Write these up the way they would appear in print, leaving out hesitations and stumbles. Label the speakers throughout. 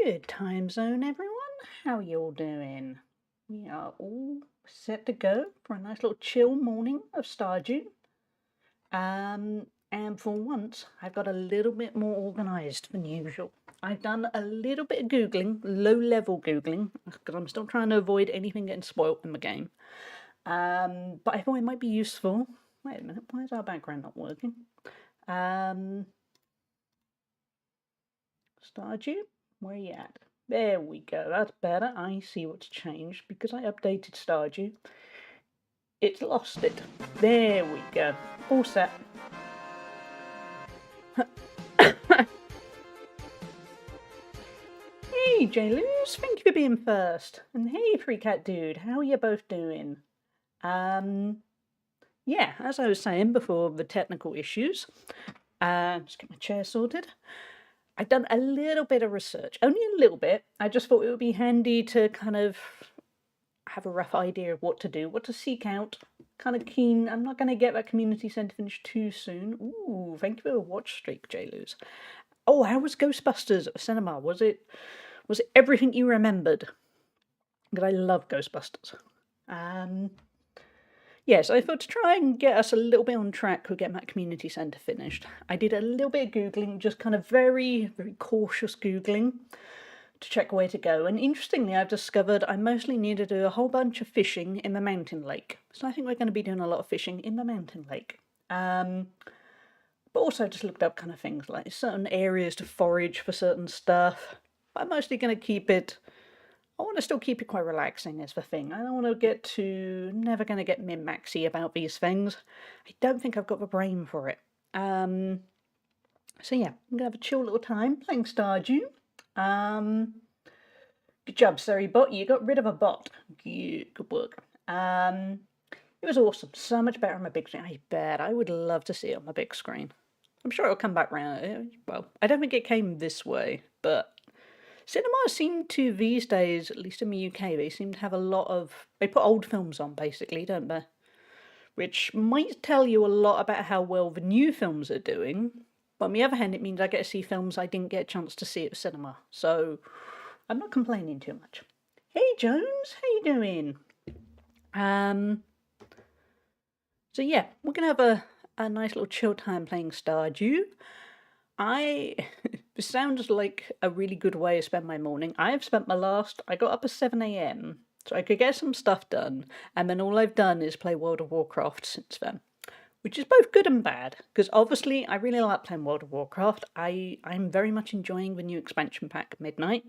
Speaker 1: Good time zone, everyone. How are you all doing? We are all set to go for a nice little chill morning of Stardew. And for once, I've got a little bit more organised than usual. I've done a little bit of Googling, low-level Googling, because I'm still trying to avoid anything getting spoilt in the game. But I thought it might be useful. Wait a minute, why is our background not working? Stardew, where are you at? There we go, that's better. I see what's changed because I updated Stardew. It's lost it. There we go. All set. Hey, J-Luz, thank you for being first. And hey, Free Cat Dude, how are you both doing? Yeah, as I was saying before the technical issues, just get my chair sorted. I've done a little bit of research, only a little bit. I just thought it would be handy to kind of have a rough idea of what to do, what to seek out. Kind of keen. I'm not going to get that community centre finished too soon. Ooh, thank you for a watch streak, J-Luz. Oh, how was Ghostbusters at the cinema? Was it everything you remembered? Because I love Ghostbusters. Yes, I thought to try and get us a little bit on track with getting that community centre finished. I did a little bit of Googling, just kind of very, very cautious Googling to check where to go. And interestingly, I've discovered I mostly need to do a whole bunch of fishing in the mountain lake. So I think we're going to be doing a lot of fishing in the mountain lake. But also just looked up kind of things like certain areas to forage for certain stuff. But I'm mostly going to keep it... I want to still keep it quite relaxing is the thing. I don't want to get too... never going to get min-maxy about these things. I don't think I've got the brain for it. So yeah, I'm going to have a chill little time playing Stardew. Good job, Surrey-bot. You got rid of a bot. Good work. It was awesome. So much better on my big screen. I bet. I would love to see it on my big screen. I'm sure it'll come back round. Well, I don't think it came this way, but cinemas seem to, these days, at least in the UK, they seem to have a lot of... They put old films on, basically, don't they? Which might tell you a lot about how well the new films are doing. But on the other hand, it means I get to see films I didn't get a chance to see at the cinema. So I'm not complaining too much. Hey, Jones, how you doing? So yeah, we're going to have a nice little chill time playing Stardew. This sounds like a really good way to spend my morning. I got up at 7 AM, so I could get some stuff done, and then all I've done is play World of Warcraft since then. Which is both good and bad, because obviously I really like playing World of Warcraft. I'm very much enjoying the new expansion pack, Midnight.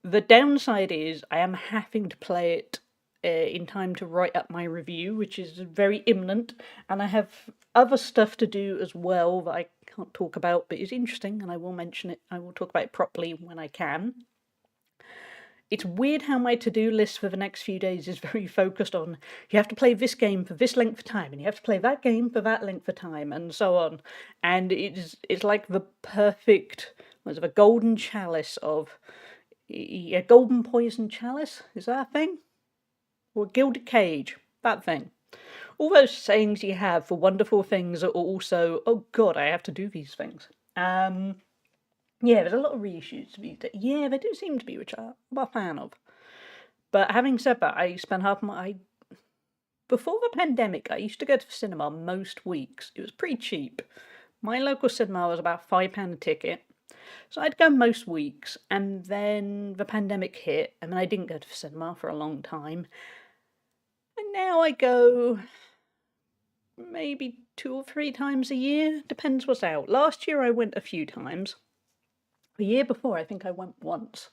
Speaker 1: The downside is I am having to play it in time to write up my review, which is very imminent, and I have other stuff to do as well that I can't talk about, but is interesting, and I will mention it. I will talk about it properly when I can. It's weird how my to-do list for the next few days is very focused on you have to play this game for this length of time, and you have to play that game for that length of time, and so on. And it's like the perfect, a golden chalice of... a golden poison chalice? Is that a thing? Or a gilded cage? That thing. All those sayings you have for wonderful things are also, oh god, I have to do these things. Yeah, there's a lot of reissues these days. Yeah, they do seem to be, which I'm a fan of. But having said that, I spent half my... before the pandemic, I used to go to the cinema most weeks. It was pretty cheap. My local cinema was about £5 a ticket. So I'd go most weeks, and then the pandemic hit, and then I didn't go to the cinema for a long time. And now I go maybe 2 or 3 times a year, depends what's out. Last year I went a few times. The year before I think I went once.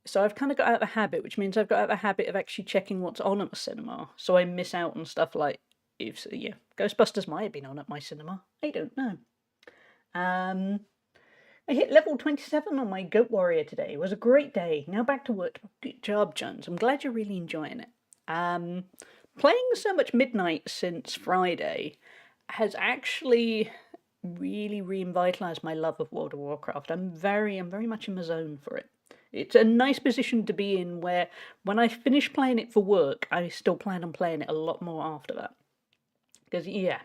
Speaker 1: So I've kind of got out of the habit, which means I've got out of the habit of actually checking what's on at the cinema. So I miss out on stuff like, if yeah, Ghostbusters might have been on at my cinema. I don't know. I hit level 27 on my Goat Warrior today. It was a great day. Now back to work. Good job, Jones. I'm glad you're really enjoying it. Playing so much Midnight since Friday has actually really revitalized my love of World of Warcraft. I'm very much in the zone for it. It's a nice position to be in where when I finish playing it for work, I still plan on playing it a lot more after that. Because yeah,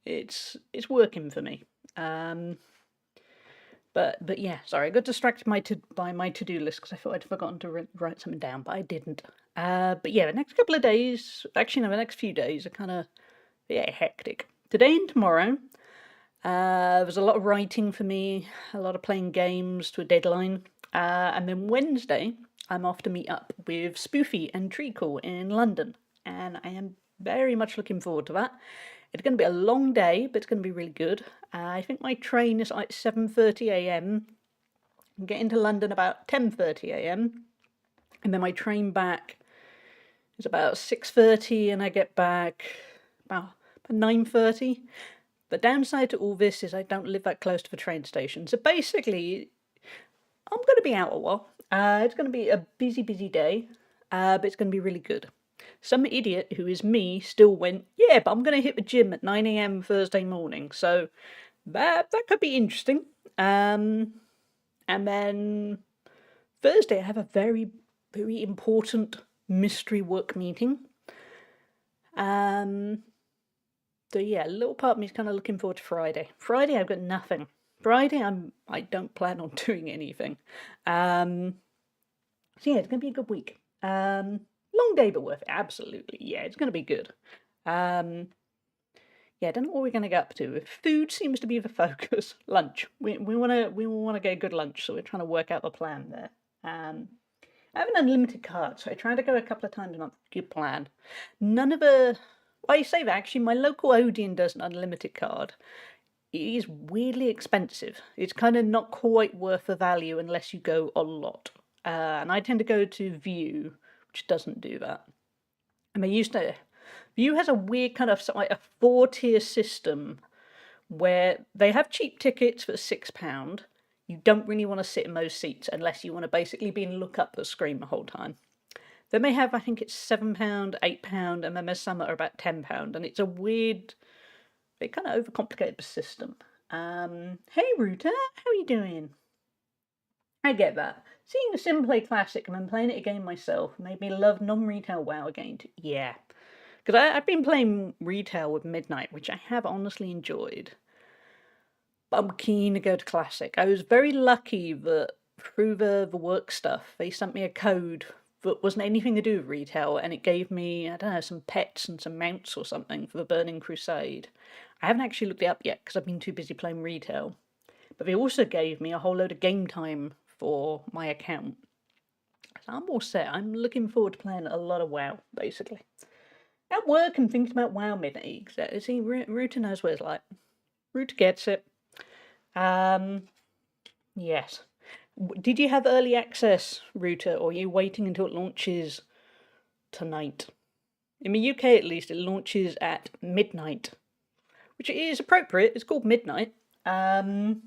Speaker 1: it's working for me. But yeah, sorry, I got distracted by my to-do list because I thought I'd forgotten to write something down, but I didn't. But yeah, the next couple of days, actually no, the next few days are kind of, yeah, hectic. Today and tomorrow, there's a lot of writing for me, a lot of playing games to a deadline. And then Wednesday, I'm off to meet up with Spoofy and Treacle in London. And I am very much looking forward to that. It's going to be a long day, but it's going to be really good. I think my train is like 7:30 a.m. I'm getting to London about 10:30 a.m. And then my train back is about 6:30 and I get back about 9:30. The downside to all this is I don't live that close to the train station. So basically, I'm going to be out a while. It's going to be a busy day, but it's going to be really good. Some idiot who is me still went, yeah, but I'm going to hit the gym at 9 a.m. Thursday morning. So that could be interesting. And then Thursday I have a very important mystery work meeting. So yeah, a little part of me is kind of looking forward to Friday. Friday I've got nothing. Friday I don't plan on doing anything. So yeah, it's going to be a good week. Long day, but worth it. Absolutely. Yeah, it's going to be good. Yeah, I don't know what we're going to get up to. Food seems to be the focus. Lunch. We want to get a good lunch, so we're trying to work out the plan there. I have an unlimited card, so I try to go a couple of times a month. Good plan. None of the... Well, you say that, actually, my local Odeon does an unlimited card. It is weirdly expensive. It's kind of not quite worth the value unless you go a lot. And I tend to go to View, which doesn't do that. And they used to... View has a weird kind of like a 4-tier system where they have cheap tickets for £6. You don't really want to sit in those seats unless you want to basically be and look up the screen the whole time. Then they have, I think it's £7, £8, and then there's some that are about £10, and it's a weird... They kind of overcomplicated the system. Hey Ruta, how are you doing? I get that. Seeing the Simplay Classic and then playing it again myself made me love non-retail WoW again. Yeah. Because I've been playing retail with Midnight, which I have honestly enjoyed. But I'm keen to go to Classic. I was very lucky that through the work stuff, they sent me a code that wasn't anything to do with retail, and it gave me, I don't know, some pets and some mounts or something for the Burning Crusade. I haven't actually looked it up yet because I've been too busy playing retail. But they also gave me a whole load of game time for my account. So I'm all set. I'm looking forward to playing a lot of WoW, basically. At work and thinking about WoW Midnight. See, Ruta knows what it's like. Ruta gets it. Yes. Did you have early access, Ruta, or are you waiting until it launches tonight? In the UK, at least, it launches at midnight, which is appropriate. It's called Midnight. But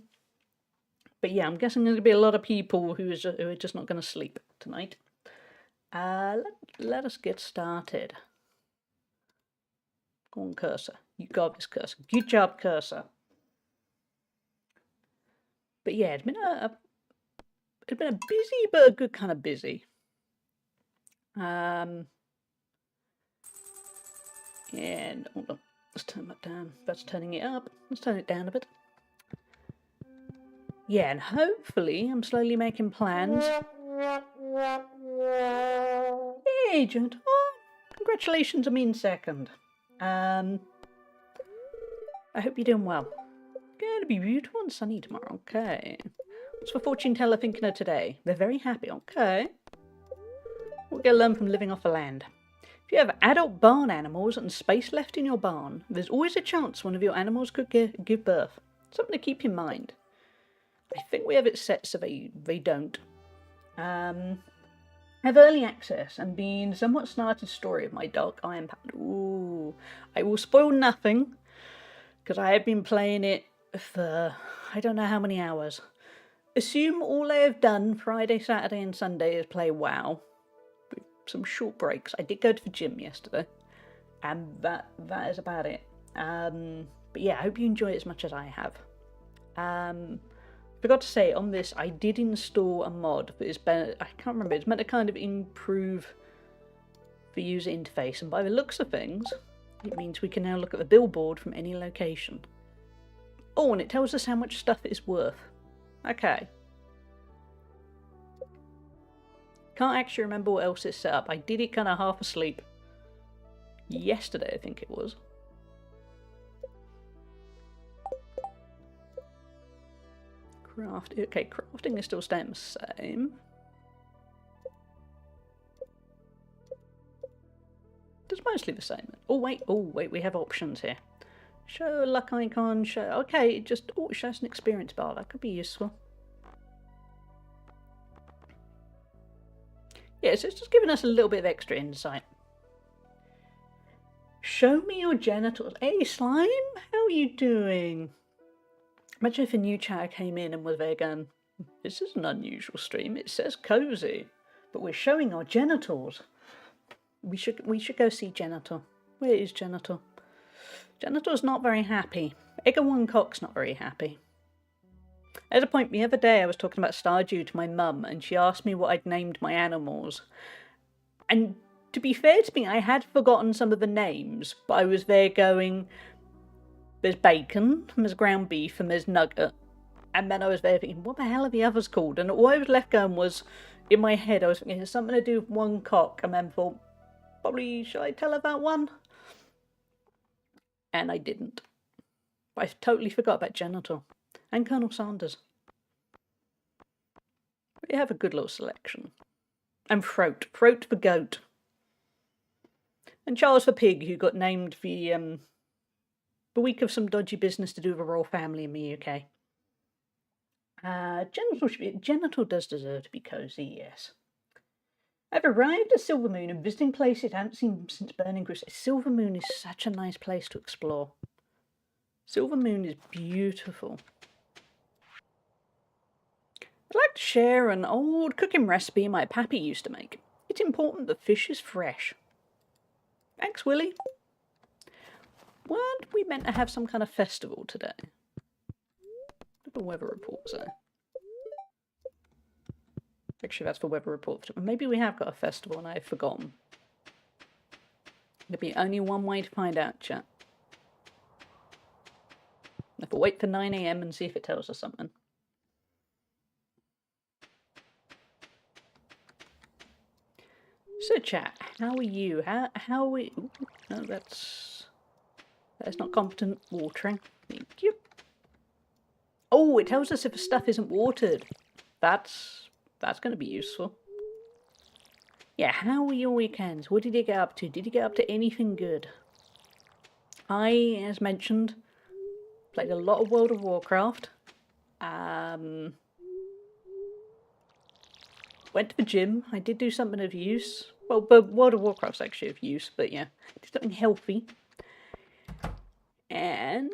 Speaker 1: yeah, I'm guessing there's going to be a lot of people who are just not going to sleep tonight. Let us get started. Go on, Cursor. You got this, Cursor. Good job, Cursor. But yeah, it's been a busy, but a good kind of busy. And hold on, let's turn that down. That's turning it up. Let's turn it down a bit. Yeah, and hopefully I'm slowly making plans. Hey, Agent. Oh, congratulations on being second. I hope you're doing well. Gonna be beautiful and sunny tomorrow. Okay. What's the fortune teller thinking of today? They're very happy. Okay. We're gonna learn from living off the land. If you have adult barn animals and space left in your barn, there's always a chance one of your animals could give birth. Something to keep in mind. I think we have it set so they don't. Have early access and been somewhat started story of my dark iron pad. Ooh, I will spoil nothing because I have been playing it for I don't know how many hours. Assume all I have done Friday, Saturday, and Sunday is play WoW. With some short breaks. I did go to the gym yesterday, and that is about it. But yeah, I hope you enjoy it as much as I have. Forgot to say, on this, I did install a mod that is better. I can't remember. It's meant to kind of improve the user interface, and by the looks of things, it means we can now look at the billboard from any location. Oh, and it tells us how much stuff it is worth. Okay. Can't actually remember what else is set up. I did it kind of half asleep. Yesterday, I think it was. Okay, crafting is still staying the same. It's mostly the same. Oh wait, we have options here. Show a luck icon, show... Okay, it just... Oh, it shows an experience bar. That could be useful. Yeah, so it's just giving us a little bit of extra insight. Show me your genitals. Hey, Slime, how are you doing? Imagine if a new chatter came in and was there going, this is an unusual stream. It says cozy, but we're showing our genitals. We should go see Genital. Where is Genital? Genital's not very happy. Egger One Cock's not very happy. At a point the other day I was talking about Stardew to my mum and she asked me what I'd named my animals. And to be fair to me, I had forgotten some of the names, but I was there going... There's bacon, and there's ground beef, and there's nugget. And then I was there thinking, what the hell are the others called? And all I was left going was, in my head, I was thinking, it's something to do with one cock. And then thought, probably, should I tell her that one? And I didn't. I totally forgot about Genital. And Colonel Sanders. We have a good little selection. And Throat. Throat the goat. And Charles the pig, who got named the week of some dodgy business to do with a royal family in the UK. Genital does deserve to be cosy, yes. I've arrived at Silvermoon and visiting places I haven't seen since Burning Crusade. Silvermoon is such a nice place to explore. Silvermoon is beautiful. I'd like to share an old cooking recipe my pappy used to make. It's important that fish is fresh. Thanks, Willie. Weren't we meant to have some kind of festival today? What the weather report say? Actually, that's the weather report. Maybe we have got a festival and I've forgotten. There'll be only one way to find out, chat. If we wait for 9 AM and see if it tells us something. So, chat, how are you? How are we? Ooh, no, that's not competent watering. Thank you. Oh, it tells us if the stuff isn't watered. That's going to be useful. Yeah, how were your weekends? What did you get up to? Did you get up to anything good? I, as mentioned, played a lot of World of Warcraft. Went to the gym. I did do something of use. Well, but World of Warcraft's actually of use, but yeah, did something healthy. And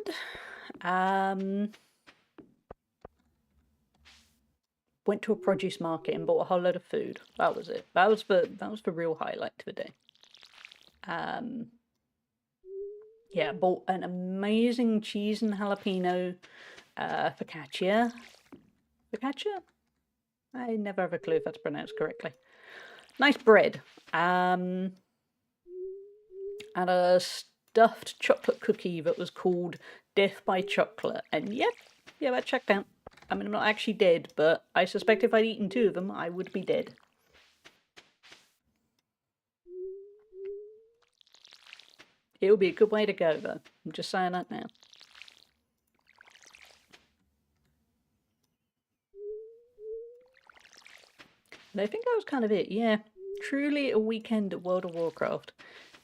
Speaker 1: went to a produce market and bought a whole load of food. That was it. That was the real highlight of the day. Yeah, bought an amazing cheese and jalapeno focaccia. Focaccia? I never have a clue if that's pronounced correctly. Nice bread. And a stuffed chocolate cookie that was called Death by Chocolate. And yep, yeah, that checked out. I mean, I'm not actually dead, but I suspect if I'd eaten 2 of them, I would be dead. It'll be a good way to go, though. I'm just saying that now. And I think that was kind of it, yeah. Truly a weekend at World of Warcraft.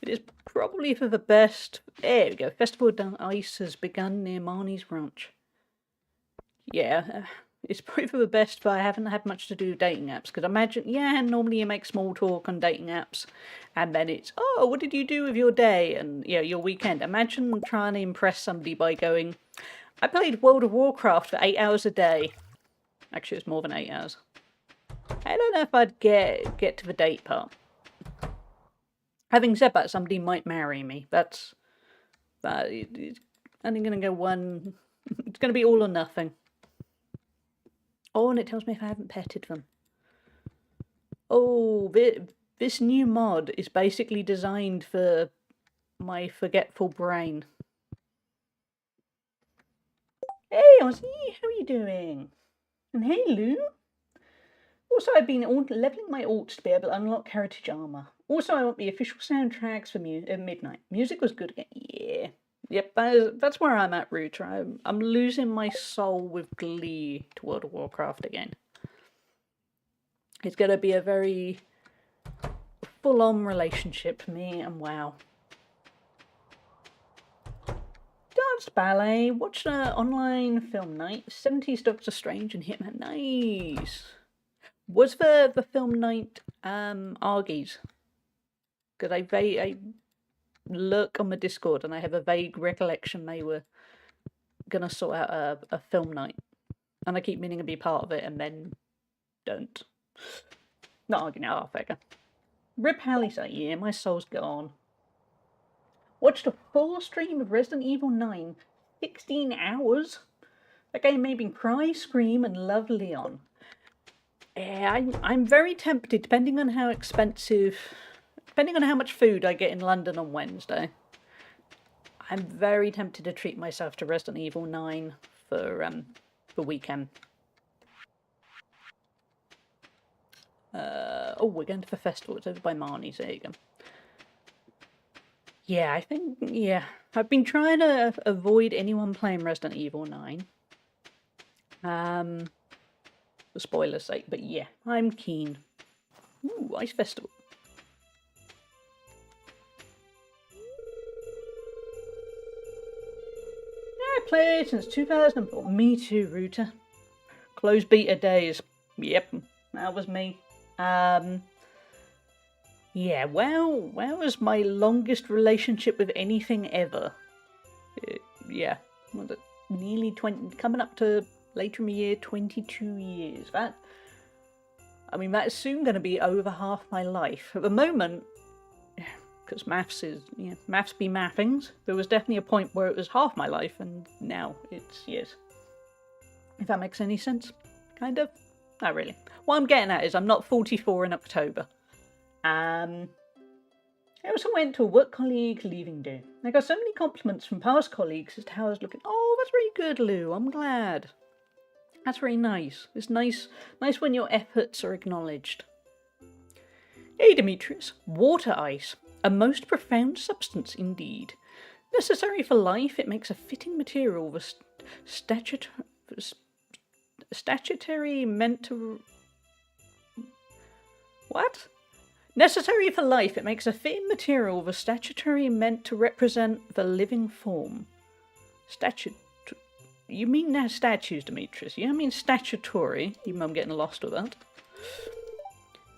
Speaker 1: It is probably for the best. There we go. Festival of Ice has begun near Marnie's Ranch. Yeah, it's probably for the best, but I haven't had much to do with dating apps. Because imagine, yeah, normally you make small talk on dating apps, and then it's, oh, what did you do with your day and your weekend? Imagine trying to impress somebody by going, I played World of Warcraft for 8 hours a day. Actually, it's more than 8 hours. I don't know if I'd get to the date part. Having said that, somebody might marry me. It's only going to go one. It's going to be all or nothing. Oh, and it tells me if I haven't petted them. Oh, this new mod is basically designed for my forgetful brain. Hey, Ozzy, how are you doing? And hey, Lou. Also, I've been leveling my alts to be able to unlock heritage armor. Also, I want the official soundtracks for Midnight. Music was good again. Yeah. Yep, that's where I'm at, Rooter. I'm losing my soul with glee to World of Warcraft again. It's going to be a very full-on relationship for me, and wow. Danced ballet, watched an online film night, 70s Doctor Strange and Hitman. Nice. Was the film night Argies? Because I look on the Discord and I have a vague recollection they were going to sort out a film night. And I keep meaning to be part of it and then don't. Not arguing out half figure. Rip Halley's that year, my soul's gone. Watched a full stream of Resident Evil 9. 16 hours? That game made me cry, scream, and love Leon. Yeah, I'm very tempted, depending on how much food I get in London on Wednesday. I'm very tempted to treat myself to Resident Evil 9 for weekend. Oh, we're going to the festival. It's over by Marnie's. There you go. Yeah, I think, yeah. I've been trying to avoid anyone playing Resident Evil 9. For spoiler's sake, but yeah, I'm keen. Ooh, Ice Festival. I played since 2004. Me too, Rooter. Closed beta days. Yep, that was me. Yeah, well, that was my longest relationship with anything ever. Yeah, was it nearly 20, coming up to later in the year, 22 years. That is soon going to be over half my life. At the moment, because maths be mathings, there was definitely a point where it was half my life, and now it's years. If that makes any sense. Kind of. Not really. What I'm getting at is I'm not 44 in October. I also went to a work colleague leaving day. I got so many compliments from past colleagues as to how I was looking. Oh, that's very good, Lou. I'm glad. That's very nice. It's nice when your efforts are acknowledged. Hey, Demetrius. Water ice. A most profound substance indeed. Necessary for life, it makes a fitting material with statutory meant to... What? Necessary for life, it makes a fitting material with statutory meant to represent the living form. You mean now statues, Demetrius? You don't mean statutory, even though I'm getting lost with that.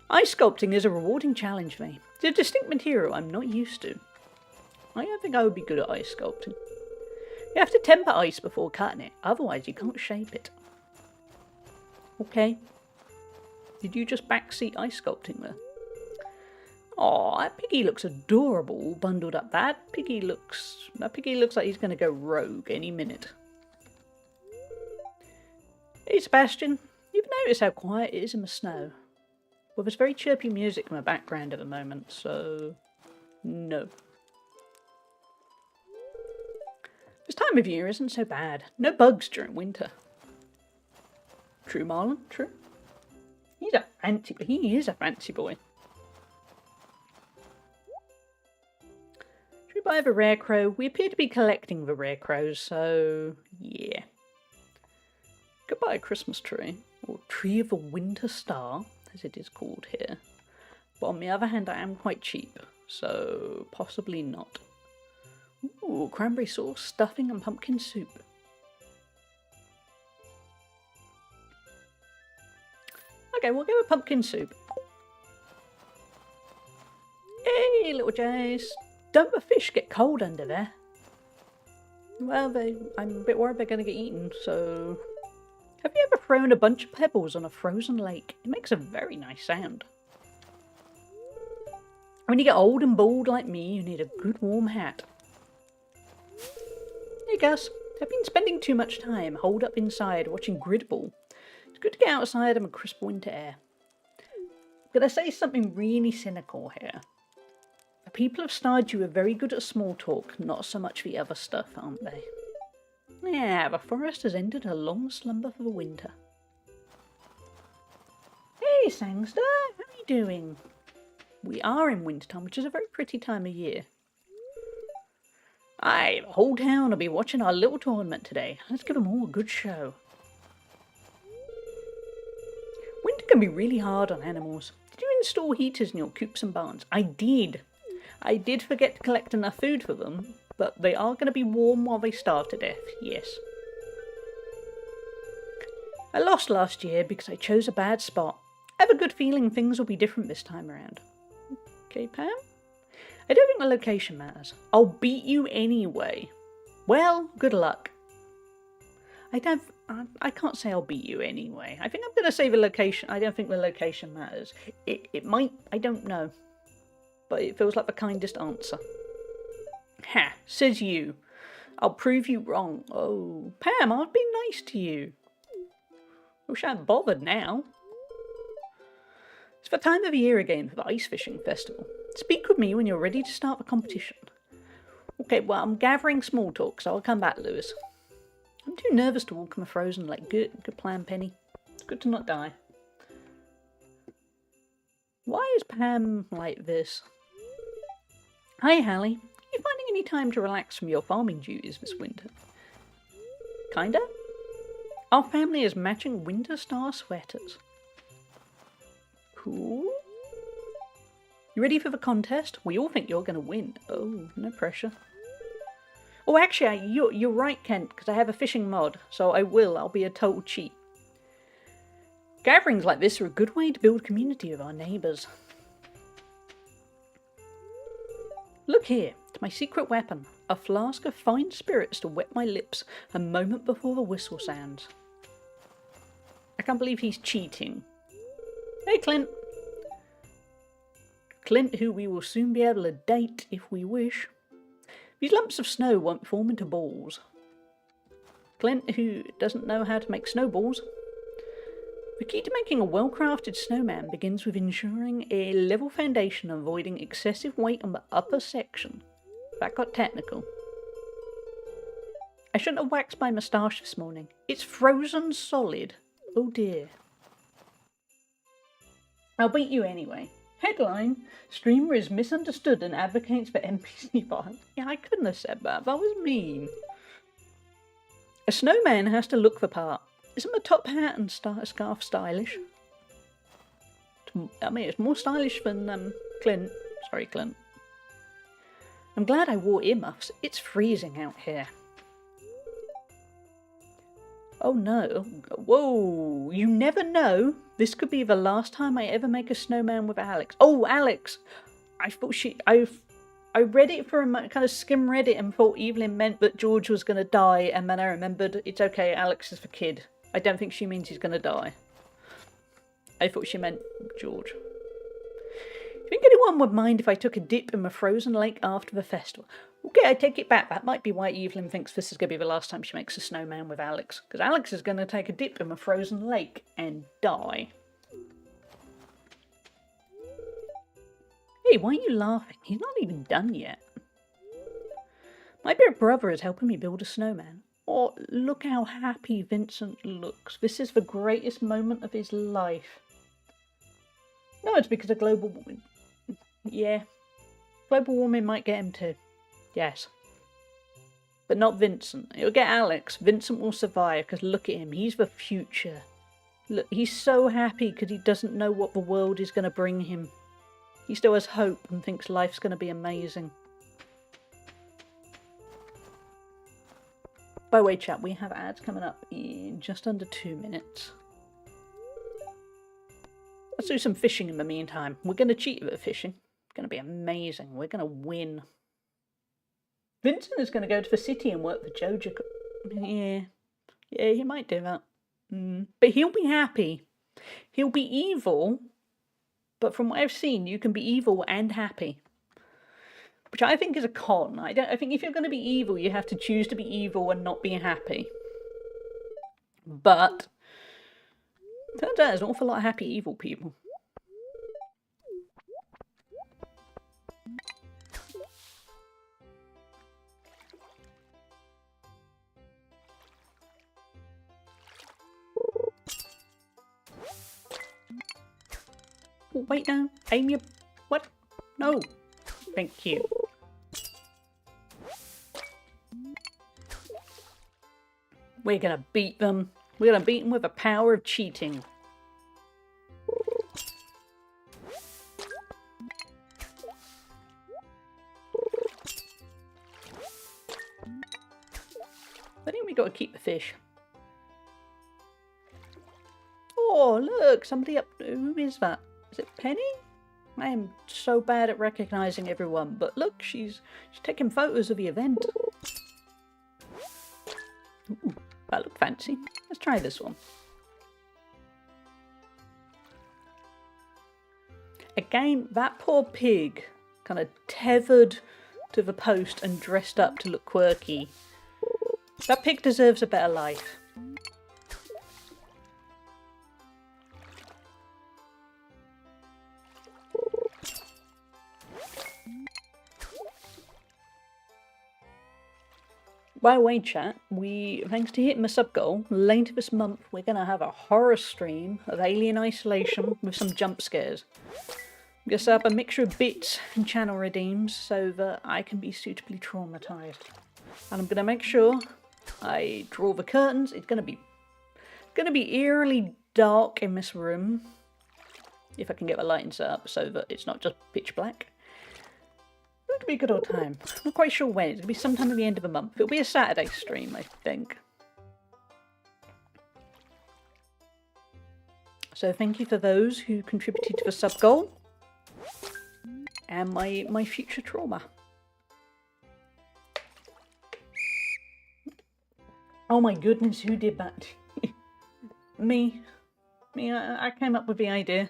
Speaker 1: Ice sculpting is a rewarding challenge for me. It's a distinct material I'm not used to. I don't think I would be good at ice sculpting. You have to temper ice before cutting it, otherwise you can't shape it. Okay. Did you just backseat ice sculpting there? Aw, that piggy looks adorable, bundled up. That piggy looks like he's going to go rogue any minute. Hey, Sebastian. You've noticed how quiet it is in the snow? Well, there's very chirpy music in the background at the moment, so... no. This time of year isn't so bad. No bugs during winter. True, Marlon, true. He is a fancy boy. Should we Goodbye, the rare crow. We appear to be collecting the rare crows, so yeah. Goodbye, Christmas tree. Or tree of the winter star, as it is called here. But on the other hand, I am quite cheap, so possibly not. Ooh, cranberry sauce, stuffing and pumpkin soup. Okay, we'll go with pumpkin soup. Hey, little jays. Don't the fish get cold under there? Well, I'm a bit worried they're going to get eaten, so... Have you ever thrown a bunch of pebbles on a frozen lake? It makes a very nice sound. When you get old and bald like me, you need a good warm hat. Hey Gus, I've been spending too much time holed up inside watching gridball. It's good to get outside in the crisp winter air. But I say something really cynical here. The people of Stardew are very good at small talk, not so much the other stuff, aren't they? Yeah, the forest has ended a long slumber for the winter. Hey Sangster, how are you doing? We are in wintertime, which is a very pretty time of year. Aye, the whole town will be watching our little tournament today. Let's give them all a good show. Winter can be really hard on animals. Did you install heaters in your coops and barns? I did. I did forget to collect enough food for them, but they are going to be warm while they starve to death, yes. I lost last year because I chose a bad spot. I have a good feeling things will be different this time around. Okay, Pam? I don't think the location matters. I'll beat you anyway. Well, good luck. I can't say I'll beat you anyway. I think I'm going to say the location. I don't think the location matters. It might, I don't know. But it feels like the kindest answer. Ha, says you. I'll prove you wrong. Oh, Pam, I've been nice to you. I wish I hadn't bothered now. It's the time of year again for the ice fishing festival. Speak with me when you're ready to start the competition. Okay, well, I'm gathering small talk, so I'll come back, Lewis. I'm too nervous to walk on the frozen lake. Good plan, Penny. It's good to not die. Why is Pam like this? Hi, Hallie. Are you finding any time to relax from your farming duties this winter? Kinda? Our family is matching winter star sweaters. Cool. You ready for the contest? We all think you're going to win. Oh, no pressure. Oh, actually, you're right, Kent, because I have a fishing mod, so I'll be a total cheat. Gatherings like this are a good way to build community with our neighbours. Look here, it's my secret weapon, a flask of fine spirits to wet my lips a moment before the whistle sounds. I can't believe he's cheating. Hey, Clint. Clint, who we will soon be able to date if we wish. These lumps of snow won't form into balls. Clint, who doesn't know how to make snowballs. The key to making a well-crafted snowman begins with ensuring a level foundation and avoiding excessive weight on the upper section. That got technical. I shouldn't have waxed my moustache this morning. It's frozen solid. Oh dear. I'll beat you anyway. Headline, streamer is misunderstood and advocates for NPC violence. Yeah, I couldn't have said that. That was mean. A snowman has to look the part. Isn't the top hat and scarf stylish? I mean, it's more stylish than Clint. Sorry, Clint. I'm glad I wore earmuffs. It's freezing out here. Oh no. Whoa, you never know. This could be the last time I ever make a snowman with Alex. Oh, Alex! I read it for a kind of skim read it and thought Evelyn meant that George was going to die, and then I remembered it's okay, Alex is the kid. I don't think she means he's going to die. I thought she meant George. You think anyone would mind if I took a dip in the frozen lake after the festival? Okay, I take it back. That might be why Evelyn thinks this is going to be the last time she makes a snowman with Alex. Because Alex is going to take a dip in the frozen lake and die. Hey, why are you laughing? He's not even done yet. My big brother is helping me build a snowman. Oh, look how happy Vincent looks. This is the greatest moment of his life. No, it's because of global warming. Yeah, global warming might get him too. Yes. But not Vincent. It'll get Alex. Vincent will survive, because look at him. He's the future. Look, he's so happy because he doesn't know what the world is going to bring him. He still has hope and thinks life's going to be amazing. By the way, chat, we have ads coming up in just under 2 minutes. Let's do some fishing in the meantime. We're going to cheat at fishing. It's going to be amazing. We're going to win. Vincent is going to go to the city and work for Jojo. Yeah, he might do that. But he'll be happy. He'll be evil, but from what I've seen, you can be evil and happy. Which I think is a con. I think if you're going to be evil, you have to choose to be evil and not be happy. But turns out there's an awful lot of happy evil people. Oh, wait now. Aim your... What? No. Thank you. We're gonna beat them. We're gonna beat them with the power of cheating. I think we gotta keep the fish. Oh, look! Somebody up... Who is that? Is it Penny? I am so bad at recognising everyone, but look, she's taking photos of the event. Ooh, that looked fancy. Let's try this one. Again, that poor pig, kind of tethered to the post and dressed up to look quirky. That pig deserves a better life. By the way, chat, thanks to hitting the sub goal, later this month we're going to have a horror stream of Alien Isolation with some jump scares. I'm going to set up a mixture of bits and channel redeems so that I can be suitably traumatised. And I'm going to make sure I draw the curtains. It's going to be eerily dark in this room, if I can get the lighting set up so that it's not just pitch black. It'll be a good old time. I'm not quite sure when. It'll be sometime at the end of the month. It'll be a Saturday stream, I think. So thank you for those who contributed to the sub goal. And my future trauma. Oh my goodness, who did that? Me. I came up with the idea.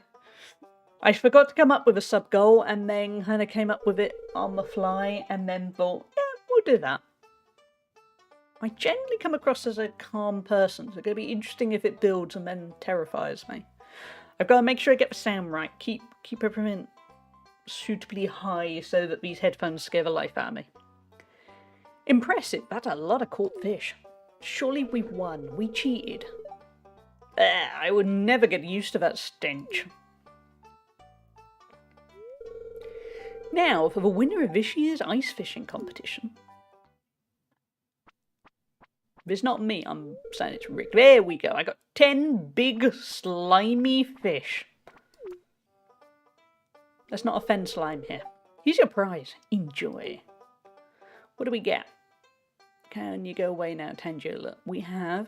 Speaker 1: I forgot to come up with a sub goal and then kind of came up with it on the fly and then thought, yeah, we'll do that. I generally come across as a calm person, so it's going to be interesting if it builds and then terrifies me. I've got to make sure I get the sound right, keep everything suitably high so that these headphones scare the life out of me. Impressive, that's a lot of caught fish. Surely we've won, we cheated. I would never get used to that stench. Now, for the winner of this year's ice fishing competition. If it's not me, I'm saying it's Rick. There we go. I got 10 big slimy fish. Let's not offend slime here. Here's your prize. Enjoy. What do we get? Can you go away now, Tangela? We have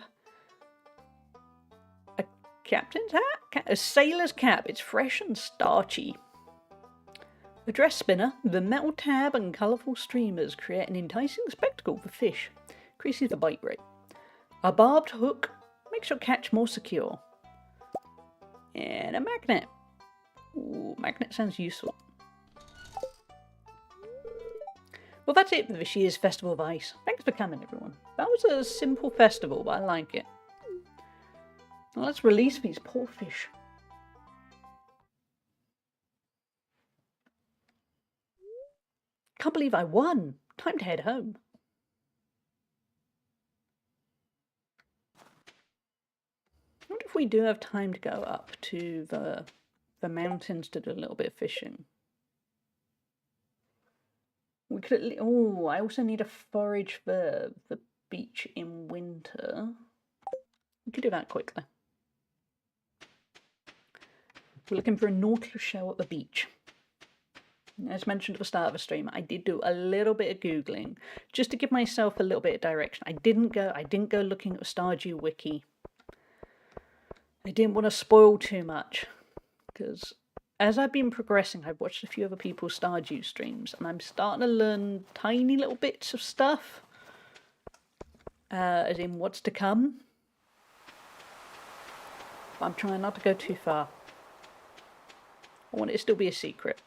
Speaker 1: a captain's hat? A sailor's cap. It's fresh and starchy. A dress spinner, the metal tab and colourful streamers create an enticing spectacle for fish. Increases the bite rate. A barbed hook makes your catch more secure. And a magnet. Ooh, magnet sounds useful. Well, that's it for this year's Festival of Ice. Thanks for coming, everyone. That was a simple festival, but I like it. Now let's release these poor fish. Can't believe I won. Time to head home. I wonder if we do have time to go up to the mountains to do a little bit of fishing. We Oh, I also need a forage for the beach in winter. We could do that quickly. We're looking for a nautilus shell at the beach. As mentioned at the start of the stream, I did do a little bit of Googling just to give myself a little bit of direction. I didn't go looking at the Stardew wiki. I didn't want to spoil too much, because as I've been progressing, I've watched a few other people's Stardew streams, and I'm starting to learn tiny little bits of stuff, as in what's to come. But I'm trying not to go too far. I want it to still be a secret.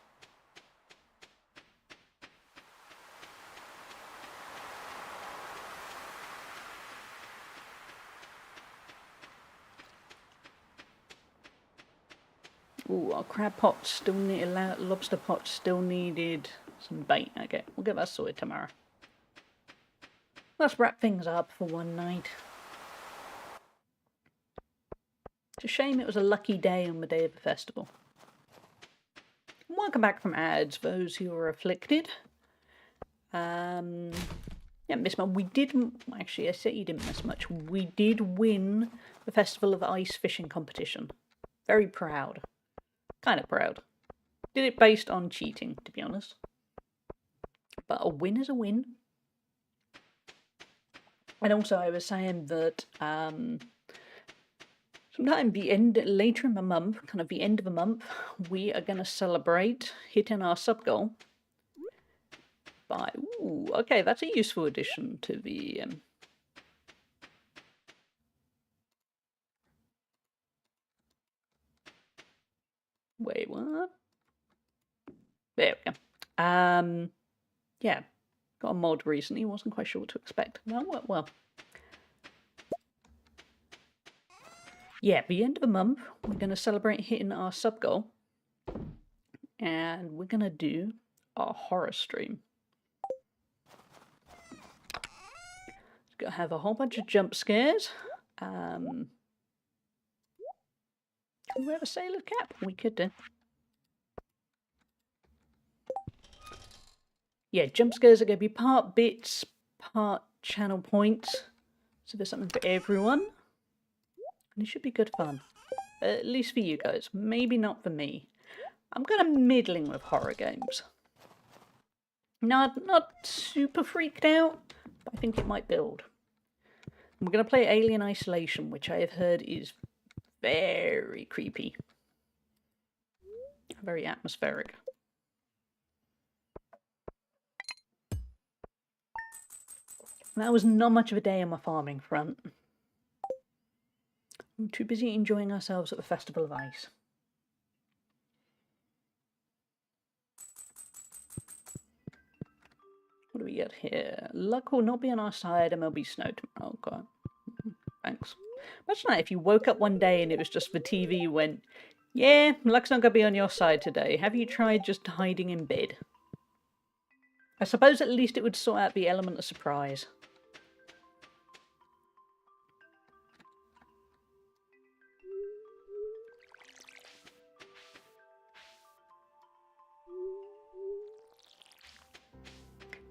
Speaker 1: Ooh, our crab pot still needed, lobster pot still needed some bait. Okay, we'll get that sorted tomorrow. Let's wrap things up for one night. It's a shame it was a lucky day on the day of the festival. Welcome back from ads, those who are afflicted. Yeah, miss much. We didn't, actually I said you didn't miss much. We did win the Festival of Ice fishing competition. Very proud. Kind of proud. Did it based on cheating, to be honest. But a win is a win. And also I was saying that sometime later in the month, kind of the end of the month, we are going to celebrate hitting our sub goal by, ooh, okay, that's a useful addition to the wait, what? There we go. Yeah, got a mod recently, wasn't quite sure what to expect. Well. Yeah, the end of the month, we're going to celebrate hitting our sub goal. And we're going to do our horror stream. It's going to have a whole bunch of jump scares. Can we wear a sailor cap? We could do. Yeah, jump scares are going to be part bits, part channel points. So there's something for everyone. And it should be good fun. At least for you guys. Maybe not for me. I'm kind of middling with horror games. Not super freaked out, but I think it might build. We're going to play Alien Isolation, which I have heard is very creepy. Very atmospheric. That was not much of a day on my farming front. I'm too busy enjoying ourselves at the Festival of Ice. What do we get here? Luck will not be on our side and there'll be snow tomorrow. Oh, God. Thanks. Imagine that if you woke up one day and it was just the TV went, yeah, luck's not going to be on your side today. Have you tried just hiding in bed? I suppose at least it would sort out the element of surprise.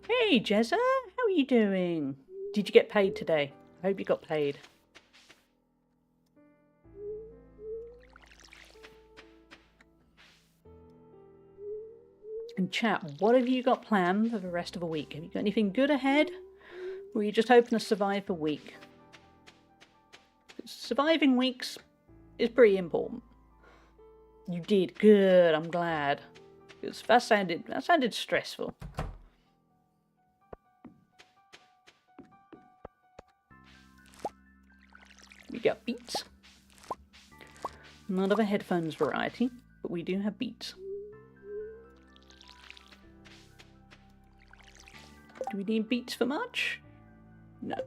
Speaker 1: Hey, Jezza, how are you doing? Did you get paid today? I hope you got paid. And chat, what have you got planned for the rest of the week? Have you got anything good ahead? Or are you just hoping to survive the week? Surviving weeks is pretty important. You did. Good, I'm glad. Because that sounded stressful. We got Beats. Not of a headphones variety, but we do have Beats. Do we need Beats for much? No.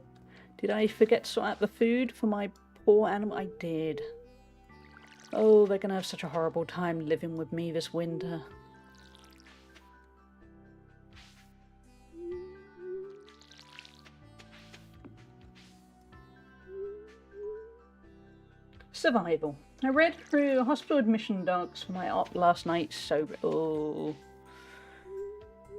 Speaker 1: Did I forget to sort out the food for my poor animal? I did. Oh, they're going to have such a horrible time living with me this winter. Survival. I read through hospital admission docs for my op last night, so... Oh.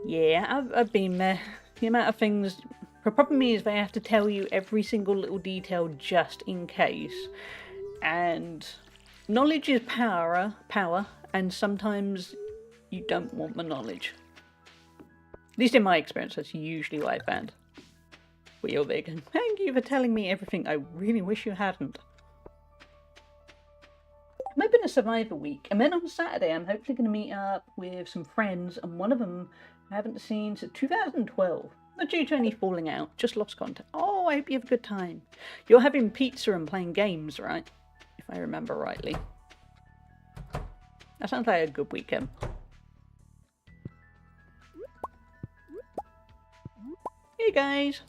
Speaker 1: Yeah, I've been there. The amount of things... The problem is they have to tell you every single little detail just in case. And knowledge is power, and sometimes you don't want the knowledge. At least in my experience, that's usually what I found. But you're vegan. Thank you for telling me everything I really wish you hadn't. I'm hoping to survive a week, and then on Saturday I'm hopefully going to meet up with some friends, and one of them I haven't seen since 2012. Not due to any falling out, just lost contact. Oh, I hope you have a good time. You're having pizza and playing games, right? If I remember rightly. That sounds like a good weekend. Hey guys!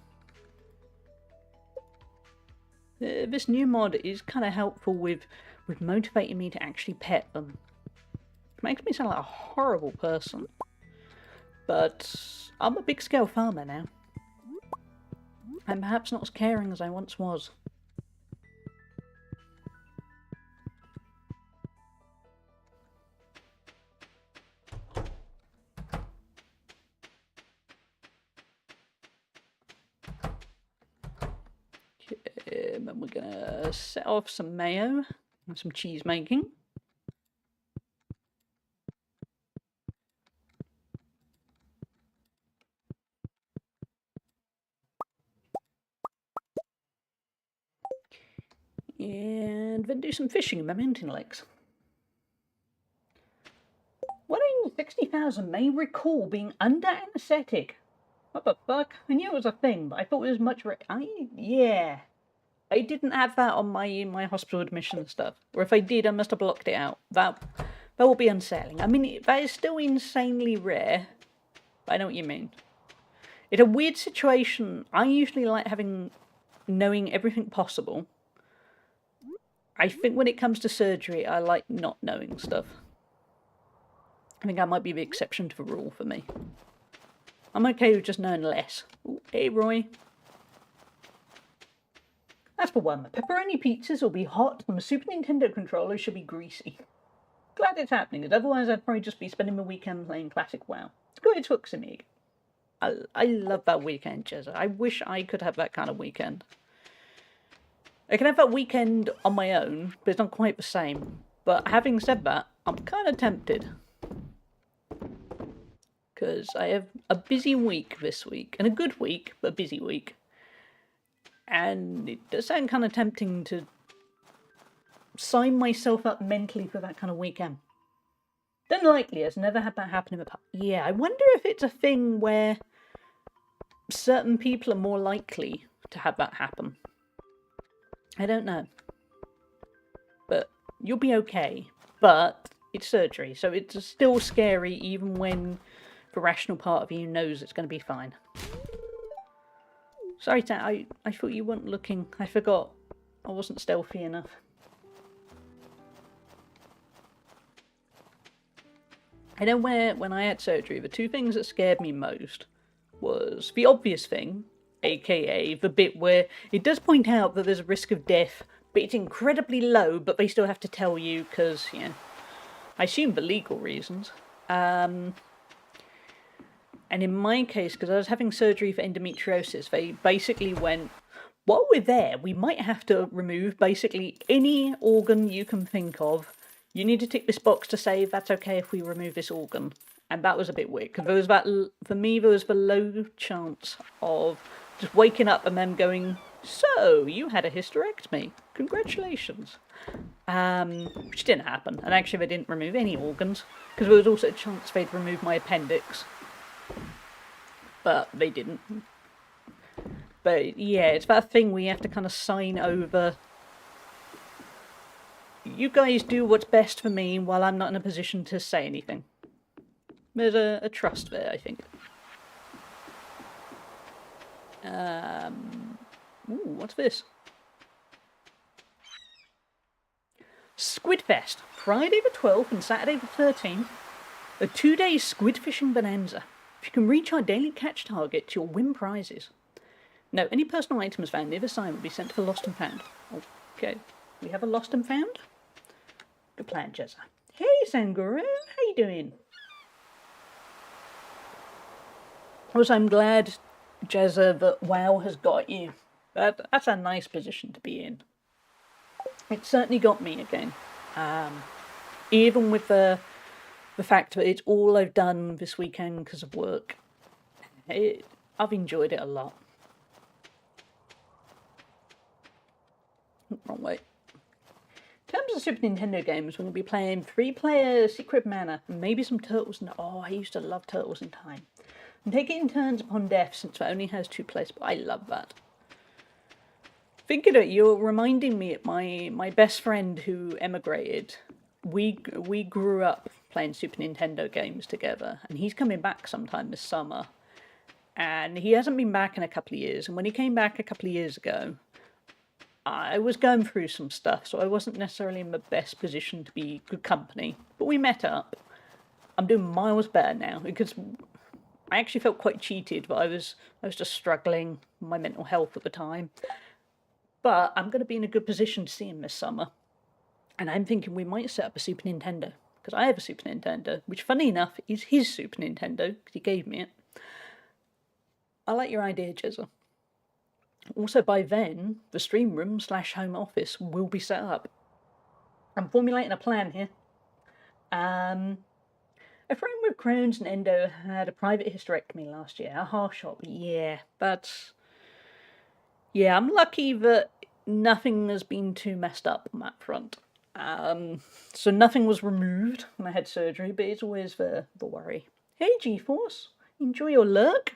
Speaker 1: This new mod is kind of helpful with motivating me to actually pet them. It makes me sound like a horrible person. But I'm a big scale farmer now. I'm perhaps not as caring as I once was. And then we're gonna set off some mayo and some cheese making. And then do some fishing in my mountain lakes. 160,000 may recall being under anesthetic. What the fuck? I knew it was a thing, but I thought it was much. Yeah. I didn't have that on my hospital admission stuff. Or if I did, I must have blocked it out. That will be unsettling. I mean, that is still insanely rare. But I know what you mean. It's a weird situation. I usually like knowing everything possible. I think when it comes to surgery, I like not knowing stuff. I think that might be the exception to the rule for me. I'm okay with just knowing less. Ooh, hey, Roy. As for one, the pepperoni pizzas will be hot and the Super Nintendo controller should be greasy. Glad it's happening, as otherwise I'd probably just be spending my weekend playing classic WoW. It's good it's hooks me. I love that weekend, Jezza. I wish I could have that kind of weekend. I can have that weekend on my own, but it's not quite the same. But having said that, I'm kind of tempted. Because I have a busy week this week. And a good week, but a busy week. And it does sound kind of tempting to sign myself up mentally for that kind of weekend. Unlikely, I've never had that happen in the past. Yeah, I wonder if it's a thing where certain people are more likely to have that happen. I don't know. But you'll be okay. But it's surgery, so it's still scary even when the rational part of you knows it's going to be fine. Sorry, Tat, I thought you weren't looking. I forgot. I wasn't stealthy enough. I know when I had surgery, the two things that scared me most was the obvious thing, aka the bit where it does point out that there's a risk of death, but it's incredibly low, but they still have to tell you because, you know, I assume for legal reasons. And in my case, because I was having surgery for endometriosis, they basically went, while we're there, we might have to remove basically any organ you can think of. You need to tick this box to say that's okay if we remove this organ. And that was a bit weird, because there was that, for me, there was the low chance of just waking up and then going, so, you had a hysterectomy. Congratulations. Which didn't happen. And actually they didn't remove any organs, because there was also a chance they'd remove my appendix. But they didn't. But yeah, it's that thing where you have to kind of sign over. You guys do what's best for me while I'm not in a position to say anything. There's a trust there, I think. Ooh, what's this? Squidfest, Friday the 12th and Saturday the 13th. A 2-day squid fishing bonanza. If you can reach our daily catch target, you'll win prizes. No, any personal items found near the sign will be sent to the Lost and Found. Okay, we have a Lost and Found? Good plan, Jezza. Hey, Sanguru, how you doing? Also, I'm glad, Jezza, that WoW has got you. That's a nice position to be in. It certainly got me again. Even with the fact that it's all I've done this weekend because of work. I've enjoyed it a lot. Wrong way. In terms of Super Nintendo games, we're going to be playing 3-player Secret Mana and maybe some Turtles. Oh, I used to love Turtles in Time. And take it in turns upon death since it only has 2 players, but I love that. Thinking of it, you're reminding me of my best friend who emigrated. We grew up playing Super Nintendo games together, and he's coming back sometime this summer. And he hasn't been back in a couple of years, and when he came back a couple of years ago, I was going through some stuff, so I wasn't necessarily in the best position to be good company. But we met up. I'm doing miles better now, because I actually felt quite cheated, but I was just struggling with my mental health at the time. But I'm going to be in a good position to see him this summer. And I'm thinking we might set up a Super Nintendo, because I have a Super Nintendo, which, funny enough, is his Super Nintendo, because he gave me it. I like your idea, Jezza. Also, by then, the stream room / home office will be set up. I'm formulating a plan here. A friend with Crohn's and endo had a private hysterectomy last year. A harsh shot, yeah, but yeah, I'm lucky that nothing has been too messed up on that front. So nothing was removed when I had surgery, but it's always the worry. Hey, G-Force, enjoy your lurk.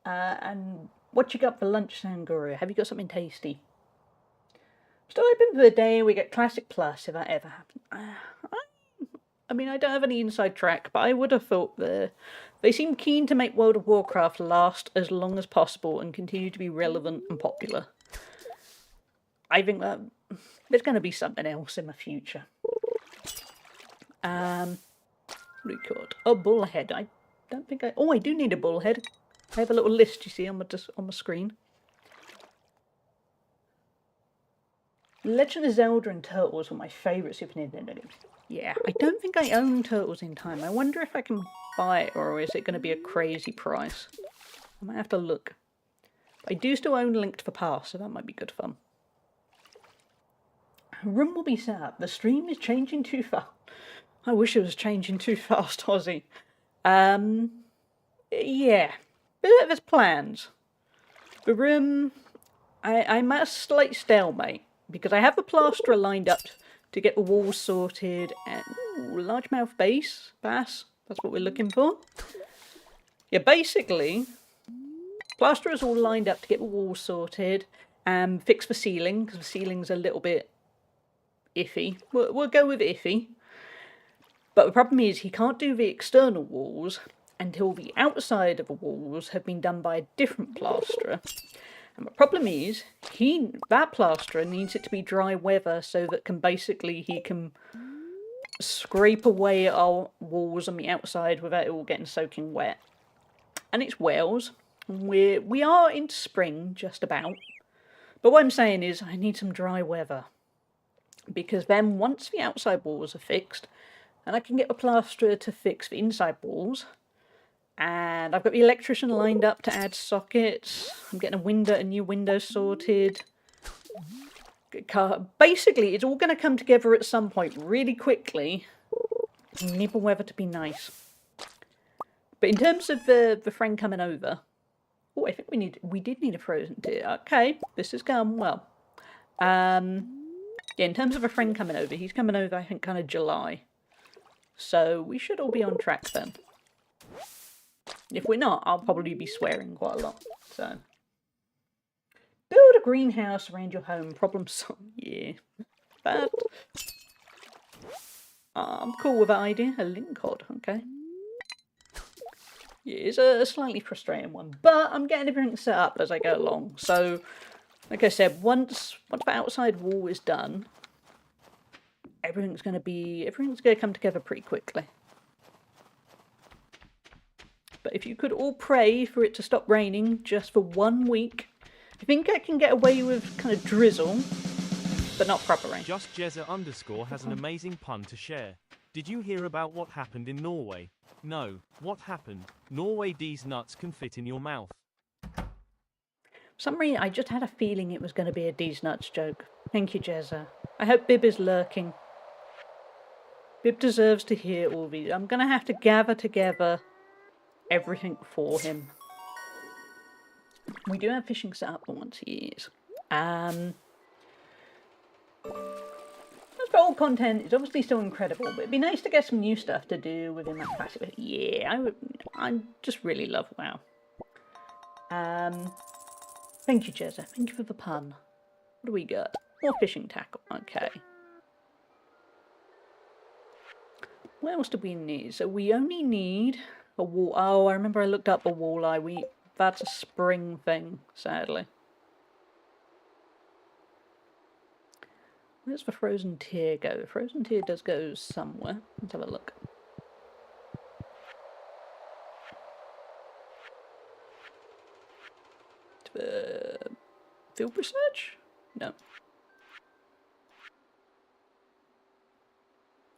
Speaker 1: And what you got for lunch, Sanguru? Have you got something tasty? Still open for the day. We get Classic Plus if that ever happened. I mean, I don't have any inside track, but I would have thought they seem keen to make World of Warcraft last as long as possible and continue to be relevant and popular. I think that there's going to be something else in the future. Record. Oh, bullhead. I don't think I... Oh, I do need a bullhead. I have a little list, you see, on my screen. Legend of Zelda and Turtles were my favourite Super Nintendo games. Yeah, I don't think I own Turtles in Time. I wonder if I can buy it, or is it going to be a crazy price? I might have to look. I do still own Link to the Past, so that might be good fun. Room will be set up. The stream is changing too fast. I wish it was changing too fast, Ozzy. Yeah. There's plans. The room... I'm at a slight stalemate, because I have the plasterer lined up to get the walls sorted, and largemouth bass, that's what we're looking for. Yeah, basically, plasterer's all lined up to get the walls sorted, and fix the ceiling, because the ceiling's a little bit iffy. We'll go with iffy. But the problem is he can't do the external walls until the outside of the walls have been done by a different plasterer. And the problem is, that plasterer needs it to be dry weather so that he can scrape away at our walls on the outside without it all getting soaking wet. And it's Wales. We are into spring, just about. But what I'm saying is, I need some dry weather. Because then, once the outside walls are fixed, and I can get the plasterer to fix the inside walls, and I've got the electrician lined up to add sockets. I'm getting a new window sorted. Basically, it's all going to come together at some point really quickly. I need the weather to be nice. But in terms of the friend coming over... Oh, I think we did need a frozen tear. Okay, this has gone well. Yeah, in terms of a friend coming over, he's coming over, I think, kind of July. So we should all be on track then. If we're not, I'll probably be swearing quite a lot. So, build a greenhouse around your home. Problem solved. Yeah, but I'm cool with that idea. A link cod, okay. Yeah, it's a slightly frustrating one, but I'm getting everything set up as I go along. So, like I said, once the outside wall is done, everything's going to come together pretty quickly. But if you could all pray for it to stop raining just for 1 week, I think I can get away with kind of drizzle, but not proper rain.
Speaker 2: Just Jezza _ has an amazing pun to share. Did you hear about what happened in Norway? No. What happened? Norway, these nuts can fit in your mouth.
Speaker 1: For some reason, I just had a feeling it was going to be a D's Nuts joke. Thank you, Jezza. I hope Bib is lurking. Bib deserves to hear all these. I'm going to have to gather together everything for him. We do have fishing set up for once a year. As for old content, it's obviously still incredible, but it'd be nice to get some new stuff to do within that classic. Yeah, I just really love WoW. Thank you, Jezza. Thank you for the pun. What do we got? More fishing tackle. Okay. What else do we need? So we only need a wall. Oh, I remember I looked up a walleye. That's a spring thing, sadly. Where's the frozen tear go? The frozen tear does go somewhere. Let's have a look. Field research? No.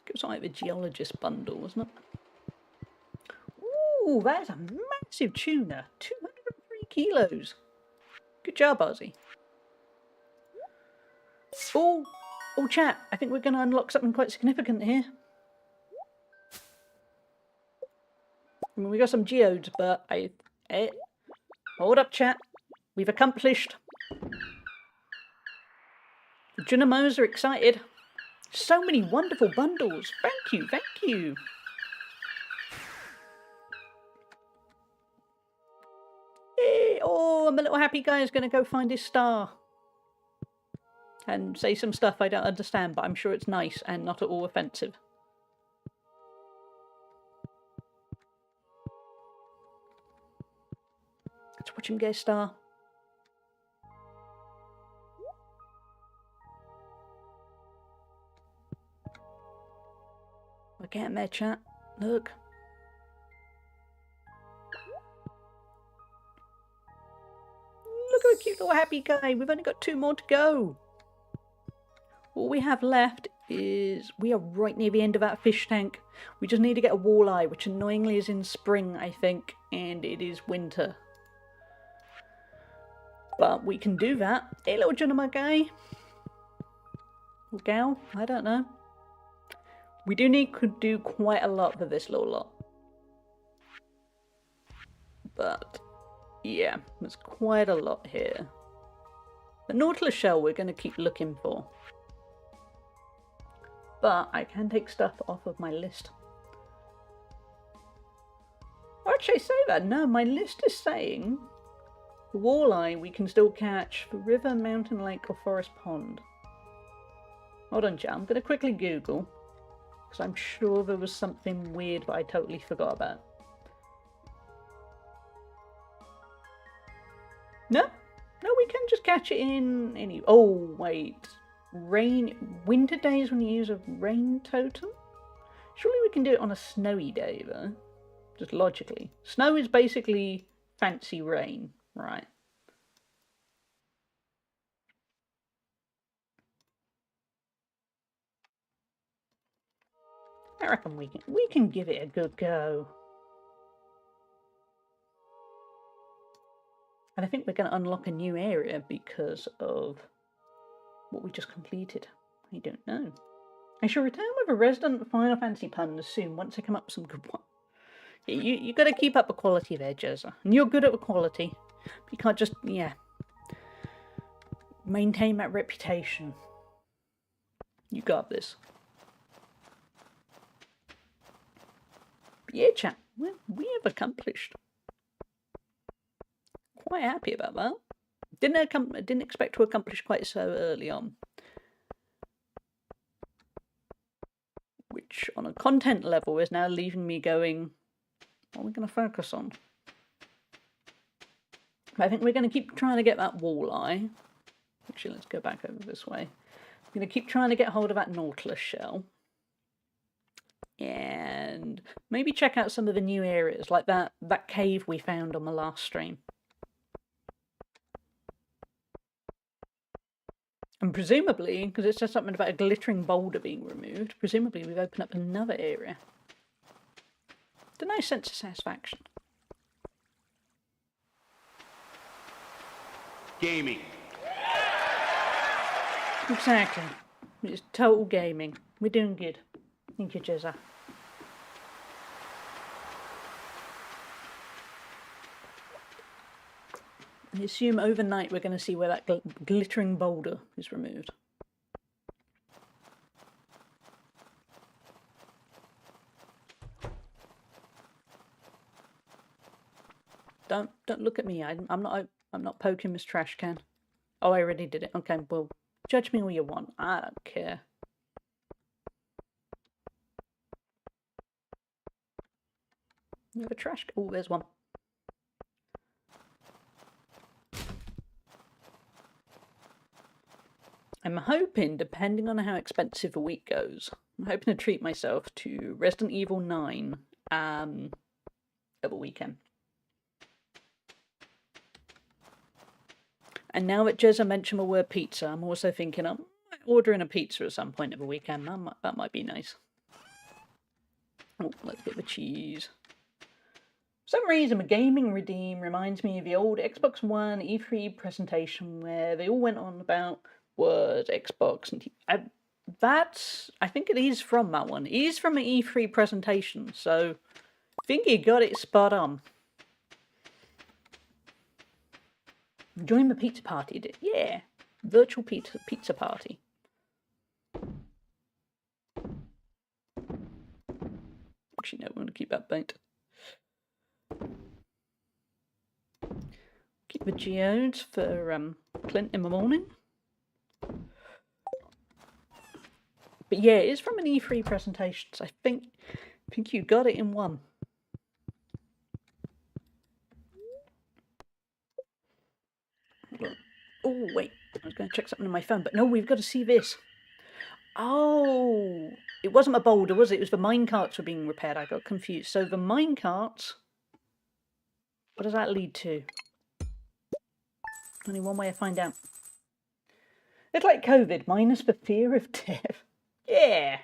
Speaker 1: It was like the geologist bundle, wasn't it? Ooh, that is a massive tuna. 203 kilos. Good job, Ozzy. Oh, chat. I think we're going to unlock something quite significant here. I mean, we got some geodes, but hold up, chat. We've accomplished. The Junimos are excited. So many wonderful bundles. Thank you, thank you. Yay. Oh, I'm a little happy guy is going to go find his star. And say some stuff I don't understand, but I'm sure it's nice and not at all offensive. Let's watch him get a star. We're getting there, chat. Look. Look at a cute little happy guy. We've only got 2 more to go. All we have left is we are right near the end of that fish tank. We just need to get a walleye, which annoyingly is in spring, I think, and it is winter. But we can do that. Hey, little Junima guy. Or gal, I don't know. We do need to do quite a lot for this little lot. But, yeah, there's quite a lot here. The Nautilus shell we're going to keep looking for. But I can take stuff off of my list. Or actually, I say that. No, my list is saying the walleye we can still catch for river, mountain, lake, or forest pond. Hold on, chat. I'm going to quickly Google. Because I'm sure there was something weird that I totally forgot about. No, we can just catch it in any. Oh, wait. Winter days when you use a rain totem? Surely we can do it on a snowy day, though. Just logically. Snow is basically fancy rain, right? I reckon we can give it a good go. And I think we're going to unlock a new area because of what we just completed. I don't know. I shall return with a resident Final Fantasy pun soon once I come up with some good one. You got to keep up the quality there, Jezza. And you're good at the quality. You can't just, maintain that reputation. You got this. But yeah, chat, we have accomplished. Quite happy about that. Didn't expect to accomplish quite so early on. Which, on a content level, is now leaving me going, what are we going to focus on? I think we're going to keep trying to get that walleye. Actually, let's go back over this way. I'm going to keep trying to get hold of that Nautilus shell. And maybe check out some of the new areas, like that cave we found on the last stream. And presumably, because it says something about a glittering boulder being removed, presumably we've opened up another area. It's a nice sense of satisfaction.
Speaker 3: Gaming.
Speaker 1: Exactly. It's total gaming. We're doing good. Thank you, Jezza. I assume overnight we're going to see where that glittering boulder is removed. Don't look at me. I'm not poking this trash can. Oh, I already did it. Okay, well, judge me all you want. I don't care. You have a trash can. Oh, there's one. I'm hoping, depending on how expensive a week goes, I'm hoping to treat myself to Resident Evil 9 over weekend. And now that Jezza mentioned the word pizza, I'm also thinking I'm ordering a pizza at some point of the weekend. That might be nice. Oh, let's get the cheese. For some reason, the Gaming Redeem reminds me of the old Xbox One E3 presentation where they all went on about Word, Xbox, and I think it is from that one. It is from an E3 presentation, so I think you got it spot on. Join the pizza party, yeah. Virtual pizza party. Actually, no, we want to keep that bait. Keep the geodes for Clint in the morning. But yeah, it is from an E3 presentation, so I think you got it in one. Oh, wait, I was going to check something on my phone, but no, we've got to see this. Oh, it wasn't a boulder, was it? It was the minecarts were being repaired. I got confused. So the minecarts, what does that lead to? Only one way to find out. It's like COVID, minus the fear of death. Yeah.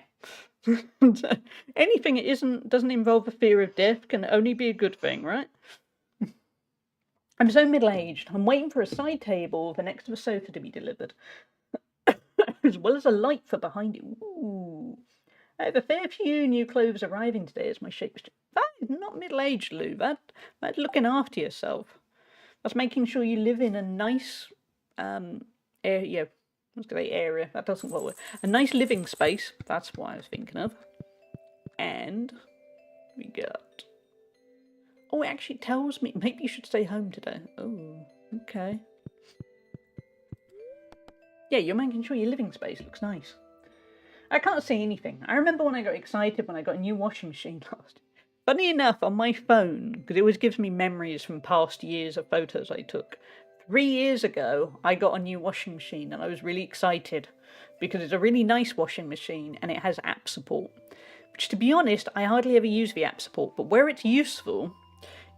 Speaker 1: Anything it doesn't involve the fear of death can only be a good thing, right? I'm so middle-aged. I'm waiting for a side table for next to the sofa to be delivered. As well as a light for behind it. Ooh. I have a fair few new clothes arriving today as my shape. That is not middle-aged, Lou. That's looking after yourself. That's making sure you live in a nice area. I was going to say area. That doesn't quite work. A nice living space. That's what I was thinking of. And we got... Oh, it actually tells me maybe you should stay home today. Oh, okay. Yeah, you're making sure your living space looks nice. I can't say anything. I remember when I got excited when I got a new washing machine last. Funny enough, on my phone, because it always gives me memories from past years of photos I took. 3 years ago, I got a new washing machine and I was really excited because it's a really nice washing machine and it has app support. Which, to be honest, I hardly ever use the app support, but where it's useful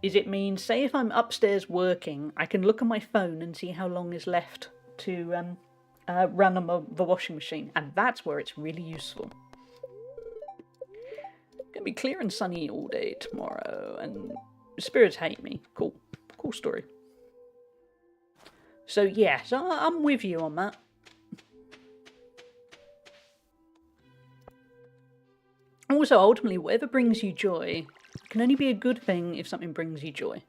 Speaker 1: is it means, say if I'm upstairs working, I can look on my phone and see how long is left to run on the washing machine, and that's where it's really useful. It's gonna be clear and sunny all day tomorrow, and spirits hate me. Cool story. So yeah, so I'm with you on that. Also, ultimately, whatever brings you joy can only be a good thing if something brings you joy.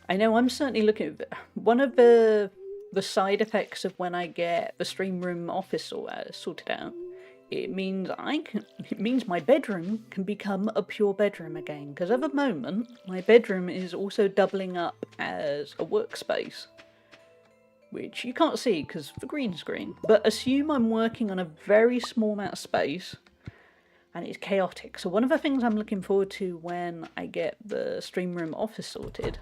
Speaker 1: I know I'm certainly looking at one of the side effects of when I get the stream room office sorted out. It means my bedroom can become a pure bedroom again. Because at the moment, my bedroom is also doubling up as a workspace, which you can't see because of the green screen. But assume I'm working on a very small amount of space, and it's chaotic. So one of the things I'm looking forward to when I get the stream room office sorted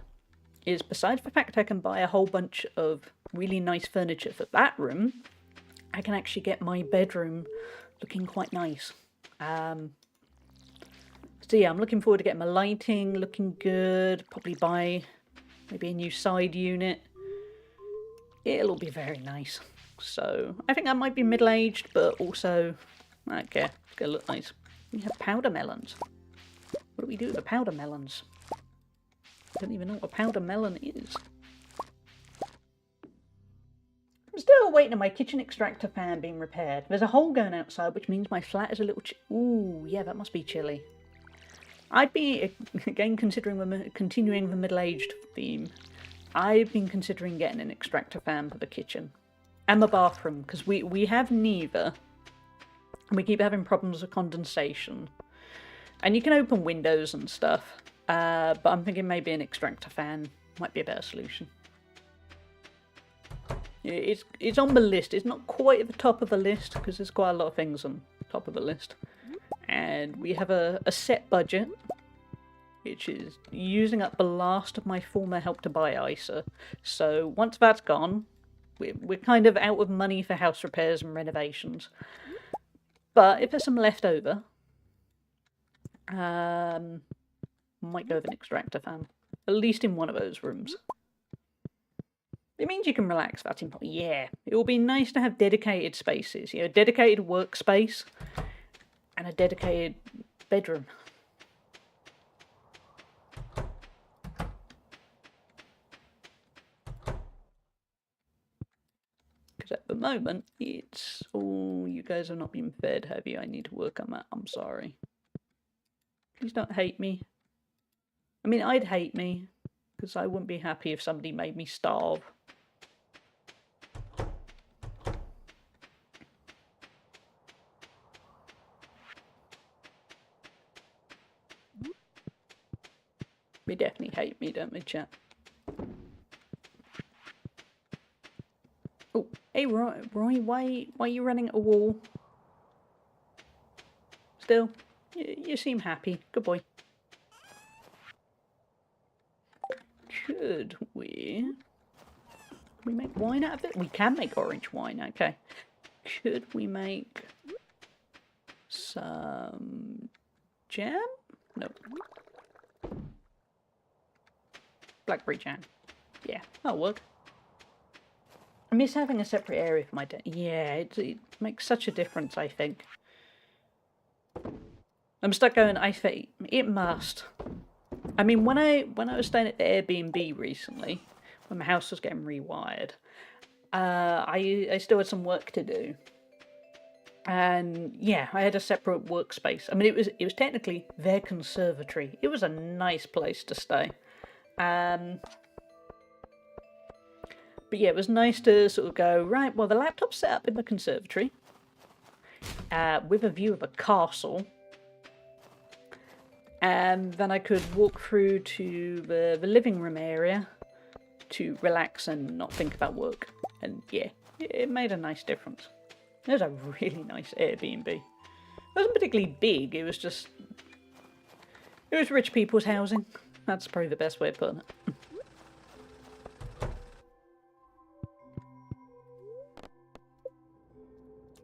Speaker 1: is, besides the fact I can buy a whole bunch of really nice furniture for that room, I can actually get my bedroom looking quite nice. So yeah, I'm looking forward to getting my lighting looking good. Probably buy maybe a new side unit. It'll be very nice. So I think I might be middle-aged, but also I don't care. It's gonna look nice. We have powder melons. What do we do with the powder melons? I don't even know what a powder melon is. I'm still waiting on my kitchen extractor fan being repaired. There's a hole going outside, which means my flat is a little ooh, yeah, that must be chilly. I'd be, again, continuing the middle-aged theme, I've been considering getting an extractor fan for the kitchen. And the bathroom, because we have neither. And we keep having problems with condensation. And you can open windows and stuff. But I'm thinking maybe an extractor fan might be a better solution. It's on the list. It's not quite at the top of the list, because there's quite a lot of things on top of the list. And we have a set budget, which is using up the last of my former Help to Buy ISA. So once that's gone, we're kind of out of money for house repairs and renovations. But if there's some left over, might go with an extractor fan. At least in one of those rooms. It means you can relax, that's important. Yeah, it will be nice to have dedicated spaces. You know, a dedicated workspace and a dedicated bedroom. Because at the moment, it's... Oh, you guys have not been fed, have you? I need to work on that. I'm sorry. Please don't hate me. I mean, I'd hate me, because I wouldn't be happy if somebody made me starve. They definitely hate me, don't they, chat? Oh, hey, Roy, why are you running at a wall? Still, you seem happy. Good boy. Could we make wine out of it? We can make orange wine, okay. Could we make some jam? No. Blackberry jam. Yeah, that'll work. I miss having a separate area for my day. Yeah, it makes such a difference, I think. I'm stuck going, I think it must. I mean, when I was staying at the Airbnb recently, when my house was getting rewired, I still had some work to do. And yeah, I had a separate workspace. I mean, it was technically their conservatory. It was a nice place to stay. But yeah, it was nice to sort of go, right, well, the laptop's set up in the conservatory with a view of a castle. And then I could walk through to the living room area to relax and not think about work. And yeah, it made a nice difference. It was a really nice Airbnb. It wasn't particularly big, it was just... It was rich people's housing. That's probably the best way of putting it.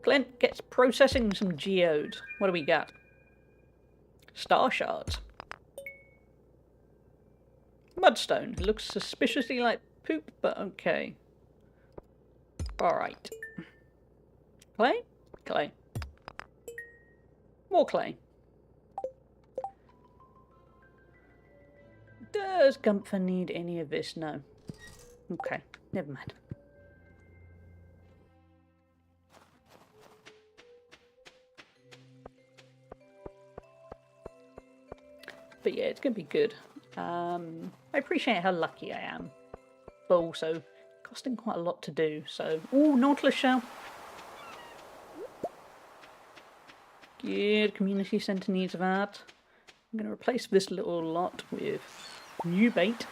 Speaker 1: Clint gets processing some geodes. What do we got? Star shards. Mudstone. It looks suspiciously like poop, but okay. Alright. Clay? Clay. More clay. Does Gunther need any of this? No. Okay, never mind. But yeah, it's going to be good. I appreciate how lucky I am. But also, costing quite a lot to do, so... Ooh, Nautilus shell. Good, community centre needs that. I'm going to replace this little lot with new bait.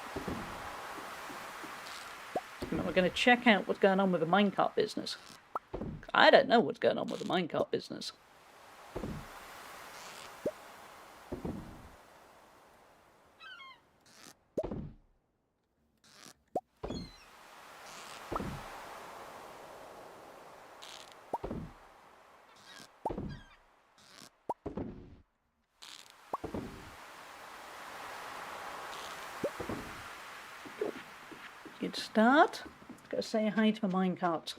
Speaker 1: And we're going to check out what's going on with the minecart business. I don't know what's going on with the minecart business. good start. Gotta say hi to my minecart.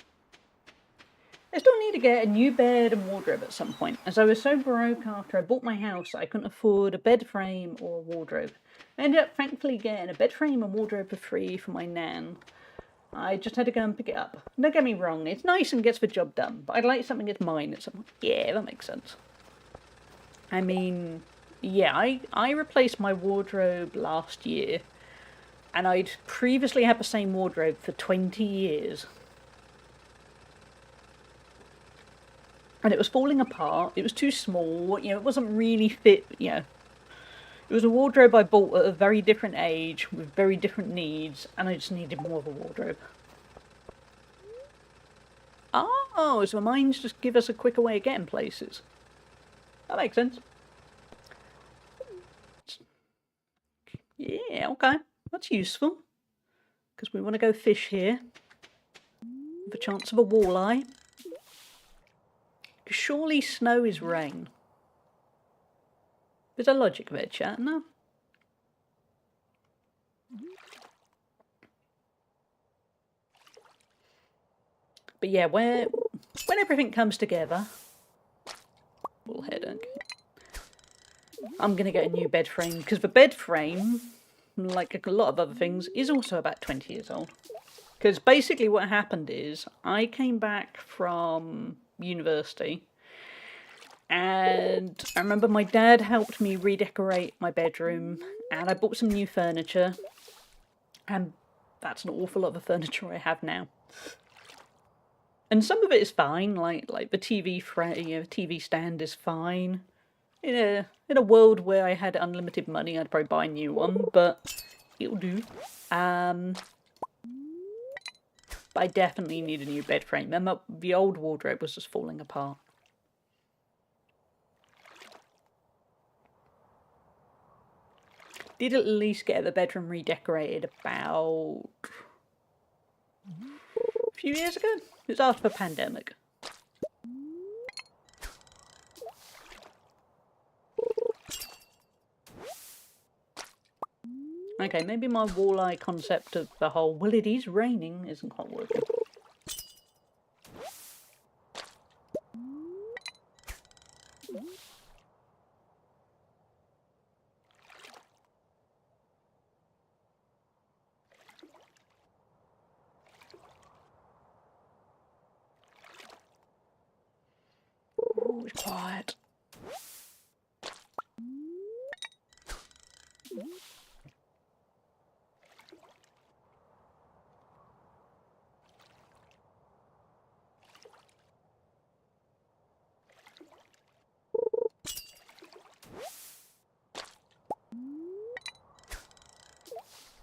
Speaker 1: I still need to get a new bed and wardrobe at some point, as I was so broke after I bought my house I couldn't afford a bed frame or a wardrobe. I ended up thankfully getting a bed frame and wardrobe for free from my nan. I just had to go and pick it up. Don't get me wrong, it's nice and gets the job done, but I'd like something that's mine at some point. Yeah, that makes sense. I mean, yeah, I replaced my wardrobe last year, and I'd previously had the same wardrobe for 20 years. And it was falling apart, it was too small, it wasn't really fit, It was a wardrobe I bought at a very different age, with very different needs, and I just needed more of a wardrobe. Oh, so mines just give us a quicker way of getting places. That makes sense. Yeah, okay. That's useful. Because we want to go fish here. With a chance of a walleye. Surely snow is rain. There's a logic there, chat, no? But yeah, when everything comes together... Bullhead, okay. I'm going to get a new bed frame, because the bed frame, like a lot of other things, is also about 20 years old. Because basically what happened is, I came back from university, and I remember my dad helped me redecorate my bedroom, and I bought some new furniture, and that's an awful lot of the furniture I have now. And some of it is fine, like the TV TV stand is fine. In a world where I had unlimited money, I'd probably buy a new one, but it'll do. But I definitely need a new bed frame. The old wardrobe was just falling apart. Did at least get the bedroom redecorated about a few years ago. It was after the pandemic. Okay, maybe my walleye concept of the whole, well, it is raining, isn't quite working. Ooh, it's quiet.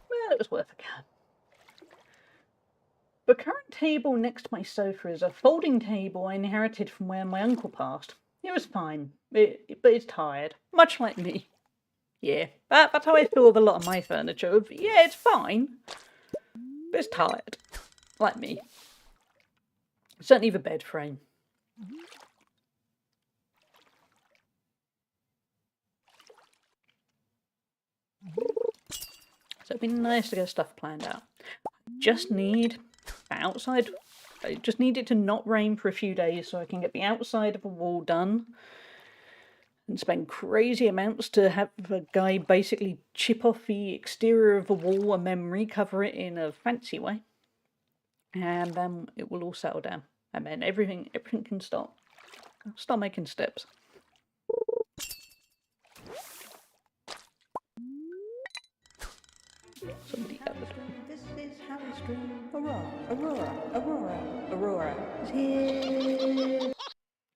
Speaker 1: Well, it was worth a go. The current table next to my sofa is a folding table I inherited from where my uncle passed. It was fine, but it's tired, much like me. Yeah, that's how I feel with a lot of my furniture. Yeah, it's fine, but it's tired, like me. Certainly the bed frame. So it'd be nice to get stuff planned out. Just need outside. I just need it to not rain for a few days so I can get the outside of a wall done and spend crazy amounts to have a guy basically chip off the exterior of a wall and then recover it in a fancy way. And then it will all settle down. And then everything can start making steps. Somebody else. This is Harry's dream. Aurora is here.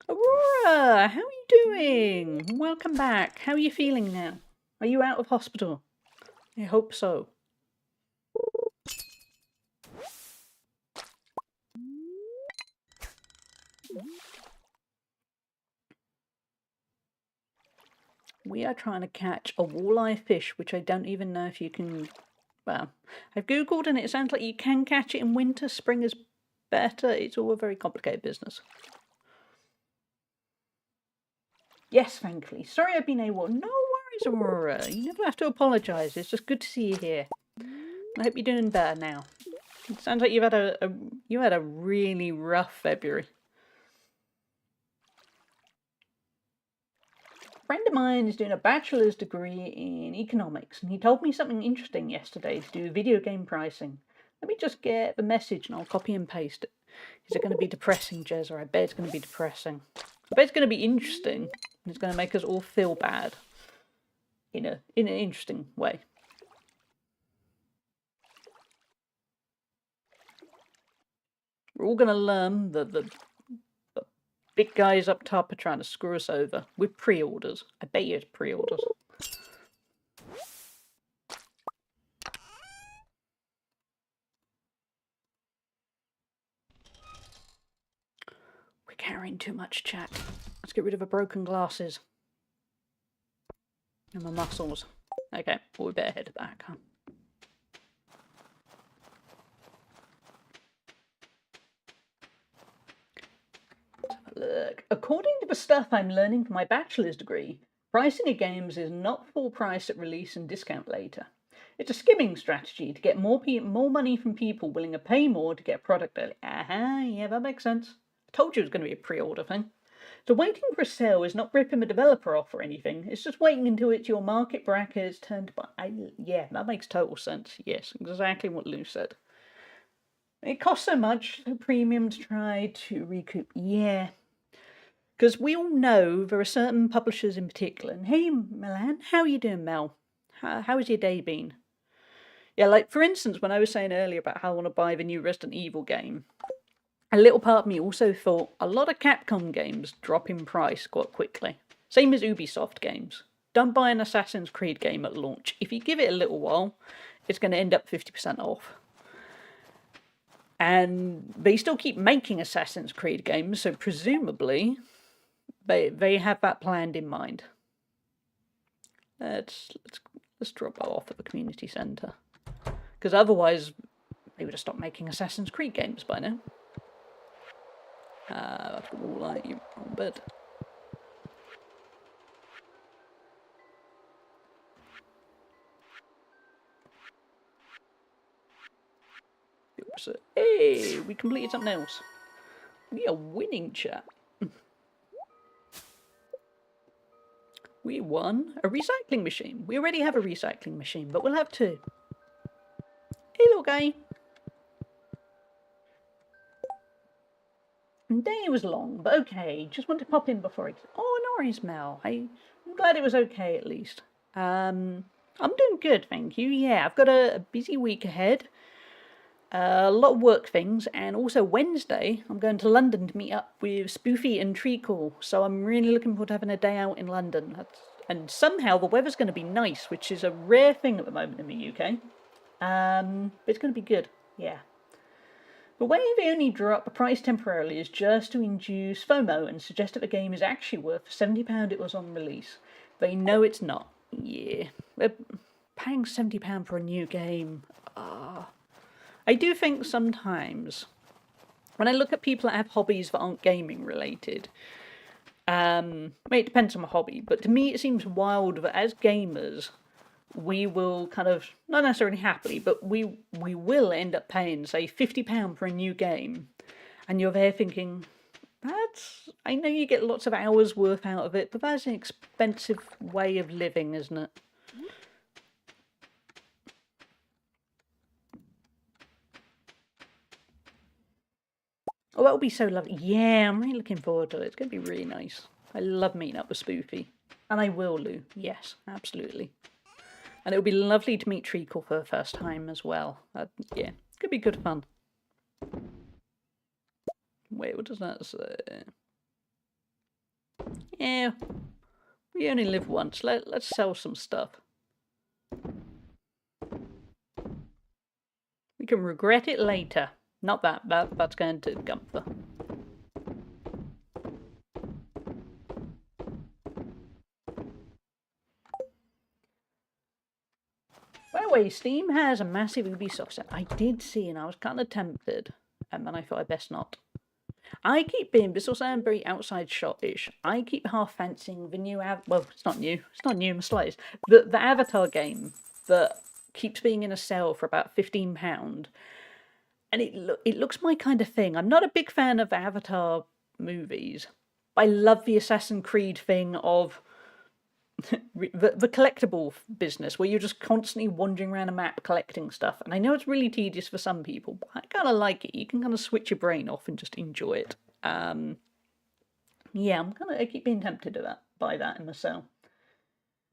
Speaker 1: Aurora, how are you doing? Welcome back. How are you feeling now? Are you out of hospital? I hope so. We are trying to catch a walleye fish, which I don't even know if you can... Well, I've googled and it sounds like you can catch it in winter. Spring is better. It's all a very complicated business. Yes, thankfully. Sorry I've been AWOL. No worries, Aurora. You never have to apologise. It's just good to see you here. I hope you're doing better now. It sounds like you had a really rough February. A friend of mine is doing a bachelor's degree in economics, and he told me something interesting yesterday to do with video game pricing. Let me just get the message and I'll copy and paste it. Is it going to be depressing, Jezza? I bet it's going to be depressing. I bet it's going to be interesting, and it's going to make us all feel bad in an interesting way. We're all going to learn that the big guys up top are trying to screw us over with pre-orders. I bet you it's pre-orders. We're carrying too much, chat. Let's get rid of the broken glasses. And my muscles. Okay, well, we better head back, huh? Look, according to the stuff I'm learning for my bachelor's degree, pricing of games is not full price at release and discount later. It's a skimming strategy to get more money from people willing to pay more to get a product early. Yeah, that makes sense. I told you it was going to be a pre-order thing. So waiting for a sale is not ripping the developer off or anything. It's just waiting until it's your market bracket is turned by. Yeah, that makes total sense. Yes, exactly what Lou said. It costs so much, the premium to try to recoup. Yeah. Because we all know there are certain publishers in particular. And hey, Milan, how are you doing, Mel? How has your day been? Yeah, like for instance, when I was saying earlier about how I want to buy the new Resident Evil game, a little part of me also thought a lot of Capcom games drop in price quite quickly. Same as Ubisoft games. Don't buy an Assassin's Creed game at launch. If you give it a little while, it's going to end up 50% off. And they still keep making Assassin's Creed games, so presumably they have that planned in mind. Let's drop that off at the community centre, because otherwise they would have stopped making Assassin's Creed games by now. After all, I'm on bed. Hey, we completed something else. We are winning, chat. We won a recycling machine. We already have a recycling machine, but we'll have two. Hey, little guy. The day was long, but okay. Just want to pop in before it. Oh, no worries, Mel. I'm glad it was okay at least. I'm doing good, thank you. Yeah, I've got a busy week ahead. A lot of work things, and also Wednesday I'm going to London to meet up with Spoofy and Treacle, so I'm really looking forward to having a day out in London. And somehow the weather's going to be nice, which is a rare thing at the moment in the UK. But it's going to be good, yeah. The way they only drop the price temporarily is just to induce FOMO and suggest that the game is actually worth £70 it was on release. They know it's not. Yeah, they're paying £70 for a new game. I do think sometimes, when I look at people that have hobbies that aren't gaming related, it depends on my hobby, but to me it seems wild that as gamers, we will kind of, not necessarily happily, but we will end up paying, say, £50 for a new game, and you're there thinking, I know you get lots of hours worth out of it, but that's an expensive way of living, isn't it? Oh, that would be so lovely. Yeah, I'm really looking forward to it. It's going to be really nice. I love meeting up with Spoofy. And I will, Lou. Yes, absolutely. And it would be lovely to meet Treacle for the first time as well. Yeah, it's going to be good fun. Wait, what does that say? Yeah, we only live once. Let's sell some stuff. We can regret it later. Not that's going to Gunther. By the way, Steam has a massive Ubisoft set. I did see, and I was kind of tempted, and then I thought I best not. I keep being, this will sound very outside shot-ish, I keep half fancying the new, well, it's not new in the slightest, the Avatar game that keeps being in a sale for about £15, and it looks my kind of thing. I'm not a big fan of Avatar movies. I love the Assassin's Creed thing of the collectible business where you're just constantly wandering around a map collecting stuff. And I know it's really tedious for some people, but I kind of like it. You can kind of switch your brain off and just enjoy it. Yeah, I keep being tempted to by that in myself.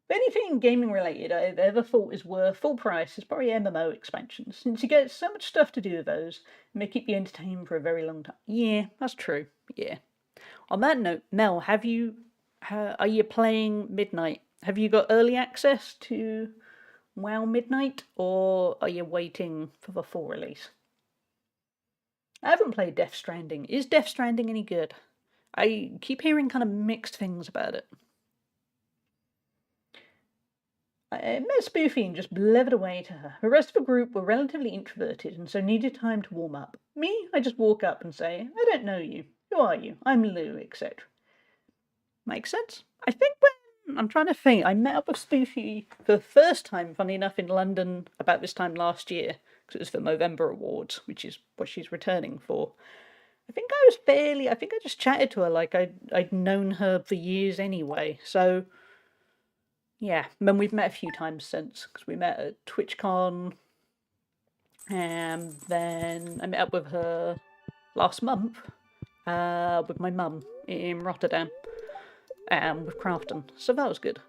Speaker 1: But anything gaming related I've ever thought is worth full price is probably MMO expansions, since you get so much stuff to do with those, and they keep you entertained for a very long time. Yeah, that's true. Yeah. On that note, Mel, are you playing Midnight? Have you got early access to WoW Midnight, or are you waiting for the full release? I haven't played Death Stranding. Is Death Stranding any good? I keep hearing kind of mixed things about it. I met Spoofy and just levered away to her. The rest of the group were relatively introverted and so needed time to warm up. Me, I just walk up and say, I don't know you. Who are you? I'm Lou, etc. Makes sense. I think I'm trying to think, I met up with Spoofy for the first time, funny enough, in London about this time last year, because it was for Movember Awards, which is what she's returning for. I think I just chatted to her like I'd known her for years anyway, so yeah, and then we've met a few times since, because we met at TwitchCon, and then I met up with her last month with my mum in Rotterdam, with Crafton, so that was good.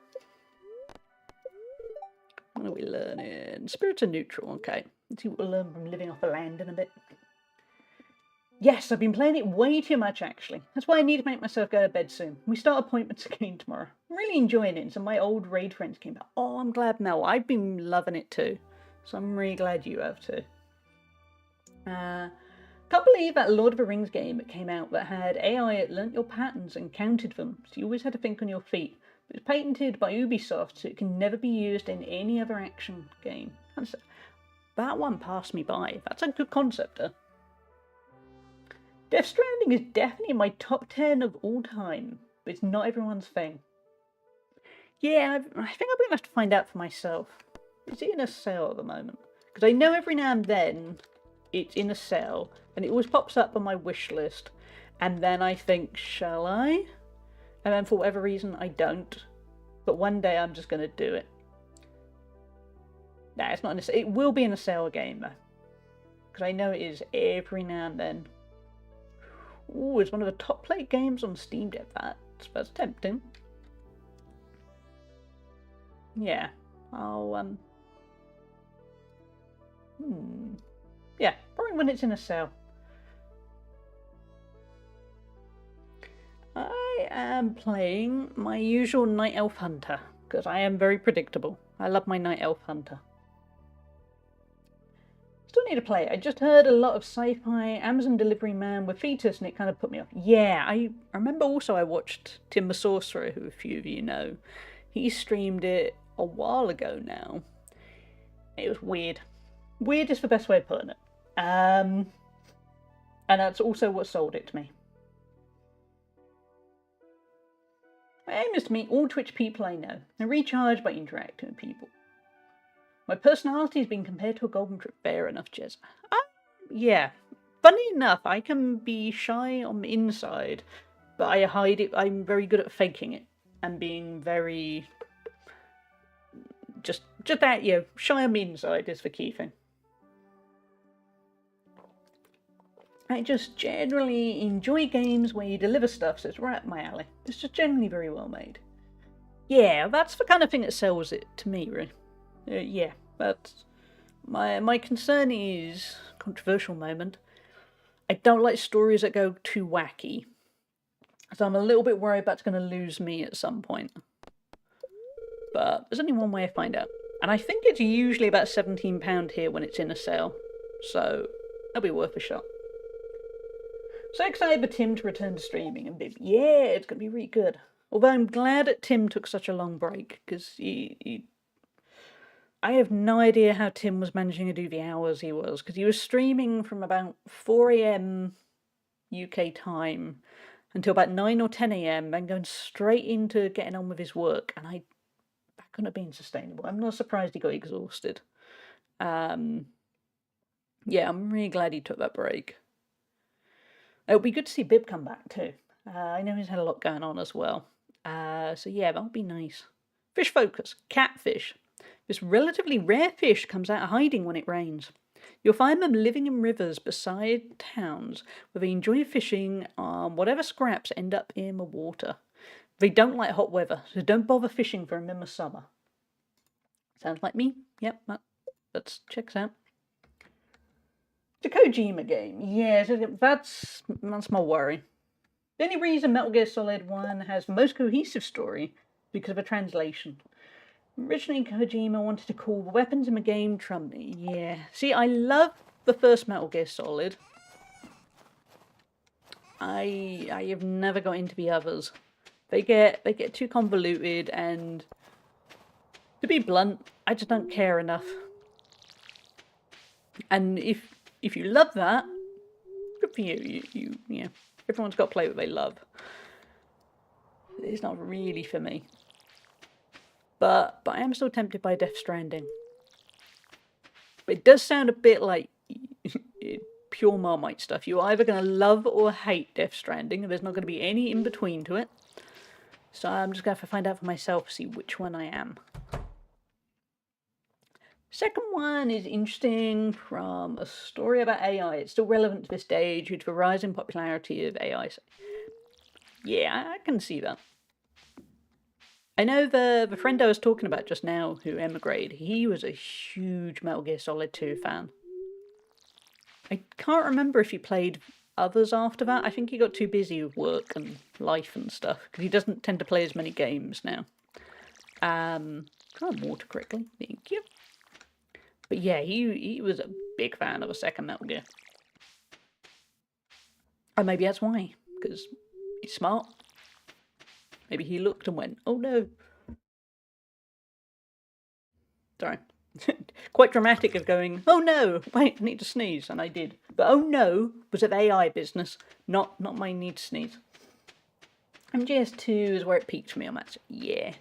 Speaker 1: What are we learning? Spirits are neutral, okay. Let's see what we'll learn from living off the land in a bit. Yes, I've been playing it way too much, actually. That's why I need to make myself go to bed soon. We start appointments again tomorrow. I'm really enjoying it, and some of my old raid friends came back. Oh, I'm glad, Mel. I've been loving it too. So I'm really glad you have too. Can't believe that Lord of the Rings game that came out that had AI that learnt your patterns and counted them, so you always had to think on your feet. But it's patented by Ubisoft, so it can never be used in any other action game. That one passed me by. That's a good concept, huh? Death Stranding is definitely in my top 10 of all time, but it's not everyone's thing. Yeah, I think I'm going to have to find out for myself. Is it in a sale at the moment? Because I know every now and then it's in a sale, and it always pops up on my wish list, and then I think, shall I? And then for whatever reason, I don't. But one day I'm just going to do it. Nah, it's not in a sale. It will be in a sale game, though. Because I know it is every now and then. Ooh, it's one of the top played games on Steam Deck. That's tempting. Yeah, I'll yeah, probably when it's in a sale. I am playing my usual Night Elf Hunter because I am very predictable. I love my Night Elf Hunter. Still need to play it. I just heard a lot of sci-fi Amazon Delivery Man with fetus and it kind of put me off. Yeah, I remember also I watched Tim the Sorcerer, who a few of you know. He streamed it a while ago now. It was weird. Weird is the best way of putting it. And that's also what sold it to me. My aim is to meet all Twitch people I know and recharge by interacting with people. My personality has been compared to a golden trip. Fair enough, Jez. Yeah. Funny enough, I can be shy on the inside, but I hide it. I'm very good at faking it and being very just that, shy on the inside is the key thing. I just generally enjoy games where you deliver stuff, so it's right up my alley. It's just generally very well made. Yeah, that's the kind of thing that sells it to me, really. Yeah, but my concern is, controversial moment, I don't like stories that go too wacky. So I'm a little bit worried that's going to lose me at some point. But there's only one way to find out. And I think it's usually about £17 here when it's in a sale. So that'll be worth a shot. So excited for Tim to return to streaming and be, yeah, it's going to be really good. Although I'm glad that Tim took such a long break, because I have no idea how Tim was managing to do the hours he was, because he was streaming from about 4 AM UK time until about 9 or 10 AM, then going straight into getting on with his work, and that couldn't have been sustainable. I'm not surprised he got exhausted. Yeah, I'm really glad he took that break. It'll be good to see Bib come back too. I know he's had a lot going on as well. So yeah, that'll be nice. Fish focus, catfish. This relatively rare fish comes out of hiding when it rains. You'll find them living in rivers beside towns where they enjoy fishing on whatever scraps end up in the water. They don't like hot weather, so don't bother fishing for them in the summer. Sounds like me? Yep, that checks out. The Kojima game, yeah, that's my worry. The only reason Metal Gear Solid 1 has the most cohesive story is because of a translation. Originally, Kojima wanted to call the weapons in the game Trump. Yeah. See, I love the first Metal Gear Solid. I have never got into the others. They get too convoluted, and to be blunt, I just don't care enough. And if you love that, good for you. You know, everyone's got to play what they love. It's not really for me. But I am still tempted by Death Stranding. It does sound a bit like pure Marmite stuff. You're either going to love or hate Death Stranding, and there's not going to be any in between to it. So I'm just going to have to find out for myself, see which one I am. Second one is interesting from a story about AI. It's still relevant to this day due to the rising popularity of AI. So, yeah, I can see that. I know the friend I was talking about just now who emigrated, he was a huge Metal Gear Solid 2 fan. I can't remember if he played others after that. I think he got too busy with work and life and stuff, because he doesn't tend to play as many games now. Can I water correctly? Thank you. But yeah, he was a big fan of the second Metal Gear. Or maybe that's why, because he's smart. Maybe he looked and went, oh no. Sorry. Quite dramatic of going, oh no, wait, I need to sneeze, and I did. But oh no was of AI business, not my need to sneeze. MGS2 is where it peaked for me on that. Yeah.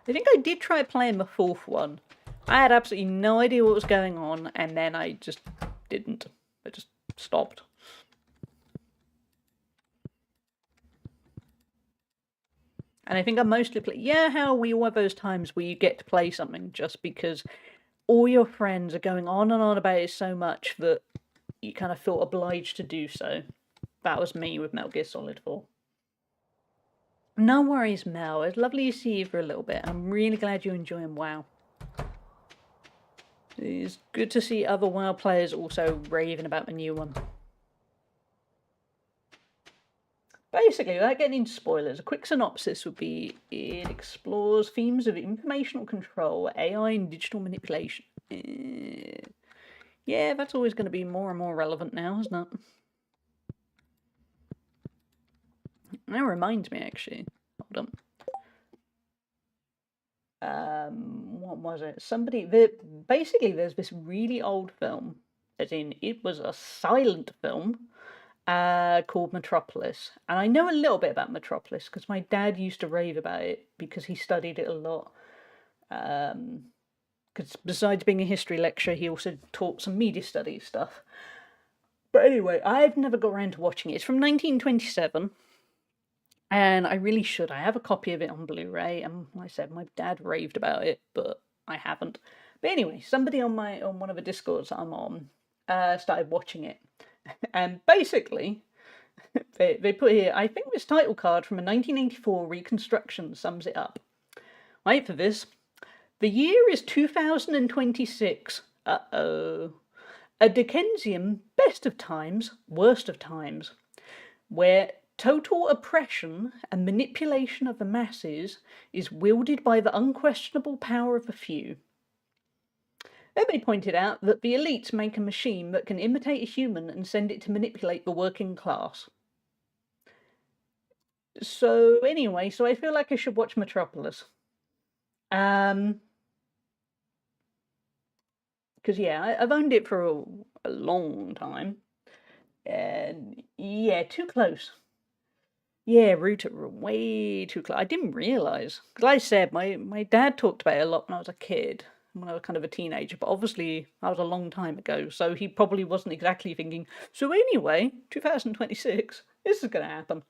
Speaker 1: I think I did try playing the fourth one. I had absolutely no idea what was going on, and then I just didn't. I just stopped. And I think I mostly play. Yeah, how we all have those times where you get to play something just because all your friends are going on and on about it so much that you kind of feel obliged to do so. That was me with Metal Gear Solid 4. No worries, Mel. It's lovely to see you for a little bit. I'm really glad you're enjoying WoW. It's good to see other WoW players also raving about the new one. Basically, without getting into spoilers, a quick synopsis would be it explores themes of informational control, AI, and digital manipulation. Yeah, that's always going to be more and more relevant now, isn't it? That reminds me, actually. Hold on. What was it? Basically, there's this really old film, as in it was a silent film, called Metropolis. And I know a little bit about Metropolis because my dad used to rave about it because he studied it a lot. Because besides being a history lecturer, he also taught some media studies stuff. But anyway, I've never got around to watching it. It's from 1927. And I really should. I have a copy of it on Blu-ray, and like I said, my dad raved about it, but I haven't. But anyway, somebody on one of the Discords I'm on started watching it, and basically they put here. I think this title card from a 1984 reconstruction sums it up. Wait for this. The year is 2026. Uh-oh. A Dickensian best of times, worst of times, where total oppression and manipulation of the masses is wielded by the unquestionable power of a few. Then they pointed out that the elites make a machine that can imitate a human and send it to manipulate the working class. So anyway, I feel like I should watch Metropolis. Because yeah, I've owned it for a long time. And yeah, too close. Yeah, router way too close. I didn't realise. Because like I said, my dad talked about it a lot when I was a kid. when I was kind of a teenager, but obviously that was a long time ago, so he probably wasn't exactly thinking, so anyway, 2026, this is going to happen.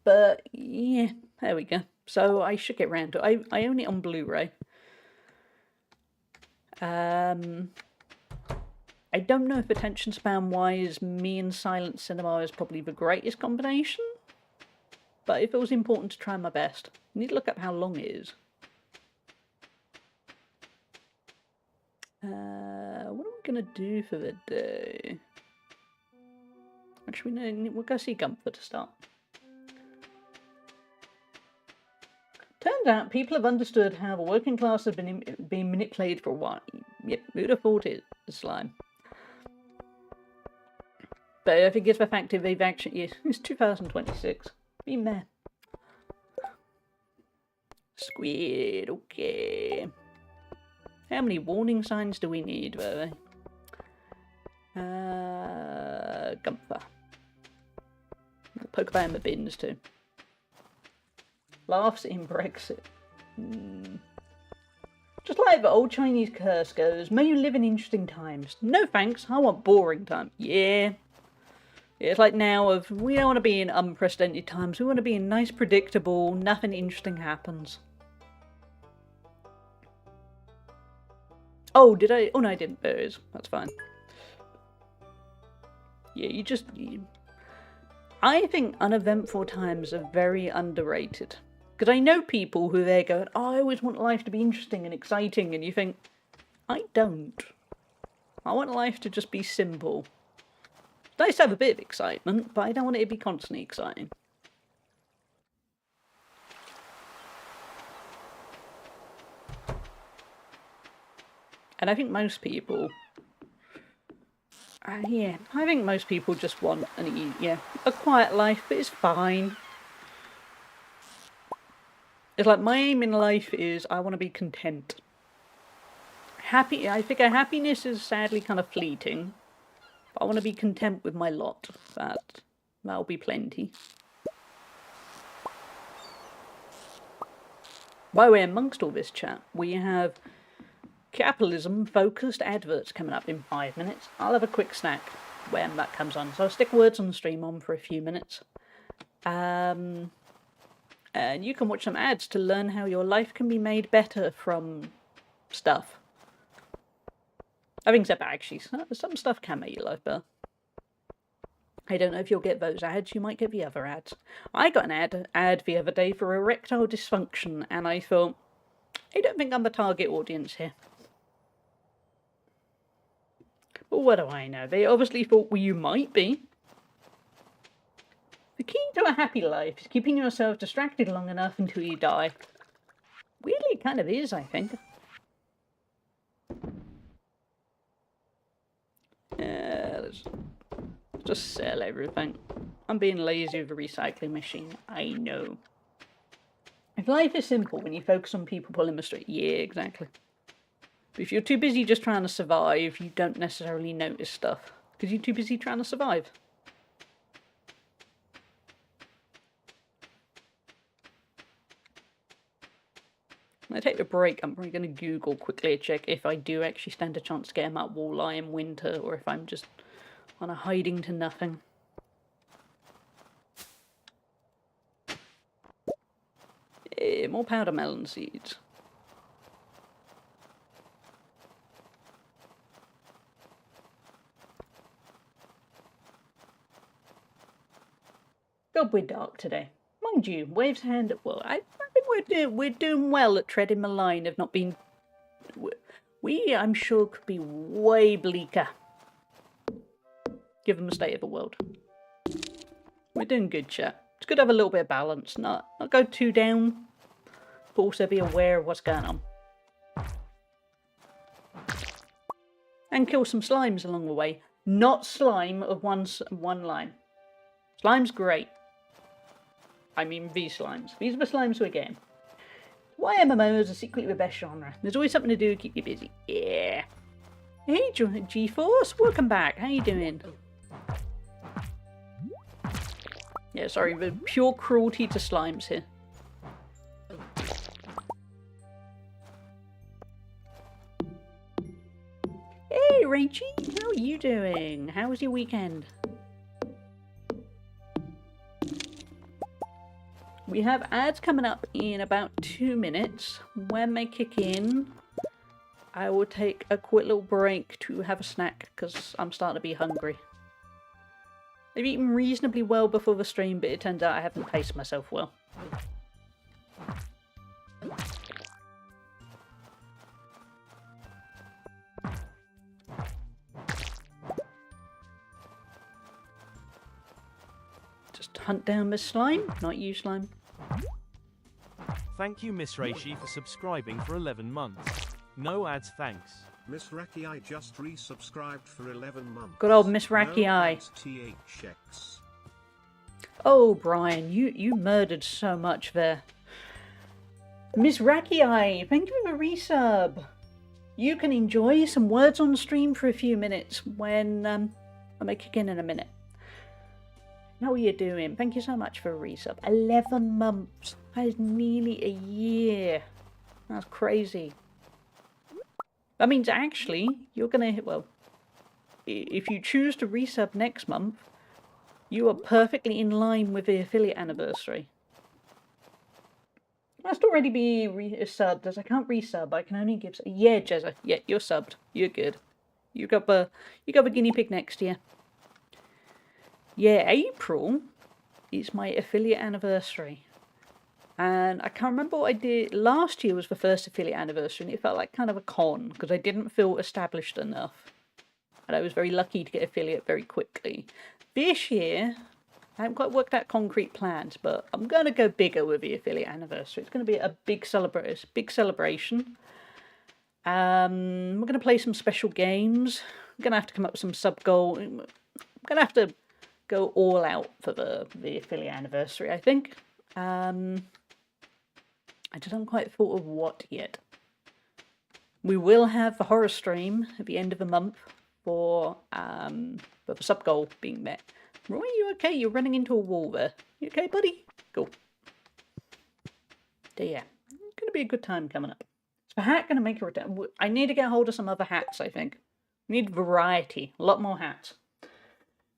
Speaker 1: But yeah, there we go. So I should get round to it. I own it on Blu-ray. I don't know if attention span wise, me and silent cinema is probably the greatest combination. But if it was important to try my best, I need to look up how long it is. What are we gonna do for the day? Actually, we'll go see Gunther to start. Turns out people have understood how the working class has been being manipulated for a while. Yep, who'd have thought it? The slime. But I think it's the fact that they've actually... Yes, it's 2026. Been there. Squid, okay. How many warning signs do we need, by the way? Gunther. We'll poke about in the bins too. Laughs in Brexit. Just like the old Chinese curse goes, may you live in interesting times. No thanks, I want boring time. Yeah. It's like now we don't want to be in unprecedented times. We want to be in nice, predictable, nothing interesting happens. Oh, did I? Oh no, I didn't. There it is. That's fine. Yeah, I think uneventful times are very underrated. Because I know people who they're going, oh, I always want life to be interesting and exciting, and you think, I don't. I want life to just be simple. It's nice to have a bit of excitement, but I don't want it to be constantly exciting. And I think most people... yeah, I think most people just want a quiet life, but it's fine. It's like my aim in life is I want to be content. I think happiness is sadly kind of fleeting. But I want to be content with my lot. That'll be plenty. By the way, amongst all this chat, we have capitalism-focused adverts coming up in 5 minutes. I'll have a quick snack when that comes on. So I'll stick words on the stream on for a few minutes. And you can watch some ads to learn how your life can be made better from stuff. I think so, but actually, some stuff can make your life better. I don't know if you'll get those ads, you might get the other ads. I got an ad the other day for erectile dysfunction, and I thought, I don't think I'm the target audience here. But what do I know? They obviously thought, well, you might be. The key to a happy life is keeping yourself distracted long enough until you die. Weirdly, it kind of is, I think. Let's just sell everything. I'm being lazy with a recycling machine, I know. If life is simple when you focus on people pulling the street, yeah, exactly. But if you're too busy just trying to survive, you don't necessarily notice stuff. Because you're too busy trying to survive. When I take a break, I'm probably going to Google quickly to check if I do actually stand a chance to get him out walleye in winter, or if I'm just on a hiding to nothing. More powder melon seeds. God, we're dark today. Mind you, Waves hand. Well, I think we're doing well at treading the line of not being. We, I'm sure, could be way bleaker. Given the state of the world. We're doing good, chat. It's good to have a little bit of balance, not go too down, but also be aware of what's going on. And kill some slimes along the way. Not slime of one line. Slime's great. I mean these slimes. These are the slimes we're getting. Why MMOs are secretly the best genre. There's always something to do to keep you busy. Yeah. Hey, G-Force, welcome back. How you doing? Yeah, sorry, the pure cruelty to slimes here. Rachie. How are you doing? How was your weekend? We have ads coming up in about 2 minutes. When they kick in, I will take a quick little break to have a snack because I'm starting to be hungry. I've eaten reasonably well before the stream, but it turns out I haven't paced myself well. Just hunt down Miss Slime, not you, Slime.
Speaker 2: Thank you, Miss Reishi, for subscribing for 11 months. No ads, thanks.
Speaker 3: Miss Racky, I just resubscribed for 11 months.
Speaker 1: Good old Miss Racky
Speaker 3: no
Speaker 1: Eye.
Speaker 3: ads, THX.
Speaker 1: Oh, Brian, you murdered so much there. Miss Racky Eye, thank you for the resub. You can enjoy some words on stream for a few minutes when I may kick in a minute. How are you doing? Thank you so much for a resub. 11 months. That is nearly a year. That's crazy. That means actually you're gonna hit, well, if you choose to resub next month, you are perfectly in line with the affiliate anniversary. Must already be subbed, as I can't resub. I can only give. Yeah, Jezza. Yeah, you're subbed. You're good. You got the guinea pig next year. Yeah, April is my affiliate anniversary, and I can't remember what I did last year. Was the first affiliate anniversary, and it felt like kind of a con because I didn't feel established enough, and I was very lucky to get affiliate very quickly. This year, I haven't quite worked out concrete plans, but I'm going to go bigger with the affiliate anniversary. It's going to be a big celebration. We're going to play some special games. I'm going to have to come up with some sub goal. I'm going to have to go all out for the affiliate anniversary, I think. I just haven't quite thought of what yet. We will have the horror stream at the end of the month for the sub goal being met. Roy, you okay? You're running into a wall there. You okay, buddy? Cool. So yeah, it's going to be a good time coming up. Is the hat going to make a return? I need to get hold of some other hats, I think. We need variety. A lot more hats.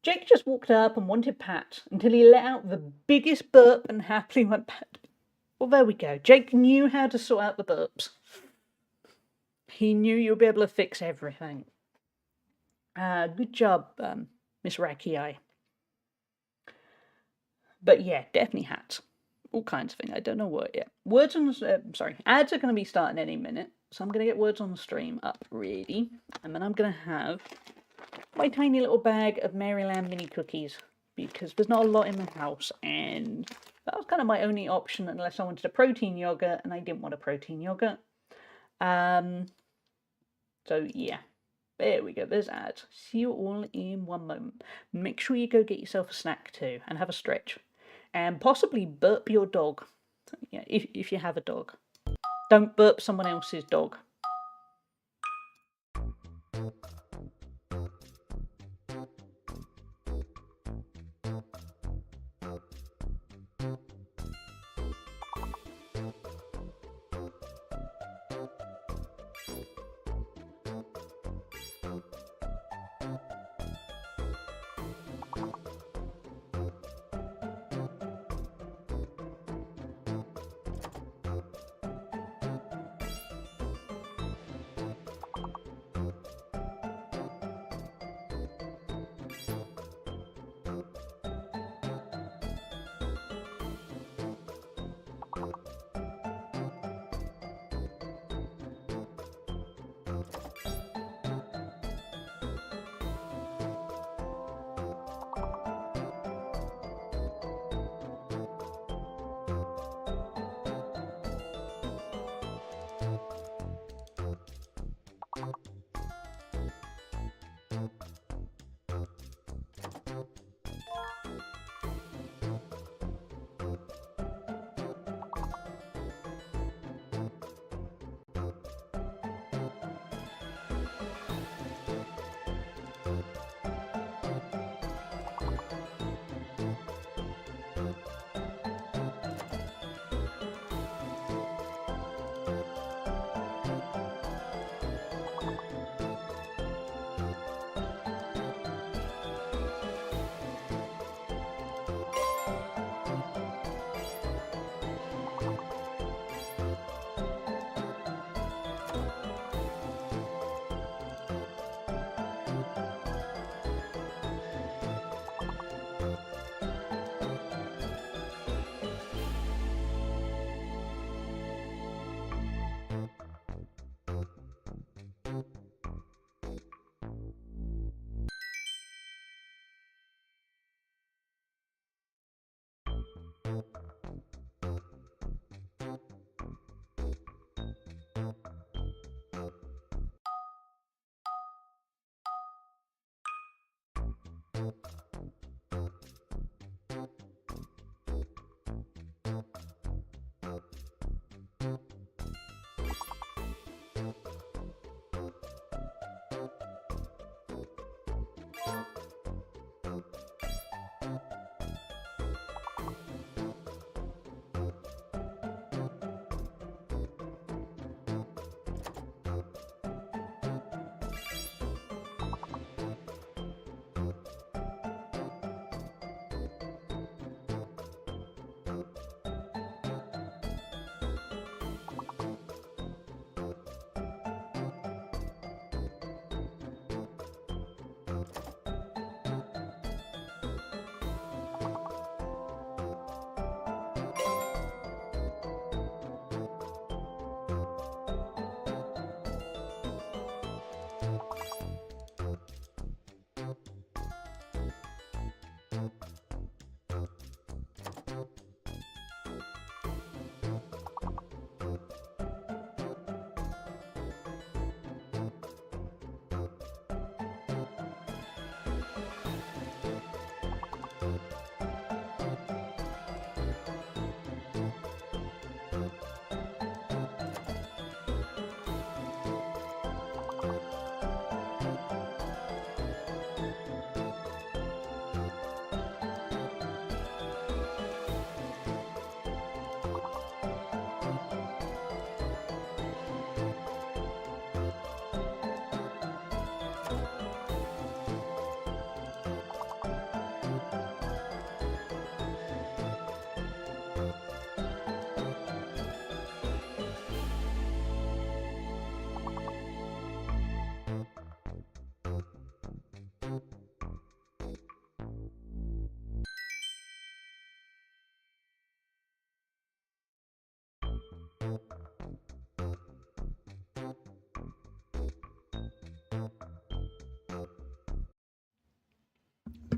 Speaker 1: Jake just walked up and wanted pat until he let out the biggest burp and happily went pat. Well, there we go. Jake knew how to sort out the burps. He knew you'll be able to fix everything. Good job, Miss Racky Eye. But yeah, definitely hats. All kinds of things. I don't know what yet. Words on ads are going to be starting any minute. So I'm going to get words on the stream up ready. And then I'm going to have my tiny little bag of Maryland mini cookies. Because there's not a lot in the house. And that was kind of my only option unless I wanted a protein yogurt. And I didn't want a protein yogurt. So yeah. There we go, there's ads. See you all in one moment. Make sure you go get yourself a snack too and have a stretch. And possibly burp your dog. Yeah, if you have a dog. Don't burp someone else's dog.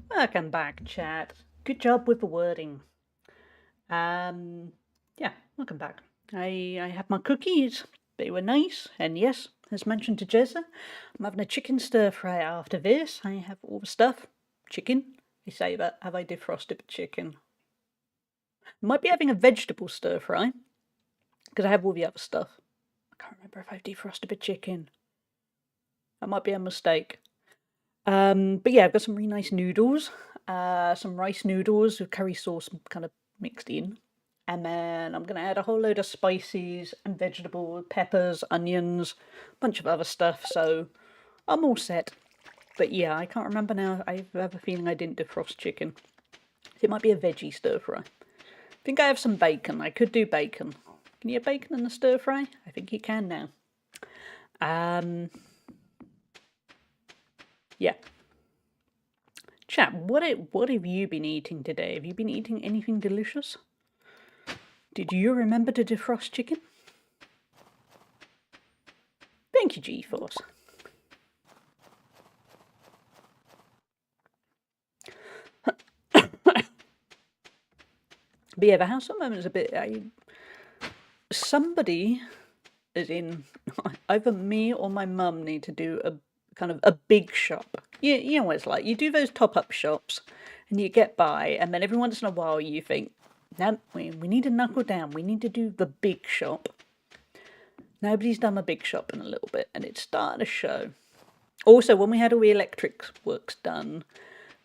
Speaker 1: Welcome back, chat. Good job with the wording. Yeah, welcome back. I had my cookies. They were nice, and yes, as mentioned to Jezza, I'm having a chicken stir fry after this. I have all the stuff. Chicken. You say that. Have I defrosted the chicken? Might be having a vegetable stir fry because I have all the other stuff. I can't remember if I've defrosted the chicken. That might be a mistake. But yeah, I've got some really nice noodles. Some rice noodles with curry sauce kind of mixed in. And then I'm going to add a whole load of spices and vegetables, peppers, onions, a bunch of other stuff. So I'm all set. But yeah, I can't remember now. I have a feeling I didn't defrost chicken. It might be a veggie stir fry. I think I have some bacon. I could do bacon. Can you have bacon in the stir fry? I think you can now. Yeah. Chat, what have you been eating today? Have you been eating anything delicious? Did you remember to defrost chicken? Thank you, G-Force. But yeah, the house at the moment is a bit... somebody, as in either me or my mum, need to do a kind of a big shop. You know what it's like. You do those top-up shops and you get by, and then every once in a while you think, no, we need to knuckle down. We need to do the big shop. Nobody's done the big shop in a little bit, and it's starting to show. Also, when we had all the electric works done,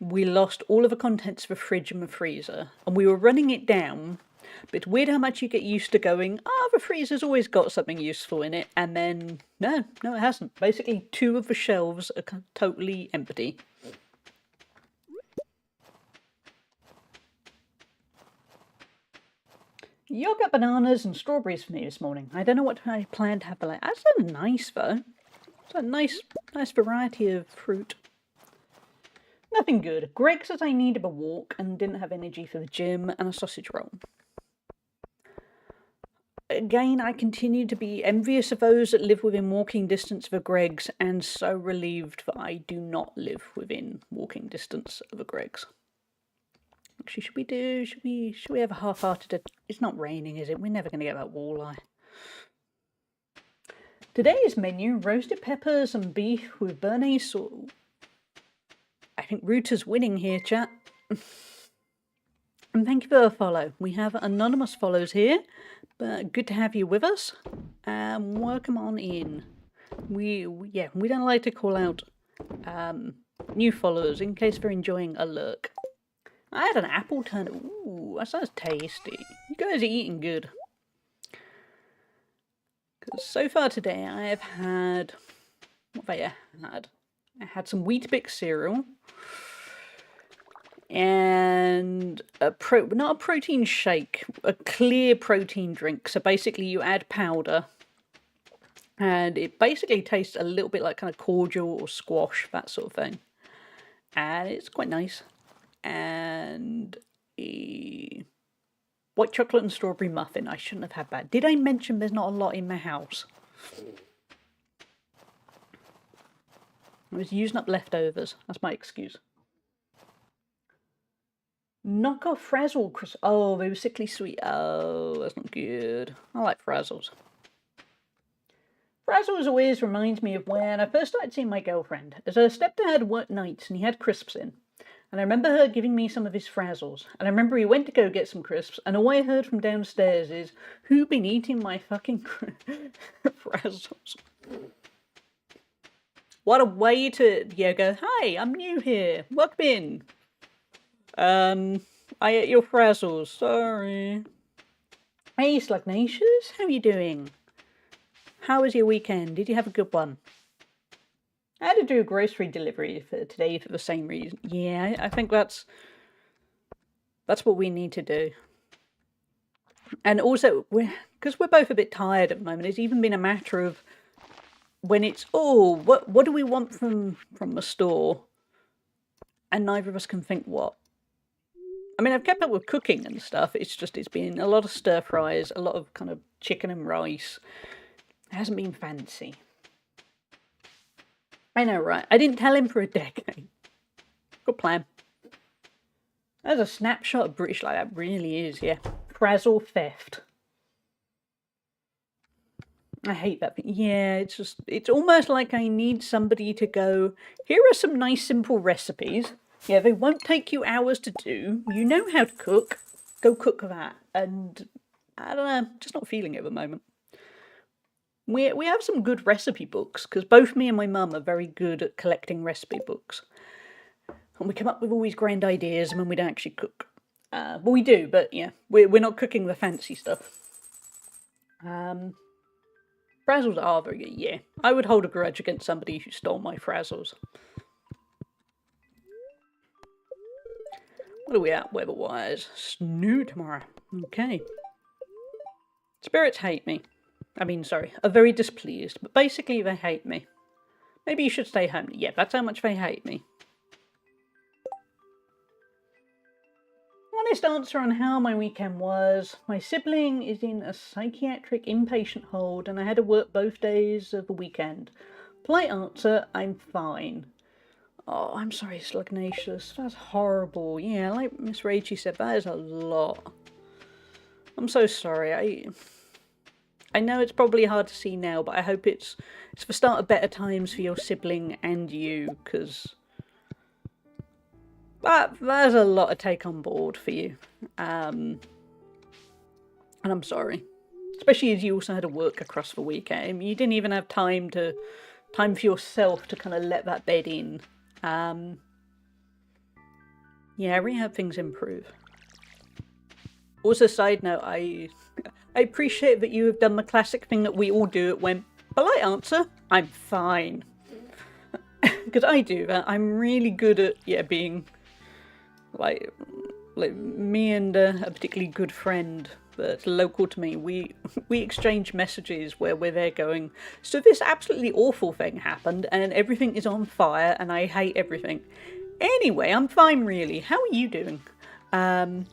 Speaker 1: we lost all of the contents of the fridge and the freezer, and we were running it down. But it's weird how much you get used to going, the freezer's always got something useful in it, and then, no, it hasn't. Basically, 2 of the shelves are totally empty. Yogurt, bananas, and strawberries for me this morning. I don't know what I plan to have for lunch. That's a nice, though. It's a nice variety of fruit. Nothing good. Greg says I needed a walk and didn't have energy for the gym, and a sausage roll. Again, I continue to be envious of those that live within walking distance of a Greg's, and so relieved that I do not live within walking distance of a Greg's. Actually, should we have a half-hearted... It's not raining, is it? We're never going to get that walleye. Today's menu, roasted peppers and beef with béarnaise sauce. I think Router's winning here, chat. And thank you for the follow. We have anonymous follows here, but good to have you with us. Welcome on in. We don't like to call out new followers in case they're enjoying a look. I had an apple turnip. Ooh, that sounds tasty. You guys are eating good. Because so far today I have had... What have I had? I had some Weet-Bix cereal. And not a protein shake, a clear protein drink. So basically you add powder. And it basically tastes a little bit like kind of cordial or squash, that sort of thing. And it's quite nice. And a white chocolate and strawberry muffin. I shouldn't have had that. Did I mention there's not a lot in my house? I was using up leftovers. That's my excuse. Knock off Frazzle crisp. Oh, they were sickly sweet. Oh, that's not good. I like Frazzles. Frazzles always reminds me of when I first started seeing my girlfriend. As her stepdad worked nights and he had crisps in. And I remember her giving me some of his Frazzles. And I remember he went to go get some crisps. And all I heard from downstairs is, who been eating my fucking Frazzles? What a way to go, hi, I'm new here. Welcome in. I ate your Frazzles. Sorry. Hey, Slugnacious. How are you doing? How was your weekend? Did you have a good one? I had to do a grocery delivery for today for the same reason. Yeah, I think that's what we need to do. And also, because we're both a bit tired at the moment, it's even been a matter of when it's, oh, what do we want from the store? And neither of us can think what. I mean, I've kept up with cooking and stuff. It's been a lot of stir fries, a lot of kind of chicken and rice. It hasn't been fancy. I know, right? I didn't tell him for a decade. Good plan. There's a snapshot of British like that. Really is, yeah. Frazzle theft. I hate that thing. Yeah, it's almost like I need somebody to go, here are some nice simple recipes. Yeah, they won't take you hours to do. You know how to cook. Go cook that. And I don't know, just not feeling it at the moment. We have some good recipe books, because both me and my mum are very good at collecting recipe books. And we come up with all these grand ideas and then we don't actually cook. Well, we do, but yeah, we're not cooking the fancy stuff. Frazzles are very good, yeah. I would hold a grudge against somebody who stole my Frazzles. What are we at weather-wise? Snow tomorrow. Okay. Spirits hate me. I mean, sorry, are very displeased, but basically they hate me. Maybe you should stay home. Yeah, that's how much they hate me. Honest answer on how my weekend was. My sibling is in a psychiatric inpatient hold and I had to work both days of the weekend. Polite answer, I'm fine. Oh, I'm sorry, Slugnacious. That's horrible. Yeah, like Miss Rachie said, that is a lot. I'm so sorry. I know it's probably hard to see now, but I hope it's the start of better times for your sibling and you, because there's a lot to take on board for you. And I'm sorry. Especially as you also had to work across the weekend. You didn't even have time for yourself to kind of let that bed in. Yeah, I really hope things improve. Also, side note, I appreciate that you have done the classic thing that we all do at when polite answer, I'm fine. Because I do that. I'm really good at being like me and a particularly good friend that's local to me. We exchange messages where we're there going, so this absolutely awful thing happened and everything is on fire and I hate everything. Anyway, I'm fine really. How are you doing? And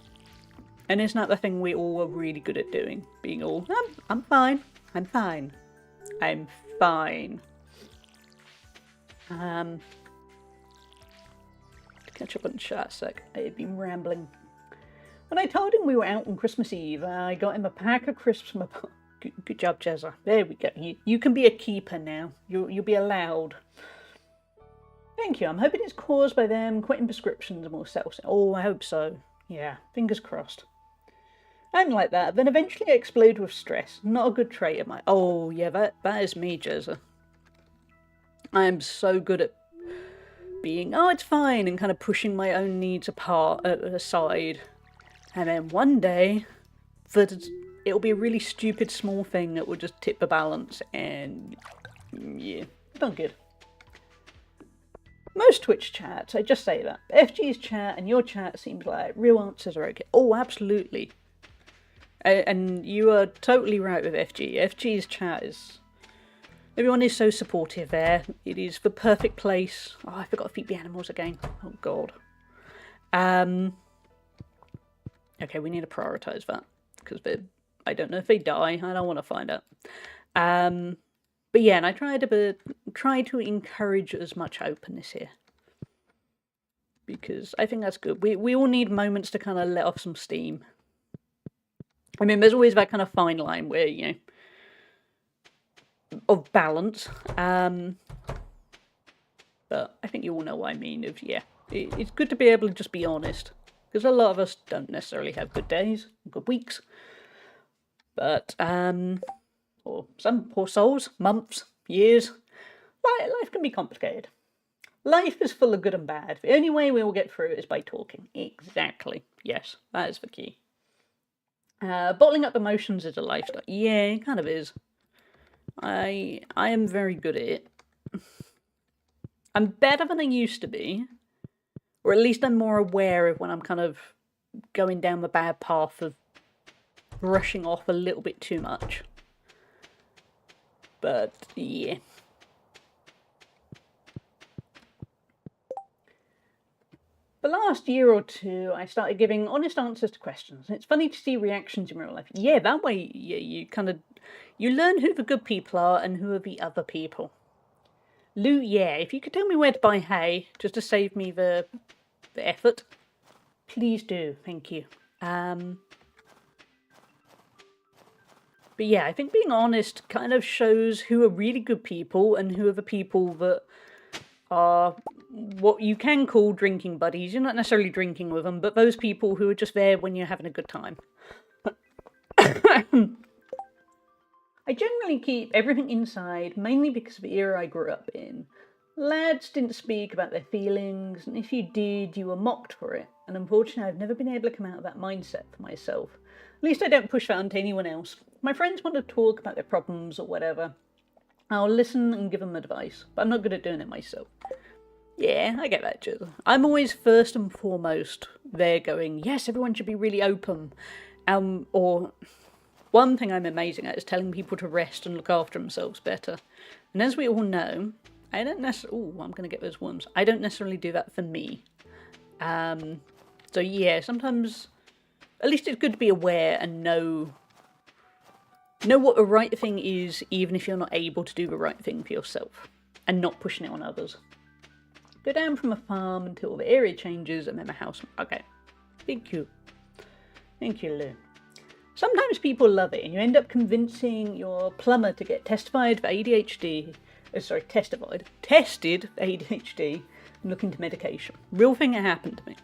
Speaker 1: isn't that the thing we all are really good at doing? Being all, I'm fine. I'm fine. I'm fine. Catch up on chat a sec. I've been rambling. When I told him we were out on Christmas Eve, I got him a pack of crisps from a... Good job, Jezza. There we go. You can be a keeper now. You'll be allowed. Thank you. I'm hoping it's caused by them quitting prescriptions and more cells. Oh, I hope so. Yeah, fingers crossed. I'm like that, then eventually I explode with stress. Not a good trait of mine. Oh, yeah, that is me, Jezza. I am so good at being, oh, it's fine, and kind of pushing my own needs aside. And then one day, it'll be a really stupid small thing that will just tip the balance, and yeah, not good. Most Twitch chats, I just say that. FG's chat and your chat seems like real answers are okay. Oh, absolutely. And you are totally right with FG. FG's chat is... Everyone is so supportive there. It is the perfect place. Oh, I forgot to feed the animals again. Oh, God. Okay, we need to prioritise that. Because I don't know if they die. I don't want to find out. But yeah, and I try to encourage as much openness here. Because I think that's good. We all need moments to kind of let off some steam. I mean, there's always that kind of fine line where, you know, of balance. But I think you all know what I mean. It's good to be able to just be honest. Because a lot of us don't necessarily have good days, good weeks. But, or some poor souls, months, years. Life can be complicated. Life is full of good and bad. The only way we will get through it is by talking. Exactly. Yes, that is the key. Bottling up emotions is a lifestyle. Yeah, it kind of is. I am very good at it. I'm better than I used to be. Or at least I'm more aware of when I'm kind of going down the bad path of brushing off a little bit too much. But, yeah. The last year or two, I started giving honest answers to questions. And it's funny to see reactions in real life. Yeah, that way, yeah, you learn who the good people are and who are the other people. Lou, yeah, if you could tell me where to buy hay, just to save me the effort, please do, thank you. But yeah, I think being honest kind of shows who are really good people and who are the people that are what you can call drinking buddies. You're not necessarily drinking with them, but those people who are just there when you're having a good time. I generally keep everything inside, mainly because of the era I grew up in. Lads didn't speak about their feelings, and if you did, you were mocked for it. And unfortunately, I've never been able to come out of that mindset for myself. At least I don't push that onto anyone else. If my friends want to talk about their problems or whatever, I'll listen and give them advice, but I'm not good at doing it myself. Yeah, I get that, Jill. I'm always first and foremost there going, yes, everyone should be really open. Or one thing I'm amazing at is telling people to rest and look after themselves better. And as we all know, I don't necessarily... Oh, I'm going to get those worms. I don't necessarily do that for me. So yeah, sometimes... At least it's good to be aware and know what the right thing is, even if you're not able to do the right thing for yourself. And not pushing it on others. Go down from a farm until the area changes and then the house... Okay. Thank you. Thank you, Lou. Sometimes people love it and you end up convincing your plumber to get tested for ADHD... tested for ADHD and look into medication. Real thing that happened to me.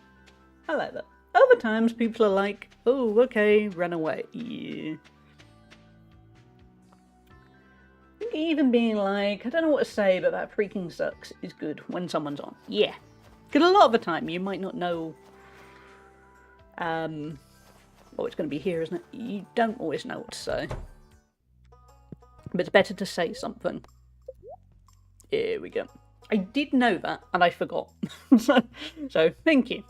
Speaker 1: I like that. Other times people are like, oh, okay, run away. Yeah. I think even being like, I don't know what to say, but that freaking sucks is good when someone's on. Yeah. Because a lot of the time you might not know it's going to be here, isn't it? You don't always know what to say. But it's better to say something. Here we go. I did know that, and I forgot. so thank you.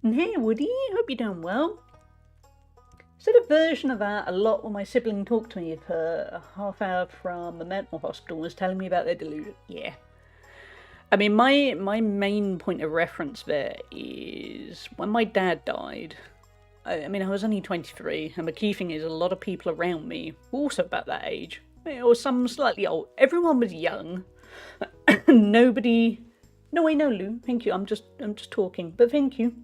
Speaker 1: And hey, Woody, hope you're doing well. Said a version of that a lot when my sibling talked to me for a half hour from the mental hospital and was telling me about their delusion. Yeah. I mean, my main point of reference there is when my dad died. I mean, I was only 23, and the key thing is a lot of people around me were also about that age. Or some slightly old. Everyone was young. Nobody... No, I know, Lou. Thank you. I'm just talking, but thank you.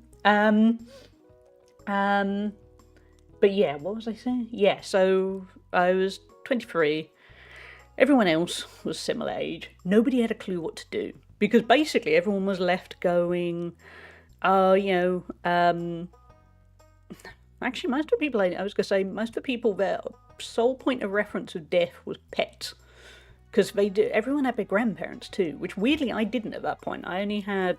Speaker 1: But yeah, what was I saying? Yeah, so I was 23, Everyone else was similar age. Nobody had a clue what to do because basically everyone was left going, actually, most of the people I was going to say, most of the people, their sole point of reference of death was pets. Because everyone had their grandparents too, which weirdly I didn't at that point. I only had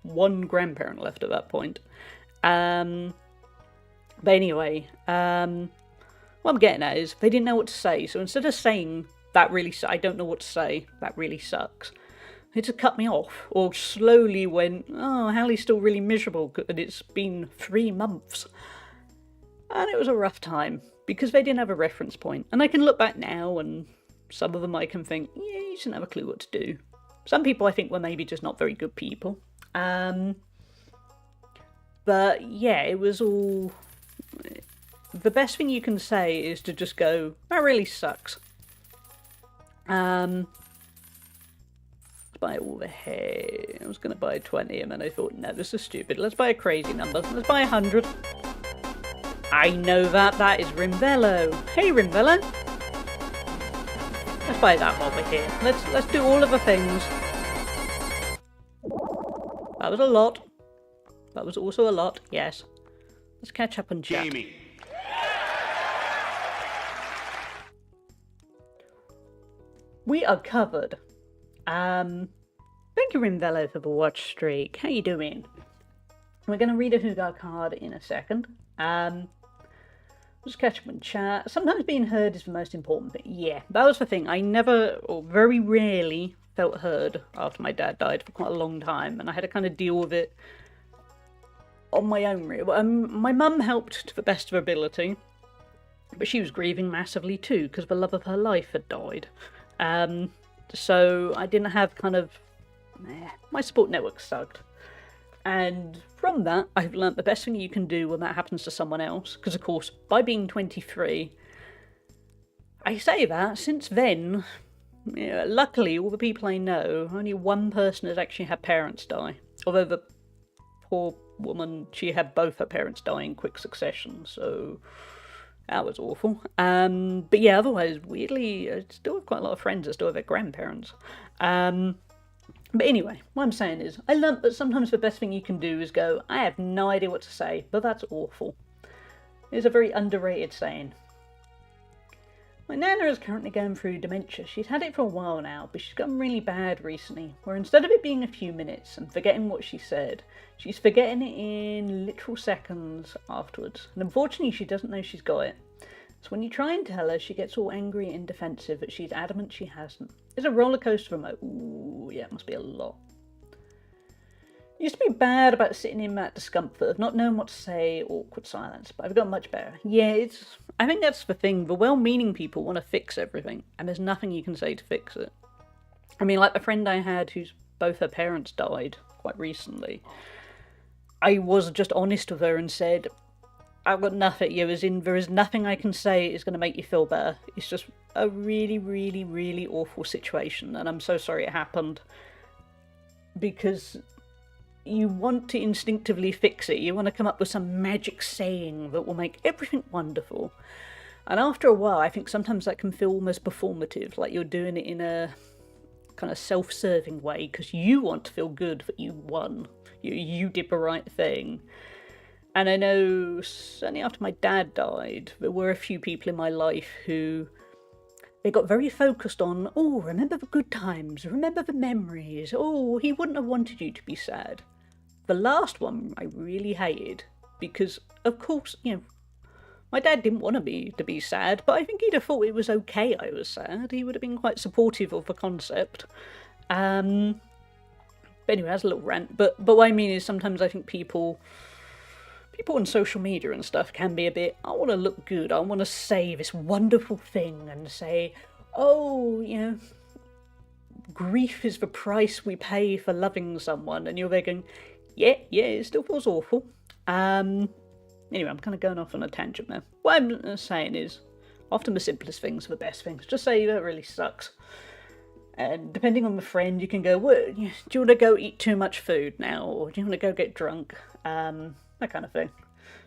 Speaker 1: one grandparent left at that point. But anyway, what I'm getting at is they didn't know what to say. So instead of saying, I don't know what to say, that really sucks, they just cut me off. Or slowly went, oh, Hallie's still really miserable and it's been 3 months. And it was a rough time because they didn't have a reference point. And I can look back now and some of them I can think, yeah, you didn't have a clue what to do. Some people I think were maybe just not very good people. But yeah, it was all... The best thing you can say is to just go, that really sucks. Buy all the hay. I was going to buy 20 and then I thought, no, this is stupid. Let's buy a crazy number. Let's buy 100. I know that is Rimvello. Hey, Rimvello. Let's buy that while we're here. Let's do all of the things. That was a lot. That was also a lot, yes. Let's catch up and chat.
Speaker 4: Gaming.
Speaker 1: We are covered. Thank you, Rimvello, for the watch streak. How you doing? We're going to read a Hugar card in a second. Just catch up and chat. Sometimes being heard is the most important thing. Yeah, that was the thing. I never, or very rarely, felt heard after my dad died for quite a long time, and I had to kind of deal with it on my own. My mum helped to the best of her ability, but she was grieving massively too because the love of her life had died. So I didn't have my support network sucked. And from that, I've learnt the best thing you can do when that happens to someone else. Because, of course, by being 23, I say that, since then, luckily, all the people I know, only one person has actually had parents die. Although the poor woman, she had both her parents die in quick succession, so that was awful. But yeah, otherwise, weirdly, I still have quite a lot of friends that still have their grandparents. But anyway, what I'm saying is, I learnt that sometimes the best thing you can do is go, I have no idea what to say, but that's awful. It's a very underrated saying. My nana is currently going through dementia. She's had it for a while now, but she's gotten really bad recently, where instead of it being a few minutes and forgetting what she said, she's forgetting it in literal seconds afterwards. And unfortunately, she doesn't know she's got it. So when you try and tell her, she gets all angry and defensive, but she's adamant she hasn't. It's a roller coaster remote. Ooh, yeah, it must be a lot. Used to be bad about sitting in that discomfort of not knowing what to say, awkward silence, but I've got much better. Yeah, I think that's the thing. The well-meaning people want to fix everything, and there's nothing you can say to fix it. I mean, like the friend I had whose both her parents died quite recently, I was just honest with her and said, I've got nothing, there is nothing I can say is going to make you feel better. It's just a really, really, really awful situation, and I'm so sorry it happened. Because you want to instinctively fix it. You want to come up with some magic saying that will make everything wonderful. And after a while, I think sometimes that can feel almost performative, like you're doing it in a kind of self-serving way, because you want to feel good that you won. You did the right thing. And I know, certainly after my dad died, there were a few people in my life who, they got very focused on, oh, remember the good times, remember the memories, oh, he wouldn't have wanted you to be sad. The last one I really hated, because, of course, my dad didn't want me to be sad, but I think he'd have thought it was okay I was sad. He would have been quite supportive of the concept. But anyway, that's a little rant. But what I mean is sometimes I think people on social media and stuff can be a bit, I want to look good, I want to say this wonderful thing and say, oh, grief is the price we pay for loving someone, and you're there going, yeah, it still feels awful. Anyway, I'm kind of going off on a tangent there. What I'm saying is, often the simplest things are the best things. Just say that really sucks. And depending on the friend, you can go, do you want to go eat too much food now, or do you want to go get drunk? That kind of thing.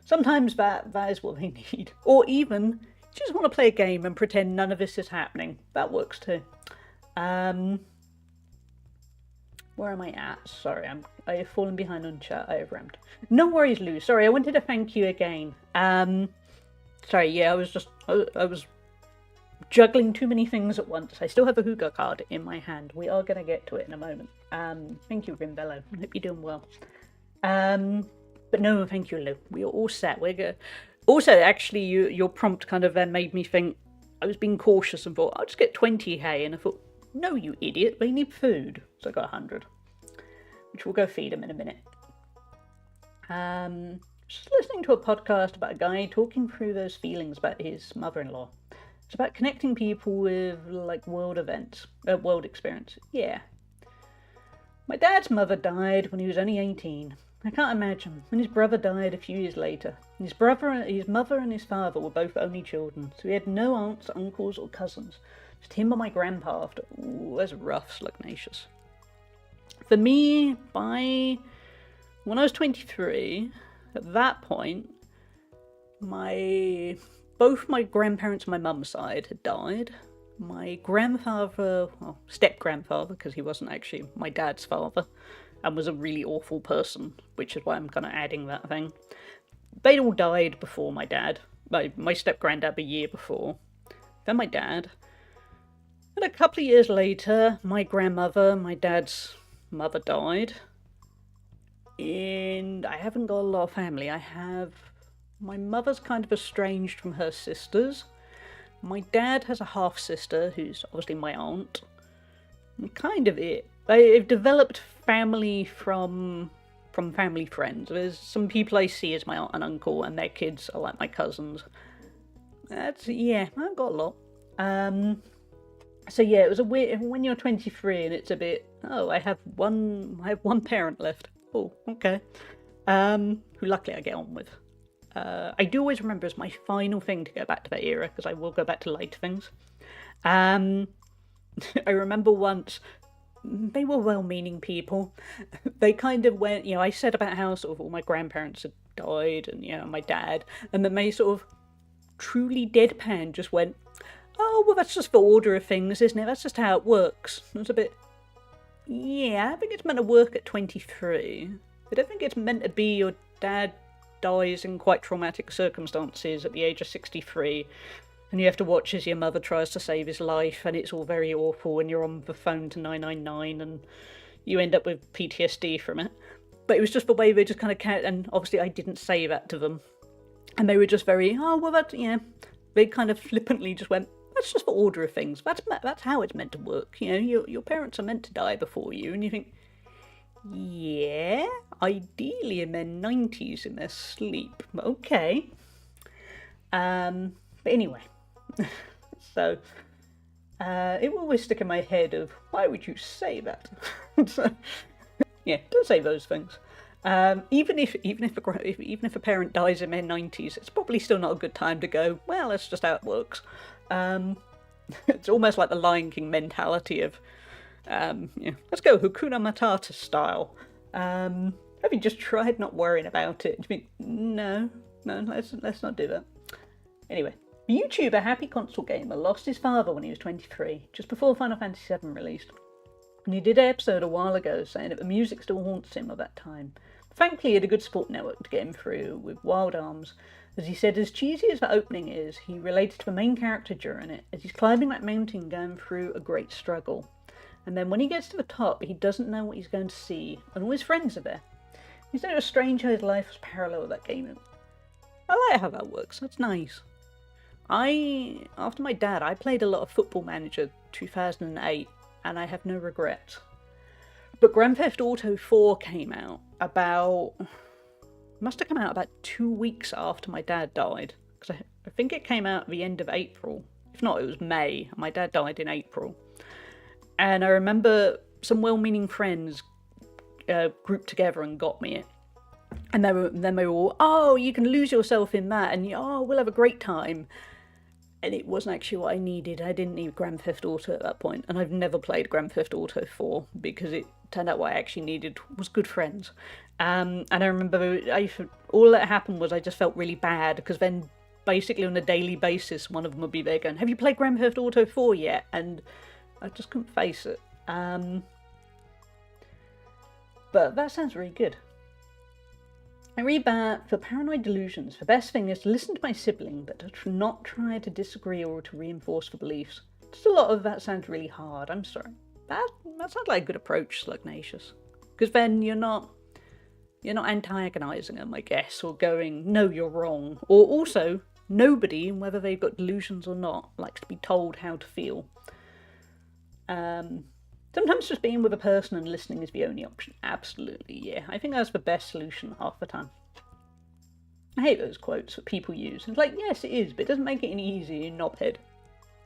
Speaker 1: Sometimes that is what they need. Or even, Just want to play a game and pretend none of this is happening. That works too. Where am I at? Sorry, I have fallen behind on chat. I have rammed. No worries, Lou. Sorry, I wanted to thank you again. Sorry, yeah, I was juggling too many things at once. I still have a Huga card in my hand. We are going to get to it in a moment. Thank you, Rimbello. I hope you're doing well. But no, thank you, Lou. We are all set. We're good. Also, actually, your prompt kind of then made me think. I was being cautious and thought, I'll just get 20 hay, and I thought, no, you idiot, they need food. So I got 100, which we'll go feed them in a minute. Just listening to a podcast about a guy talking through those feelings about his mother-in-law. It's about connecting people with, like, world experience. Yeah. My dad's mother died when he was only 18. I can't imagine. And his brother died a few years later. His mother and his father were both only children, so he had no aunts, uncles, or cousins. Just him and my grandpa after. Ooh, that's rough, Slugnacious. For me, when I was 23, at that point, both my grandparents on my mum's side had died. My grandfather, step-grandfather, because he wasn't actually my dad's father, and was a really awful person, which is why I'm kind of adding that thing. They'd all died before my dad. My step-granddad a year before. Then my dad. And a couple of years later, my grandmother, my dad's mother, died. And I haven't got a lot of family. My mother's kind of estranged from her sisters. My dad has a half-sister who's obviously my aunt. And kind of it. They've developed family from family friends. There's some people I see as my aunt and uncle, and their kids are like my cousins. I've got a lot. So yeah, it was a weird when you're 23 and it's a bit. Oh, I have one parent left. Oh, okay. Who luckily I get on with. I do always remember as my final thing to go back to that era, because I will go back to later things. I remember once. They were well-meaning people. They kind of went, I said about how sort of all my grandparents had died and, my dad, and then they sort of truly deadpan just went, oh, well, that's just the order of things, isn't it? That's just how it works. And it's a bit, yeah, I think it's meant to work at 23. I don't think it's meant to be your dad dies in quite traumatic circumstances at the age of 63. And you have to watch as your mother tries to save his life, and it's all very awful, and you're on the phone to 999, and you end up with PTSD from it. But it was just the way they just kind of and obviously I didn't say that to them. And they were just very, oh, well, they kind of flippantly just went, that's just the order of things. That's how it's meant to work. Your parents are meant to die before you, and you think, yeah, ideally in their 90s in their sleep. Okay. But anyway. So, it will always stick in my head of, why would you say that? So, yeah, don't say those things. Even if a parent dies in their 90s, it's probably still not a good time to go, well, that's just how it works. It's almost like the Lion King mentality of, let's go Hakuna Matata style. Have you just tried not worrying about it? You think, no, let's not do that. Anyway. The YouTuber Happy Console Gamer lost his father when he was 23, just before Final Fantasy VII released. And he did an episode a while ago saying that the music still haunts him of that time. Thankfully, he had a good support network to get him through with Wild Arms. As he said, as cheesy as the opening is, he related to the main character during it, as he's climbing that mountain going through a great struggle. And then when he gets to the top, he doesn't know what he's going to see, and all his friends are there. He's so strange how his life was parallel with that game. I like how that works, that's nice. After my dad, I played a lot of Football Manager 2008, and I have no regrets. But Grand Theft Auto 4 came out must have come out about 2 weeks after my dad died, because I think it came out at the end of April. If not, it was May, and my dad died in April. And I remember some well-meaning friends grouped together and got me it. And then they were all, oh, you can lose yourself in that, and we'll have a great time. And it wasn't actually what I needed. I didn't need Grand Theft Auto at that point, and I've never played Grand Theft Auto 4 because it turned out what I actually needed was good friends. And I remember all that happened was I just felt really bad because then basically on a daily basis, one of them would be there going, have you played Grand Theft Auto 4 yet? And I just couldn't face it. But that sounds really good. I read that for paranoid delusions, the best thing is to listen to my sibling, but to not try to disagree or to reinforce the beliefs. Just a lot of that sounds really hard, I'm sorry. That sounds like a good approach, Slugnacious. Because then you're not antagonising them, I guess, or going, no, you're wrong. Or also, nobody, whether they've got delusions or not, likes to be told how to feel. Sometimes just being with a person and listening is the only option. Absolutely, yeah. I think that's the best solution half the time. I hate those quotes that people use. It's like, yes, it is, but it doesn't make it any easier, you knobhead.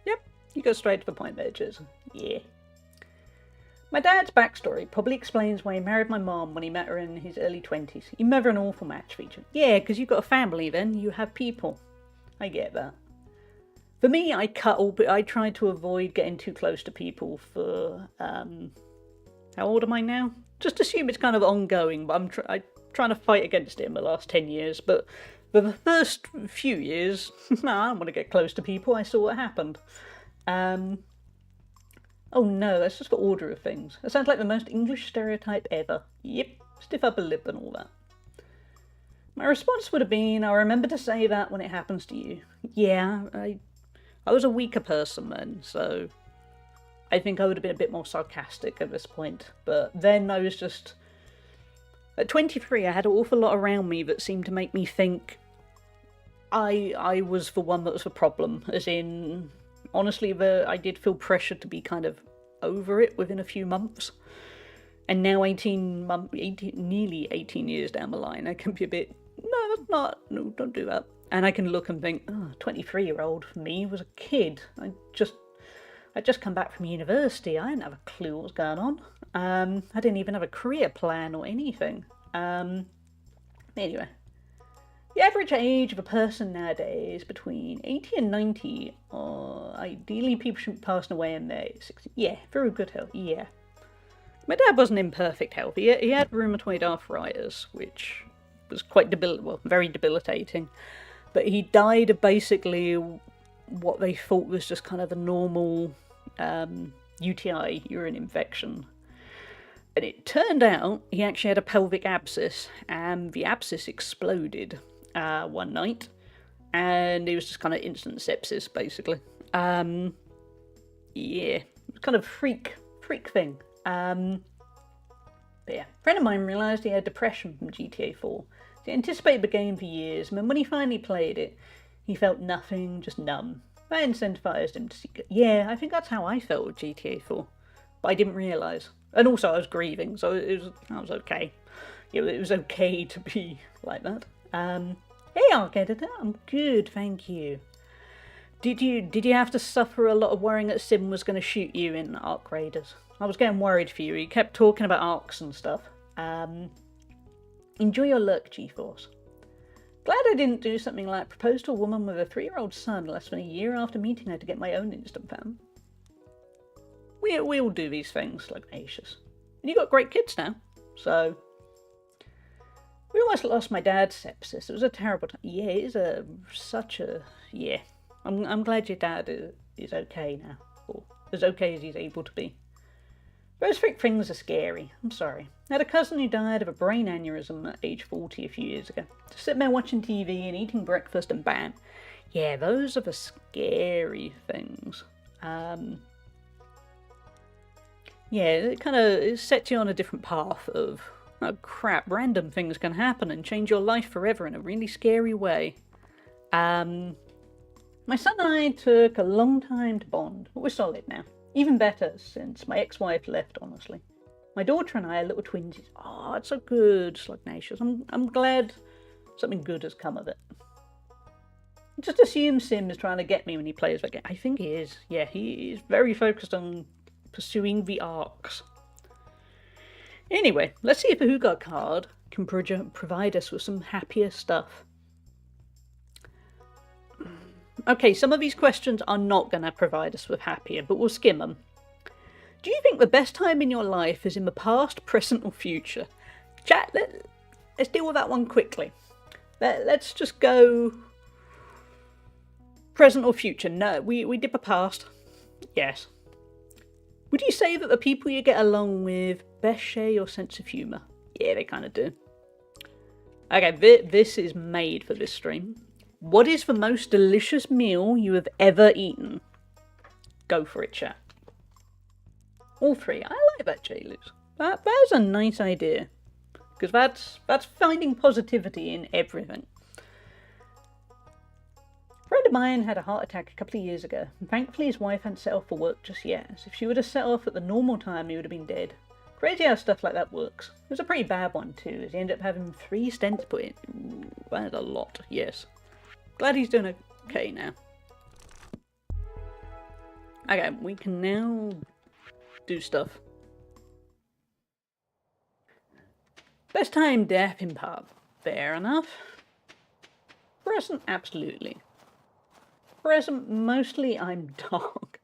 Speaker 1: Yep, you go straight to the point there, Jizz. Yeah. My dad's backstory probably explains why he married my mom when he met her in his early 20s. You never an awful match feature. Yeah, because you've got a family then, you have people. I get that. For me, I try to avoid getting too close to people for, how old am I now? Just assume it's kind of ongoing, but I'm trying to fight against it in the last 10 years. But for the first few years, I don't want to get close to people. I saw what happened. Oh no, that's just the order of things. That sounds like the most English stereotype ever. Yep, stiff upper lip and all that. My response would have been, I'll remember to say that when it happens to you. Yeah, I was a weaker person then, so I think I would have been a bit more sarcastic at this point. But then I was just... At 23, I had an awful lot around me that seemed to make me think I was the one that was the problem. As in, honestly, I did feel pressured to be kind of over it within a few months. And now nearly 18 years down the line, I can be a bit, no, that's not, no, don't do that. And I can look and think, oh, 23-year-old for me was a kid. I'd just come back from university. I didn't have a clue what was going on. I didn't even have a career plan or anything. Anyway. The average age of a person nowadays is between 80 and 90. Ideally, people shouldn't be passing away in their 60s. Yeah, very good health. Yeah. My dad wasn't in perfect health. He had rheumatoid arthritis, which was quite very debilitating. But he died of basically what they thought was just kind of a normal UTI, urine infection. And it turned out he actually had a pelvic abscess, and the abscess exploded one night, and it was just kind of instant sepsis, basically. Yeah, it was kind of freak thing. But yeah, a friend of mine realised he had depression from GTA 4. He anticipated the game for years, and when he finally played it, he felt nothing, just numb. That incentivized him to seek it. Yeah, I think that's how I felt with GTA 4, but I didn't realise. And also I was grieving, so I was okay. It was okay to be like that. Hey, Arc Editor, I'm good, thank you. Did you have to suffer a lot of worrying that Sim was going to shoot you in Arc Raiders? I was getting worried for you. He kept talking about arcs and stuff. Enjoy your luck, G-Force. Glad I didn't do something like propose to a woman with a 3-year-old son less than a year after meeting her to get my own instant fan. We all do these things, like Acius. And you got great kids now, so... We almost lost my dad's sepsis. It was a terrible time. Yeah, it is yeah. I'm glad your dad is okay now, or as okay as he's able to be. Those things are scary. I'm sorry. I had a cousin who died of a brain aneurysm at age 40 a few years ago. Just sitting there watching TV and eating breakfast and bam. Yeah, those are the scary things. Yeah, it sets you on a different path of, oh crap, random things can happen and change your life forever in a really scary way. My son and I took a long time to bond, but we're solid now. Even better since my ex-wife left, honestly. My daughter and I are little twinsies. Oh, it's so good, Slugnacious. I'm glad something good has come of it. Just assume Sim is trying to get me when he plays that game. I think he is. Yeah, he is very focused on pursuing the arcs. Anyway, let's see if a Who Got card can provide us with some happier stuff. Okay, some of these questions are not going to provide us with happier, but we'll skim them. Do you think the best time in your life is in the past, present, or future? Chat, let's deal with that one quickly. Let's just go... Present or future? No, we did the past. Yes. Would you say that the people you get along with best share your sense of humour? Yeah, they kind of do. Okay, this is made for this stream. What is the most delicious meal you have ever eaten? Go for it, chat. All three. I like that, J-Luz. That's a nice idea. Because that's finding positivity in everything. A friend of mine had a heart attack a couple of years ago, and thankfully his wife hadn't set off for work just yet, as if she would have set off at the normal time he would have been dead. Crazy how stuff like that works. It was a pretty bad one too, as he ended up having 3 stents put in. Ooh, that's a lot, yes. Glad he's doing okay now. Okay, we can now do stuff. Best time death in pub. Fair enough. Present, absolutely. Present, mostly I'm dog.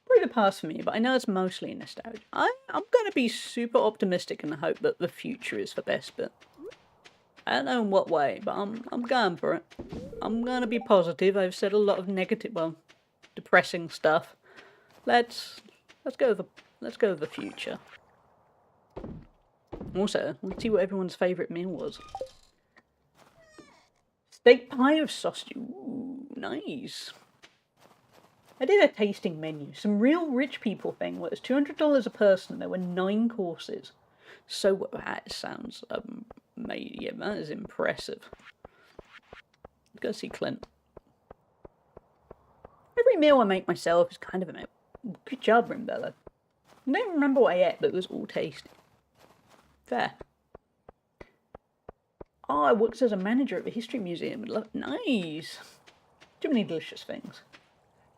Speaker 1: Probably the past for me, but I know it's mostly nostalgia. I'm going to be super optimistic and hope that the future is the best, but I don't know in what way, but I'm going for it. I'm going to be positive. I've said a lot of negative, well, depressing stuff. Let's go with the future. Also, let's see what everyone's favourite meal was. Steak pie with sausage. Ooh, nice. I did a tasting menu. Some real rich people thing where it's $200 a person and there were 9 courses. So that sounds yeah, that is impressive. Let's go see Clint. Every meal I make myself is kind of a meal. Good job, Rimbella. I don't remember what I ate, but it was all tasty. Fair. Oh, I worked as a manager at the History Museum. Nice. Too many delicious things.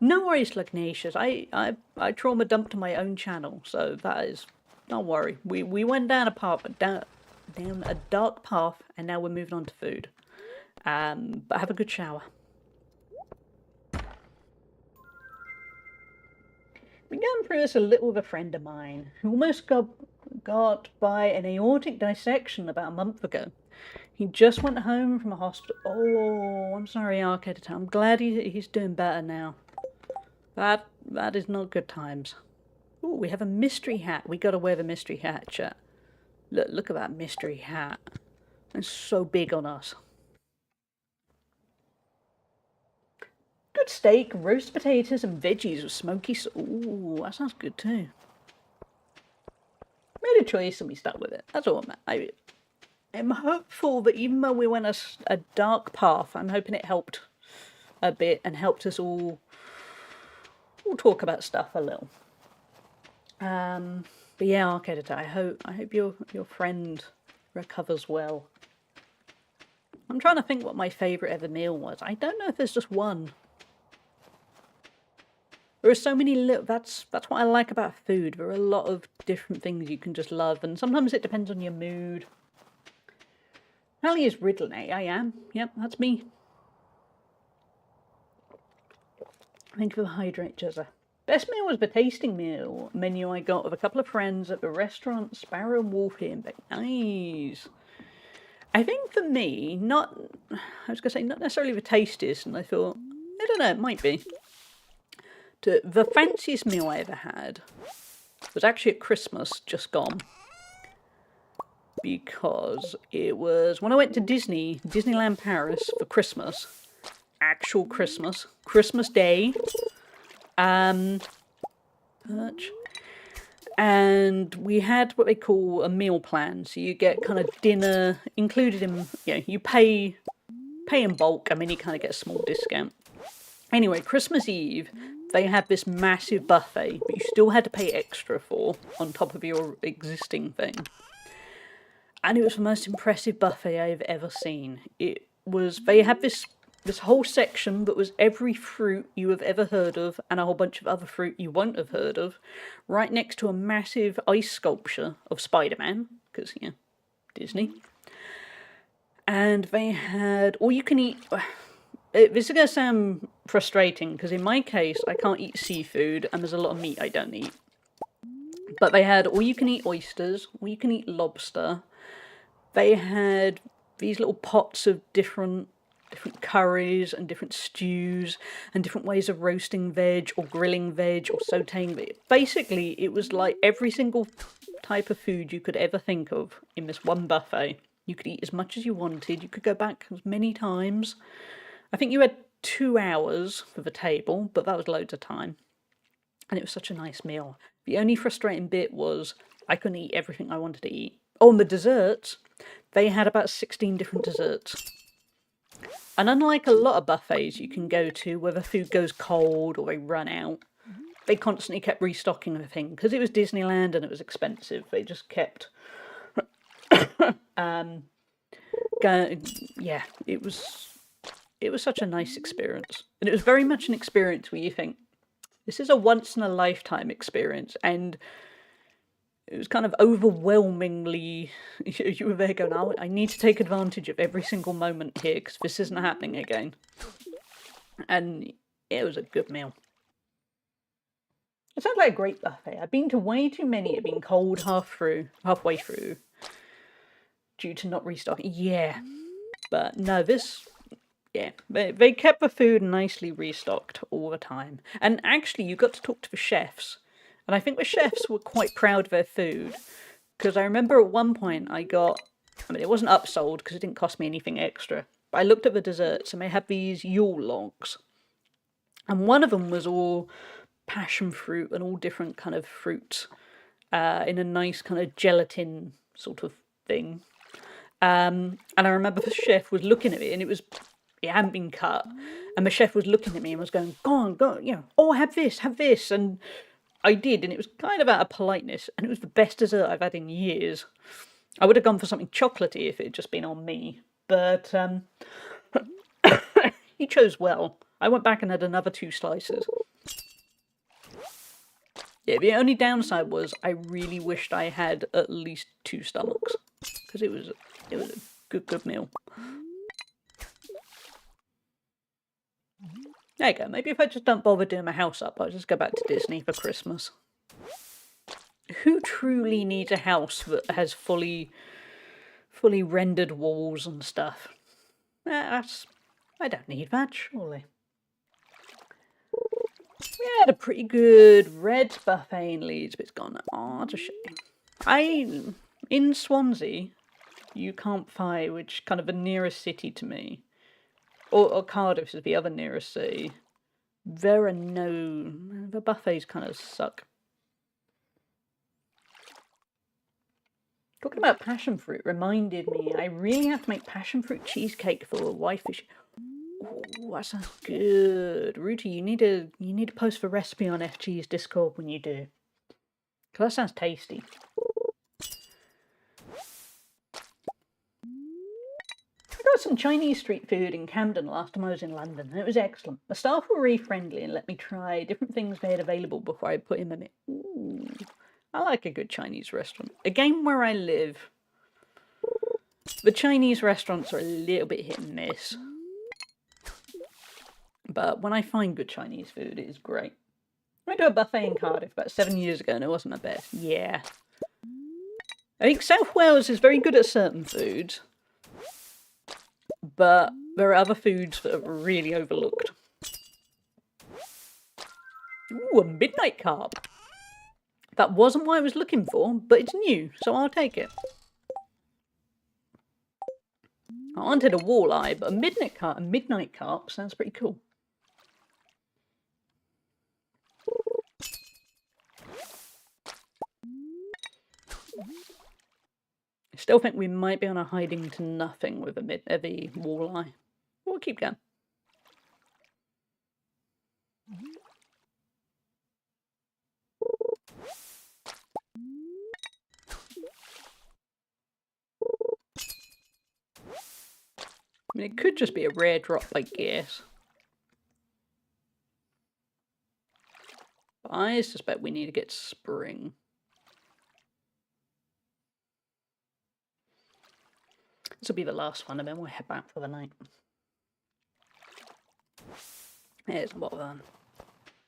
Speaker 1: No worries, Lugnatius. I trauma dumped to my own channel, so that is... Don't worry. We went down a path, down a dark path, and now we're moving on to food. But have a good shower. Been going through this a little with a friend of mine who almost got by an aortic dissection about a month ago. He just went home from a hospital. Oh, I'm sorry, Arcade. I'm glad he's doing better now. That is not good times. Oh, we have a mystery hat. We gotta wear the mystery hat, chat. Look at that mystery hat. It's so big on us. Good steak, roast potatoes, and veggies with smoky sauce. Ooh, that sounds good too. Made a choice and we stuck with it. That's all I'm hopeful that even though we went a dark path, I'm hoping it helped a bit and helped us all talk about stuff a little. But yeah, Arcade, I hope your friend recovers well. I'm trying to think what my favourite ever meal was. I don't know if there's just one. There are so many little... That's what I like about food. There are a lot of different things you can just love, and sometimes it depends on your mood. Hallie is Riddle. I am. Yep, that's me. Thank you for the hydrate, Jezza. Best meal was the tasting meal menu I got with a couple of friends at the restaurant Sparrow and Wolf here in Beck. Nice. I think for me, not necessarily the tastiest, and I thought, I don't know, it might be. The fanciest meal I ever had was actually at Christmas, just gone. Because it was when I went to Disneyland Paris for Christmas. Actual Christmas. Christmas Day. And we had what they call a meal plan. So you get kind of dinner included in, you pay in bulk, and then you kind of get a small discount. Anyway, Christmas Eve, they had this massive buffet, but you still had to pay extra for, on top of your existing thing. And it was the most impressive buffet I've ever seen. They had this whole section that was every fruit you have ever heard of, and a whole bunch of other fruit you won't have heard of, right next to a massive ice sculpture of Spider-Man, because, Disney. And they had all you can eat... This is going to sound frustrating, because in my case, I can't eat seafood, and there's a lot of meat I don't eat. But they had all-you-can-eat oysters, all-you-can-eat lobster. They had these little pots of different different curries and different stews and different ways of roasting veg or grilling veg or sauteing veg. Basically, it was like every single type of food you could ever think of in this one buffet. You could eat as much as you wanted. You could go back as many times. I think you had 2 hours for the table, but that was loads of time. And it was such a nice meal. The only frustrating bit was I couldn't eat everything I wanted to eat. Oh, and the desserts, they had about 16 different desserts. And unlike a lot of buffets you can go to where the food goes cold or they run out, they constantly kept restocking the thing because it was Disneyland and it was expensive. They just kept going. Yeah, it was such a nice experience, and it was very much an experience where you think this is a once in a lifetime experience, and it was kind of overwhelmingly. You were there going, "Oh, I need to take advantage of every single moment here because this isn't happening again." And it was a good meal. It sounds like a great buffet. I've been to way too many. It's been cold halfway through, due to not restocking. Yeah, but no, this. Yeah, they kept the food nicely restocked all the time. And actually, you got to talk to the chefs. And I think the chefs were quite proud of their food. Because I remember at one point it wasn't upsold because it didn't cost me anything extra. But I looked at the desserts and they had these Yule logs. And one of them was all passion fruit and all different kind of fruits in a nice kind of gelatin sort of thing. And I remember the chef was looking at it and it hadn't been cut. And the chef was looking at me and was going, go on, oh, have this. And I did, and it was kind of out of politeness, and it was the best dessert I've had in years. I would have gone for something chocolatey if it had just been on me, but he chose well. I went back and had another 2 slices. Yeah, the only downside was I really wished I had at least 2 stomachs, because it was a good meal. There you go. Maybe if I just don't bother doing my house up, I'll just go back to Disney for Christmas. Who truly needs a house that has fully rendered walls and stuff? I don't need that, surely. We had a pretty good Reds buffet in Leeds, but it's gone. Oh, that's a shame. In Swansea, you can't find which kind of the nearest city to me. Or Cardiff is the other nearest city. The buffets kind of suck. Talking about passion fruit reminded me, I really have to make passion fruit cheesecake for a wife. Oh, that sounds good. Ruti, you need to post the recipe on FG's Discord when you do. Because that sounds tasty. I got some Chinese street food in Camden last time I was in London, and it was excellent. The staff were really friendly and let me try different things they had available before I put in them. Ooh, I like a good Chinese restaurant. Again, where I live, the Chinese restaurants are a little bit hit and miss. But when I find good Chinese food, it is great. I went to a buffet in Cardiff about 7 years ago and it wasn't the best. Yeah. I think South Wales is very good at certain foods. But there are other foods that are really overlooked. Ooh, a midnight carp. That wasn't what I was looking for, but it's new, so I'll take it. I wanted a walleye, but a midnight carp sounds pretty cool. I still think we might be on a hiding to nothing with the walleye. We'll keep going. I mean, it could just be a rare drop, I guess. But I suspect we need to get spring. This will be the last one, and then we'll head back for the night. There's a lot of fun.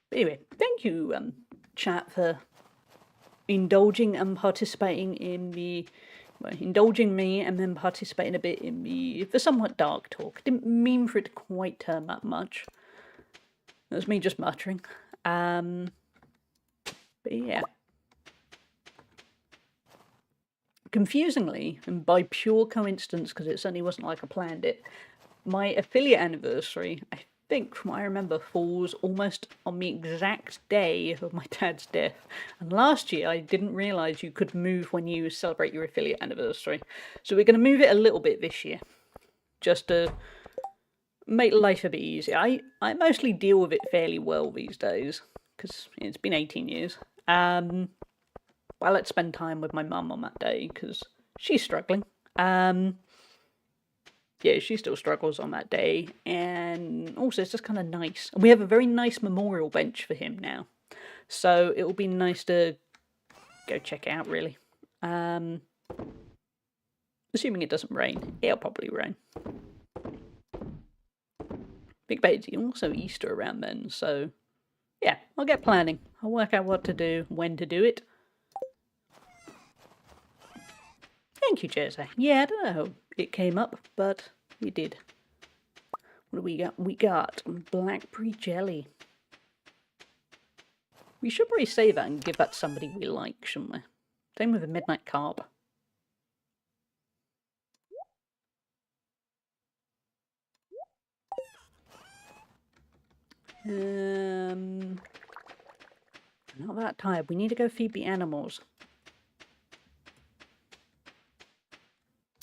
Speaker 1: But anyway, thank you, chat, for indulging and participating in the well, indulging me and then participating a bit in the somewhat dark talk. Didn't mean for it to quite turn that much. It was me just muttering. But yeah. Confusingly, and by pure coincidence, because it certainly wasn't like I planned it, my affiliate anniversary, I think from what I remember, falls almost on the exact day of my dad's death. And last year I didn't realise you could move when you celebrate your affiliate anniversary. So we're going to move it a little bit this year, just to make life a bit easier. I mostly deal with it fairly well these days, because it's been 18 years. Well, let's spend time with my mum on that day, because she's struggling. Yeah, she still struggles on that day, and also it's just kind of nice. And we have a very nice memorial bench for him now, so it will be nice to go check it out, really. Assuming it doesn't rain. It'll probably rain. Big bet it's also Easter around then, so yeah, I'll get planning. I'll work out what to do, when to do it. Thank you, Jesse. Yeah, I don't know how it came up, but we did. What do we got? We got blackberry jelly. We should probably save that and give that to somebody we like, shouldn't we? Same with a midnight carb. Not that tired. We need to go feed the animals.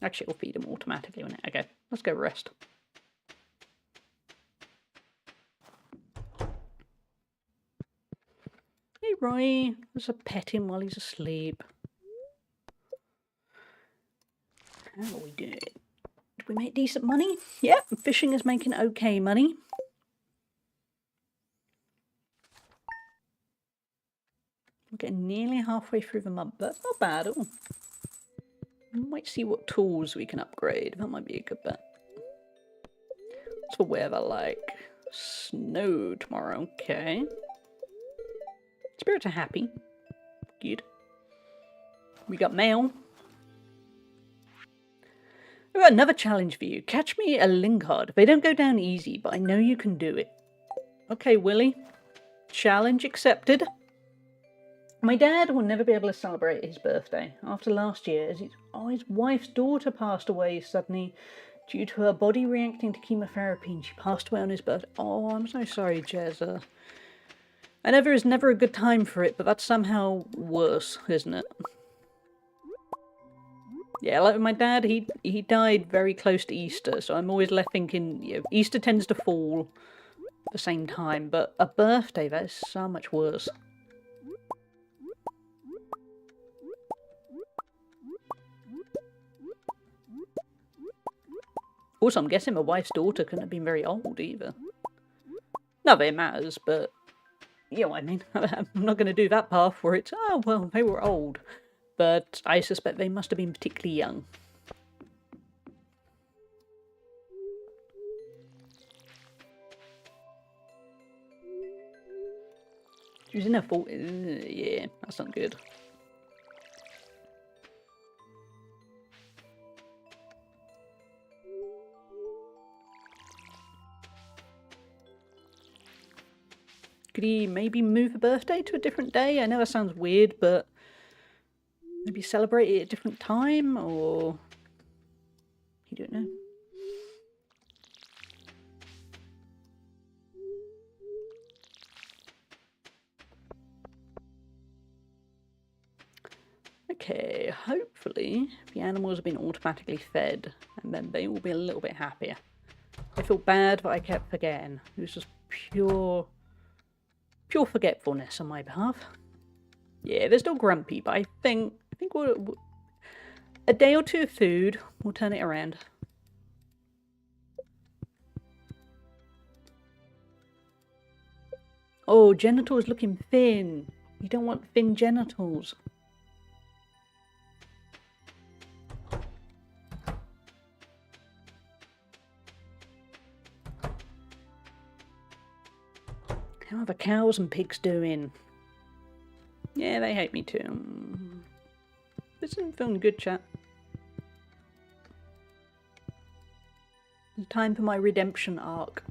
Speaker 1: Actually, it'll feed them automatically, won't it? Okay, let's go rest. Hey, Roy. Let's pet him while he's asleep. How are we doing? Did we make decent money? Yep, fishing is making okay money. We're getting nearly halfway through the month. That's not bad at all. We might see what tools we can upgrade. That might be a good bet. What's the weather like? Snow tomorrow. Okay. Spirits are happy. Good. We got mail. We've got another challenge for you. Catch me a Lingard. They don't go down easy, but I know you can do it. Okay, Willie. Challenge accepted. My dad will never be able to celebrate his birthday after last year, as his wife's daughter passed away suddenly due to her body reacting to chemotherapy, and she passed away on his birthday. Oh, I'm so sorry, Jezza. I know there is never a good time for it, but that's somehow worse, isn't it? Yeah, like my dad, he died very close to Easter, so I'm always left thinking, you know, Easter tends to fall at the same time, but a birthday, that is so much worse. Also, I'm guessing my wife's daughter couldn't have been very old either. Not that it matters, but you know what I mean. I'm not going to do that path where it's, oh, well, they were old. But I suspect they must have been particularly young. She was in her 40s. Yeah, that's not good. Could he maybe move the birthday to a different day? I know that sounds weird, but maybe celebrate it at a different time, or you don't know. Okay, hopefully the animals have been automatically fed, and then they will be a little bit happier. I feel bad that I kept forgetting. It was just pure forgetfulness on my behalf. Yeah, they're still grumpy, but I think a day or two of food will turn it around. Oh, genitals looking thin. You don't want thin genitals. How are the cows and pigs doing? Yeah, they hate me too. This isn't feeling good, chat. Time for my redemption arc.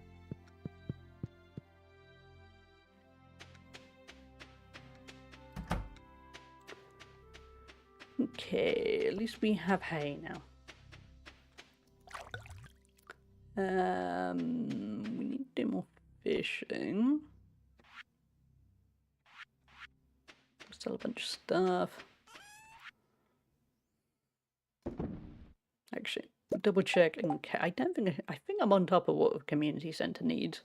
Speaker 1: Okay, at least we have hay now. We need to do more fishing. Sell a bunch of stuff. Actually, double check. Okay, I think I'm on top of what a community centre needs.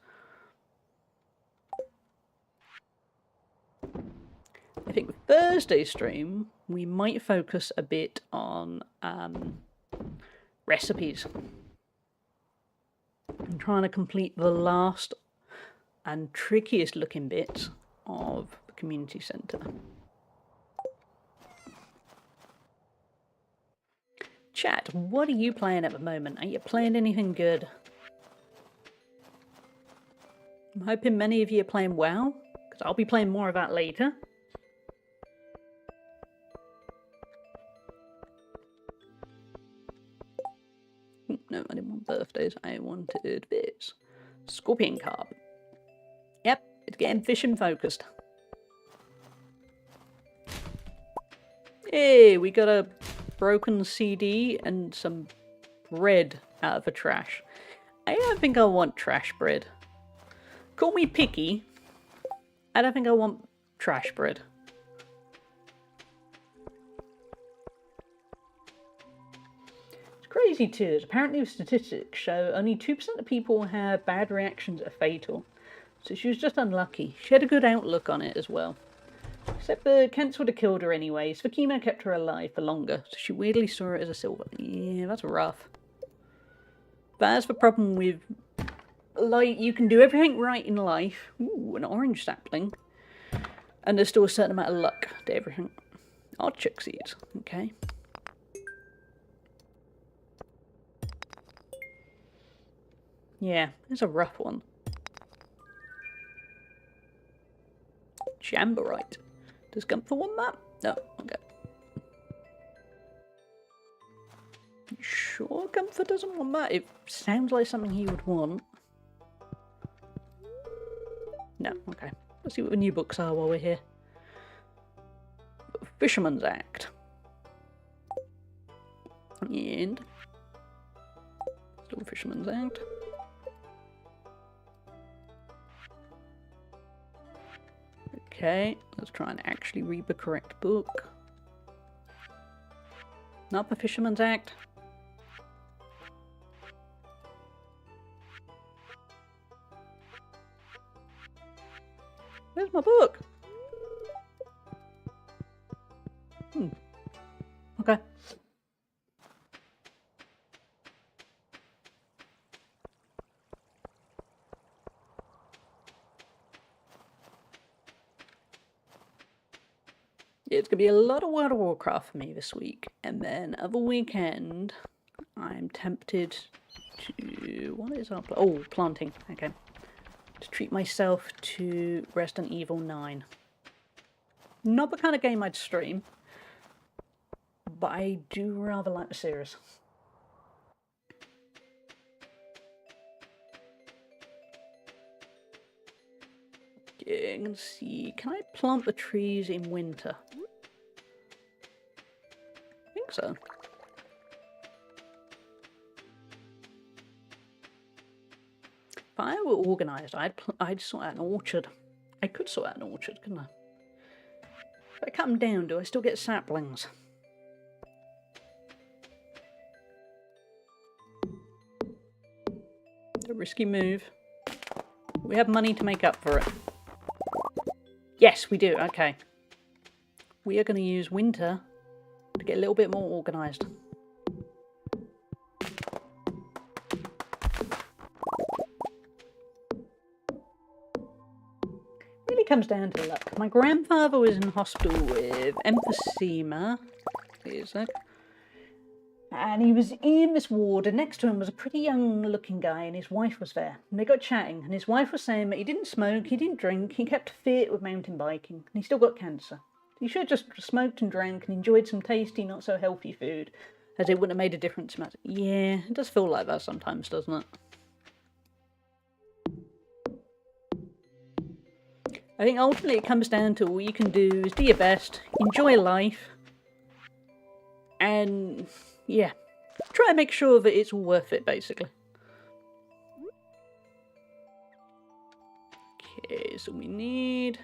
Speaker 1: I think Thursday stream we might focus a bit on recipes. I'm trying to complete the last and trickiest looking bits of the community centre. Chat, what are you playing at the moment? Are you playing anything good? I'm hoping many of you are playing WoW, because I'll be playing more of that later. No, I didn't want birthdays. I wanted this. Scorpion carp. Yep, it's getting fishing focused. Hey, we got a broken CD and some bread out of the trash. I don't think I want trash bread. Call me picky. I don't think I want trash bread. Crazy too. Apparently the statistics show only 2% of people have bad reactions that are fatal. So she was just unlucky. She had a good outlook on it as well. Except the cancer would have killed her anyways. The chemo kept her alive for longer, so she weirdly saw it as a silver. Yeah, that's rough. But that's the problem with, like, you can do everything right in life. Ooh, an orange sapling. And there's still a certain amount of luck to everything. Artichoke seeds, okay. Yeah, it's a rough one. Jamborite. Does Gunther want that? No, okay. Sure Gunther doesn't want that? It sounds like something he would want. No, okay. Let's see what the new books are while we're here. Fisherman's Act. And still Fisherman's Act. Okay, let's try and actually read the correct book. Not the Fisherman's Act. Where's my book? Okay. It's going to be a lot of World of Warcraft for me this week. And then other weekend, I'm tempted to... What is our... Oh, planting. Okay. To treat myself to Resident Evil 9. Not the kind of game I'd stream. But I do rather like the series. Okay, let's see. Can I plant the trees in winter? I think so. If I were organised, I'd sort out an orchard. I could sort out an orchard, couldn't I? If I cut them down, do I still get saplings? A risky move. We have money to make up for it. Yes, we do. Okay. We are going to use winter to get a little bit more organised. Really comes down to luck. My grandfather was in hospital with emphysema. Wait a sec. And he was in this ward, and next to him was a pretty young-looking guy, and his wife was there. And they got chatting, and his wife was saying that he didn't smoke, he didn't drink, he kept fit with mountain biking, and he still got cancer. He should have just smoked and drank and enjoyed some tasty, not-so-healthy food, as it wouldn't have made a difference. Yeah, it does feel like that sometimes, doesn't it? I think ultimately it comes down to all you can do is do your best, enjoy life, and yeah, try and make sure that it's all worth it, basically. Okay, so we need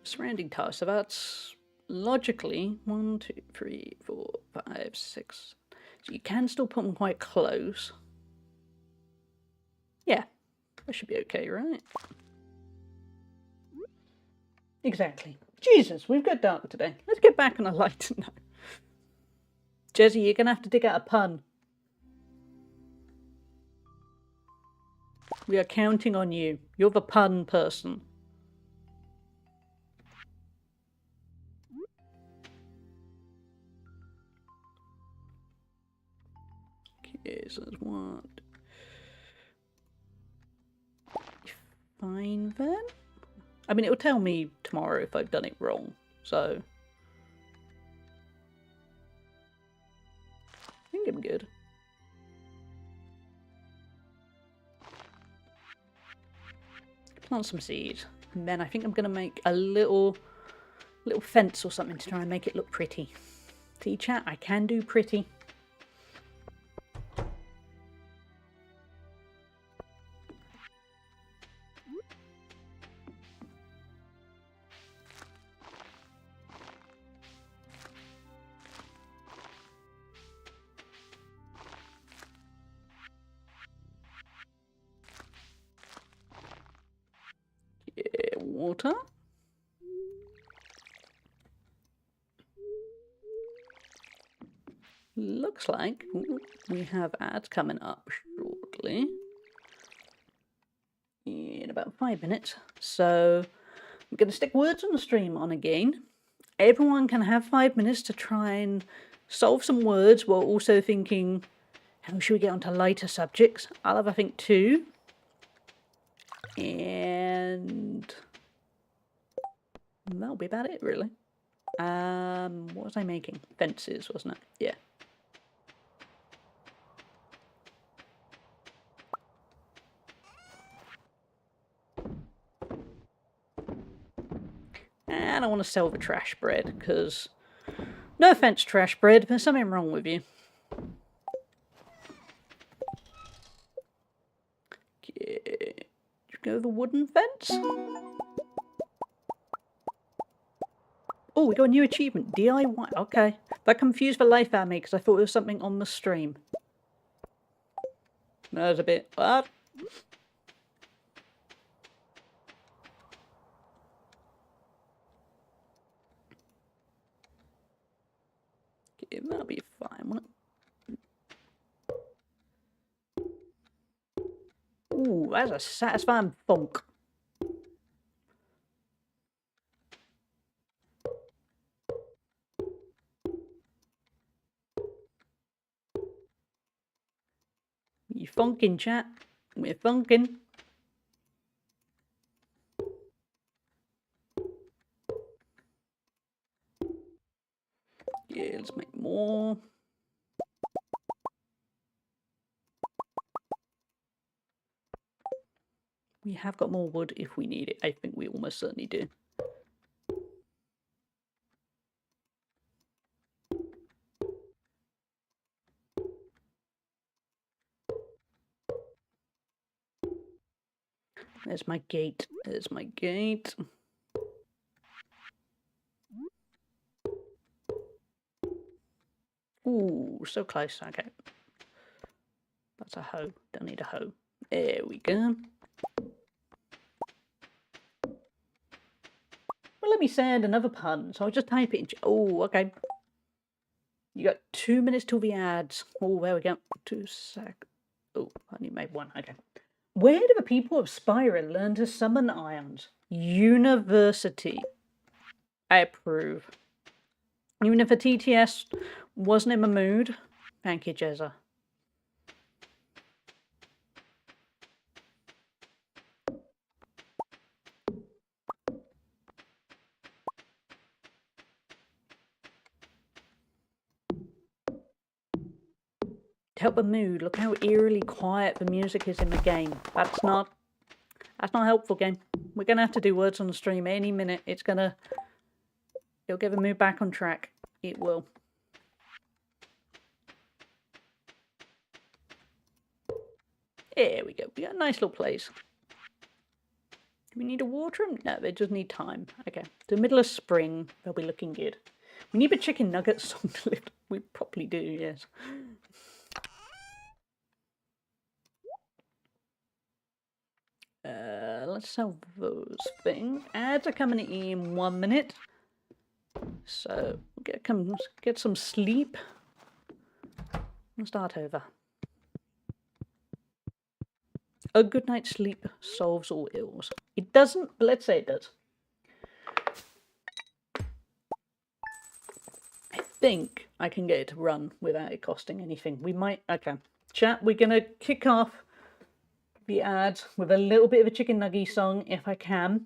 Speaker 1: surrounding tiles. So that's logically 1, 2, 3, 4, 5, 6. So you can still put them quite close. Yeah, that should be okay, right? Exactly. Jesus, we've got dark today. Let's get back on a lighter note. Jezzy, you're going to have to dig out a pun. We are counting on you. You're the pun person. Okay, so there's one. Fine then. I mean, it'll tell me tomorrow if I've done it wrong, so I think I'm good. Plant some seeds, and then I think I'm going to make a little fence or something to try and make it look pretty. See, chat, I can do pretty. Yeah, water. Looks like we have ads coming up shortly. In about 5 minutes. So I'm going to stick words on the stream on again. Everyone can have 5 minutes to try and solve some words while also thinking, how should we get onto lighter subjects? I'll have, I think, 2. And that'll be about it, really. What was I making? Fences, wasn't it? Yeah. And I want to sell the trash bread, because, no offence, trash bread, there's something wrong with you. Okay. Go the wooden fence? Oh, we got a new achievement. DIY. Okay. That confused the life out of me because I thought it was something on the stream. That was a bit... What? Okay, that'll be fine, won't it? Ooh, that's a satisfying funk. You funkin', chat. We're funkin'. Yeah, let's make more. We have got more wood if we need it. I think we almost certainly do. There's my gate. There's my gate. Ooh, so close. Okay. That's a hoe. Don't need a hoe. There we go. Well, let me send another pun. So I'll just type it in. Oh, okay. You got 2 minutes till the ads. Oh, there we go. 2 sec. Oh, I only made 1. Okay. Where do the people of Spira learn to summon ions? University. I approve. Even if a TTS wasn't in the mood. Thank you, Jezza. To help the mood, look how eerily quiet the music is in the game. That's not helpful, game. We're going to have to do words on the stream any minute. It'll get a move back on track. It will. There we go. We got a nice little place. Do we need to water them? No, they just need time. Okay. The middle of spring, they'll be looking good. We need a chicken nugget song to lift. We probably do, yes. Let's sell those things. Ads are coming in 1 minute. So, we'll get some sleep. And start over. A good night's sleep solves all ills. It doesn't, but let's say it does. I think I can get it to run without it costing anything. We might, okay. Chat, we're going to kick off the ads with a little bit of a chicken nugget song, if I can,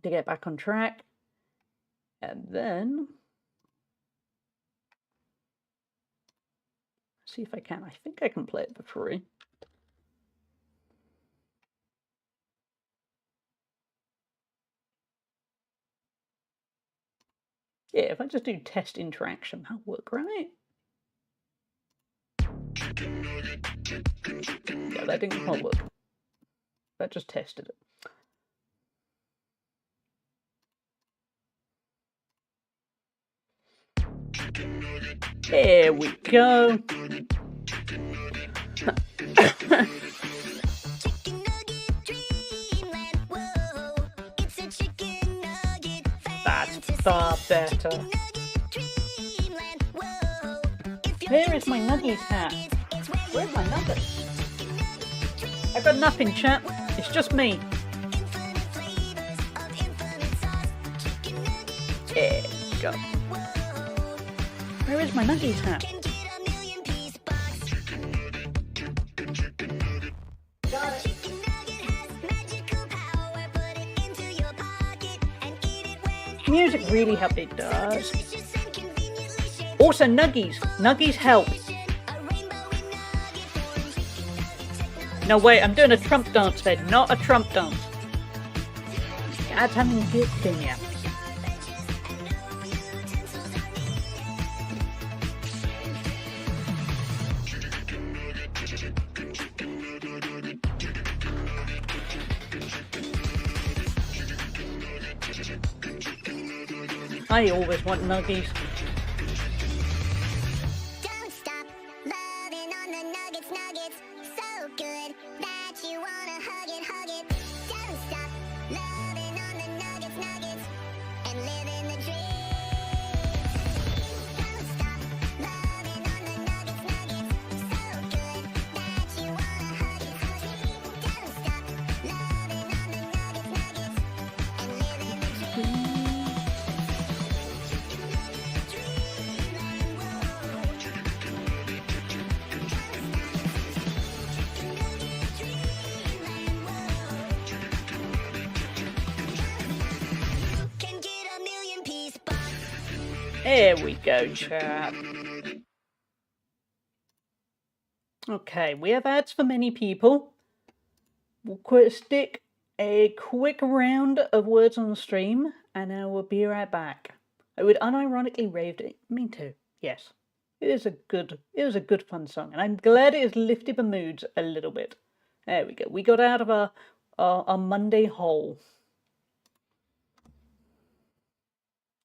Speaker 1: to get back on track. And then, see if I can. I think I can play it for free. Yeah, if I just do test interaction, that'll work, right? Yeah, that didn't quite work. That just tested it. There we go. That's far better. Where is my Nuggies hat? Where's my nugget? I've got nothing, chat. It's just me. There we go. Where is my Nuggies hat? Music really helps. It does. Also, Nuggies. Nuggies help. No, wait, I'm doing a Trump dance then, not a Trump dance. Dad's having a good thing, yeah. I always want Nuggies.
Speaker 4: Don't stop loving on the nuggets, nuggets. So good that you wanna hug it, hug it. Don't stop loving on the nuggets, nuggets. And living the dream. Don't stop loving on the nuggets, nuggets. So good that you wanna hug it, hug it. Don't stop loving on the nuggets, nuggets. And living the dream. Can get a million piece box.
Speaker 1: There we go, chat. Okay, we have ads for many people. We'll stick a quick round of words on the stream, and then we'll be right back. I would unironically rave it. Me too. Yes, it was a good fun song, and I'm glad it has lifted the moods a little bit. There we go. We got out of our Monday hole.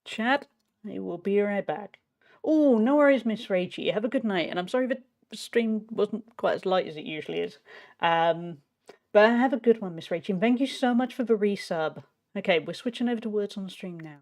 Speaker 1: Chat, I will be right back. Oh, no worries, Miss Rachie. Have a good night, and I'm sorry the stream wasn't quite as light as it usually is. But have a good one, Miss Rachie, and thank you so much for the resub. Okay, we're switching over to words on the stream now.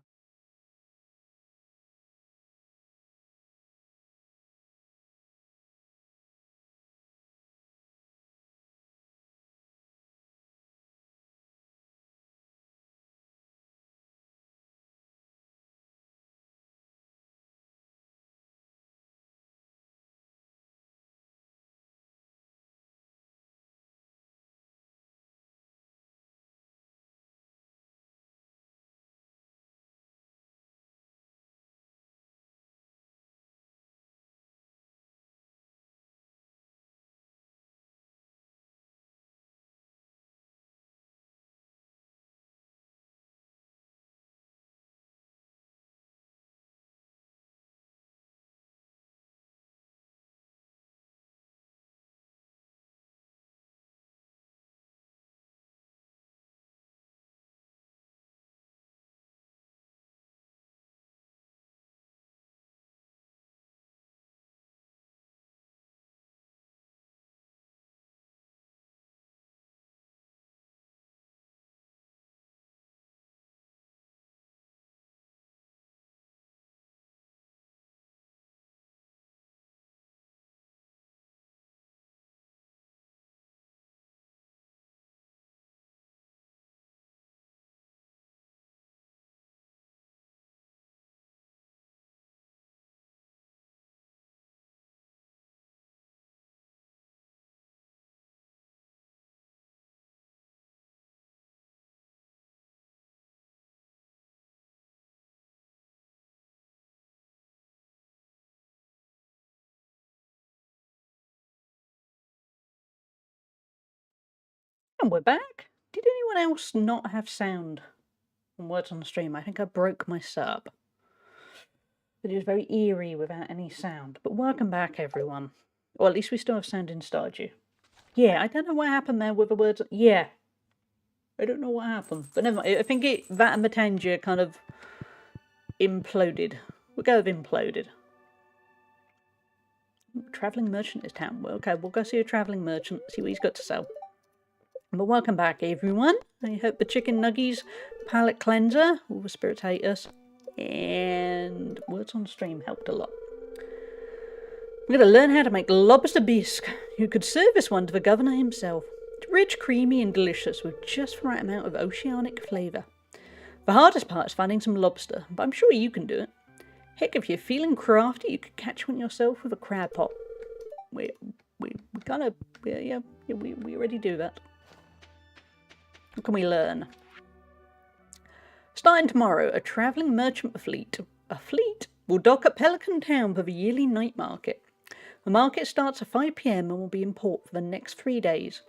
Speaker 1: And we're back. Did anyone else not have sound on words on the stream? I think I broke my setup. It was very eerie without any sound. But welcome back, everyone. Or at least we still have sound in Stardew. Yeah, I don't know what happened there with the words. Yeah. I don't know what happened. But never mind. I think that and the Tangier kind of imploded. We'll go with imploded. Travelling merchant is town. Well, okay, we'll go see a travelling merchant, see what he's got to sell. But welcome back, everyone. I hope the chicken nuggies palate cleanser, all the spirits hate us, and words on stream helped a lot. I'm going to learn how to make lobster bisque. You could serve this one to the governor himself. It's rich, creamy, and delicious with just the right amount of oceanic flavour. The hardest part is finding some lobster, but I'm sure you can do it. Heck, if you're feeling crafty, you could catch one yourself with a crab pot. We already do that. What can we learn? Starting tomorrow, a travelling merchant fleet will dock at Pelican Town for the yearly night market. The market starts at 5 PM and will be in port for the next 3 days.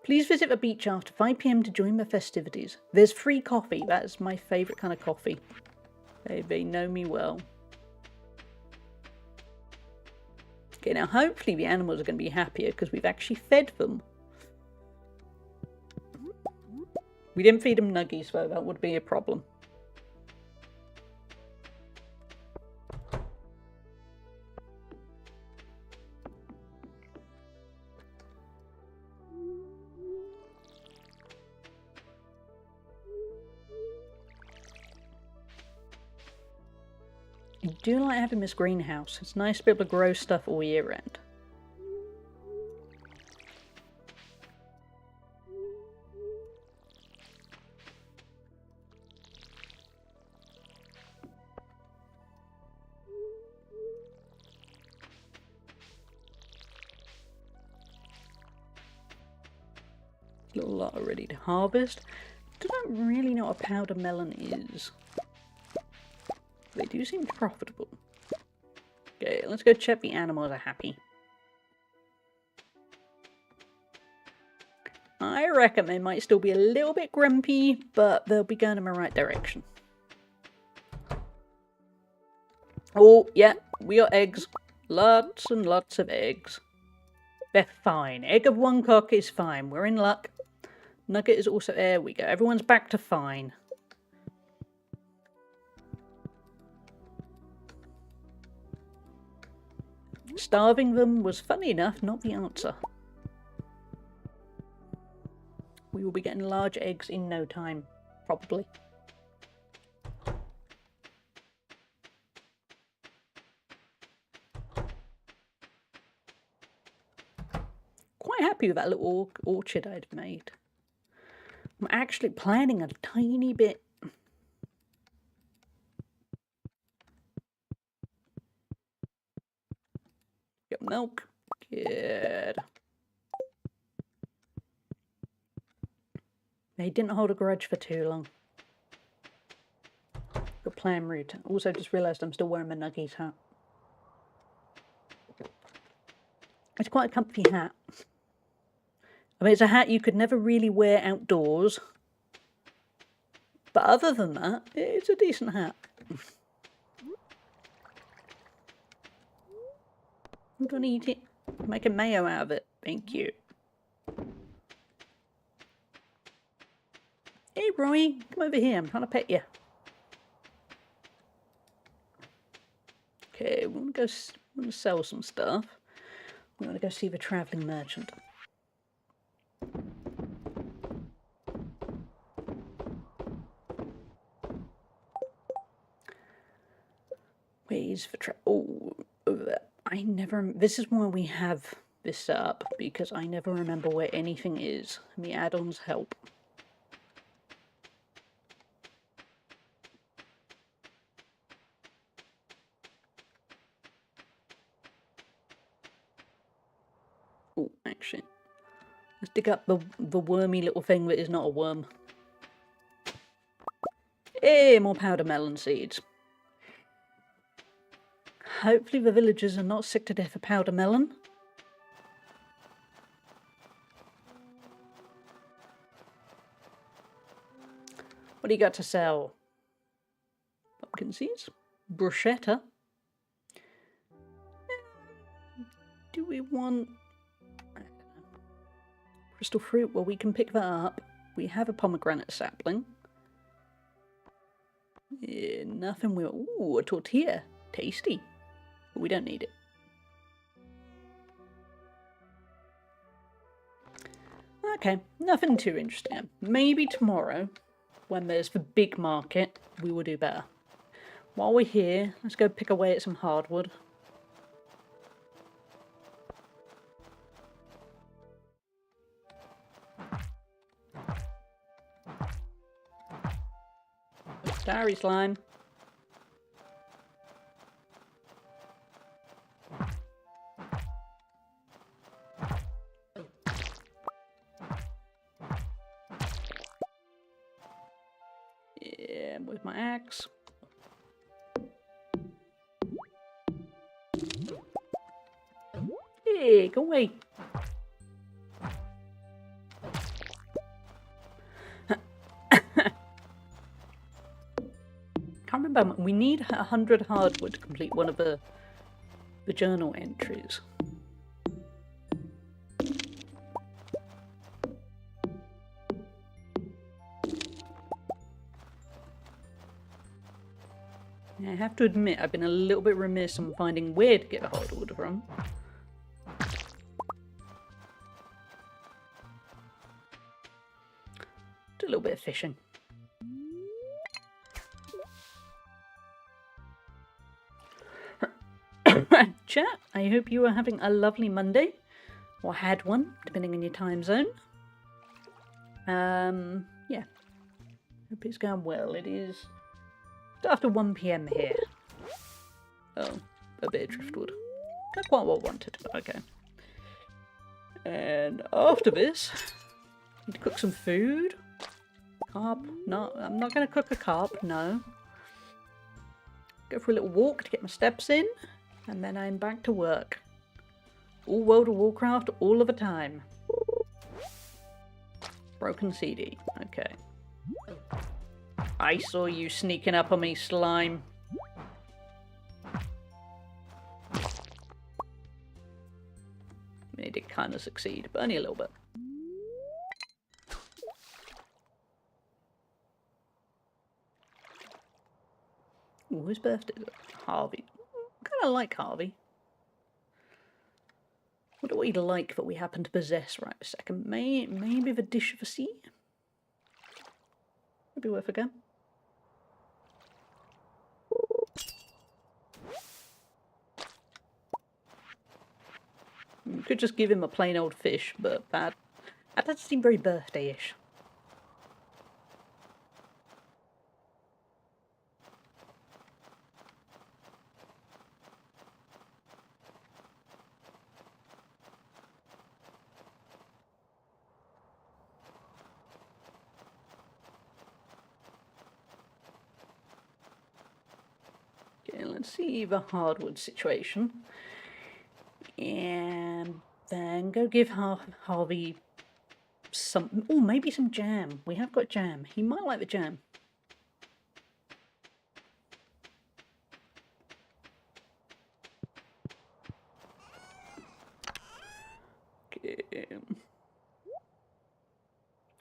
Speaker 1: Please visit the beach after 5 PM to join the festivities. There's free coffee. That is my favourite kind of coffee. They know me well. Okay, now hopefully the animals are going to be happier because we've actually fed them. We didn't feed them nuggies though, that would be a problem. I do like having this greenhouse. It's nice to be able to grow stuff all year round. A little lot are ready to harvest. I don't really know what a powder melon is. They do seem profitable. Okay, let's go check the animals are happy. I reckon they might still be a little bit grumpy, but they'll be going in the right direction. Oh, yeah, we got eggs. Lots and lots of eggs. They're fine. Egg of one cock is fine. We're in luck. Nugget is also... There we go. Everyone's back to fine. Starving them was, funny enough, not the answer. We will be getting large eggs in no time, probably. Quite happy with that little orchard I'd made. I'm actually planning a tiny bit. Get milk. Good. They didn't hold a grudge for too long. Good plan route. Also just realised I'm still wearing my Nuggies hat. It's quite a comfy hat. I mean, it's a hat you could never really wear outdoors. But other than that, it's a decent hat. I'm gonna eat it. Make a mayo out of it. Thank you. Hey, Roy, come over here. I'm trying to pet you. Okay, we're gonna sell some stuff. We're gonna go see the travelling merchant. Where's the oh, over there. I never... This is why we have this up, because I never remember where anything is. And the add-ons help. Oh, actually. Let's dig up the wormy little thing that is not a worm. Hey, more powder melon seeds. Hopefully the villagers are not sick to death of powder melon. What do you got to sell? Pumpkin seeds? Bruschetta? Do we want... I don't know. Crystal fruit? Well, we can pick that up. We have a pomegranate sapling. Yeah, nothing we... Ooh, a tortilla. Tasty. But we don't need it. Okay, nothing too interesting. Maybe tomorrow, when there's the big market, we will do better. While we're here, let's go pick away at some hardwood. Sorry, slime. Yeah, with my axe. Hey, go away. Can't remember. We need 100 hardwood to complete one of the journal entries. I have to admit, I've been a little bit remiss on finding where to get the hardwood from. Do a little bit of fishing. Chat, I hope you are having a lovely Monday, or had one, depending on your time zone. Yeah. Hope it's going well. It is after 1 PM here. Oh, a bit of driftwood. Not quite what I wanted, but okay. And after this, need to cook some food. Carp? No, I'm not going to cook a carp, no. Go for a little walk to get my steps in, and then I'm back to work. All World of Warcraft, all of the time. Broken CD, okay. I saw you sneaking up on me, slime. I mean, it did kind of succeed, but only a little bit. Ooh, whose birthday is it? Harvey. Kind of like Harvey. What do we like that we happen to possess right a second? Maybe the dish of the sea? Maybe worth a go. We could just give him a plain old fish, but that doesn't seem very birthday-ish. Okay, let's see the hardwood situation. And then go give Harvey some... Oh, maybe some jam. We have got jam. He might like the jam. Okay.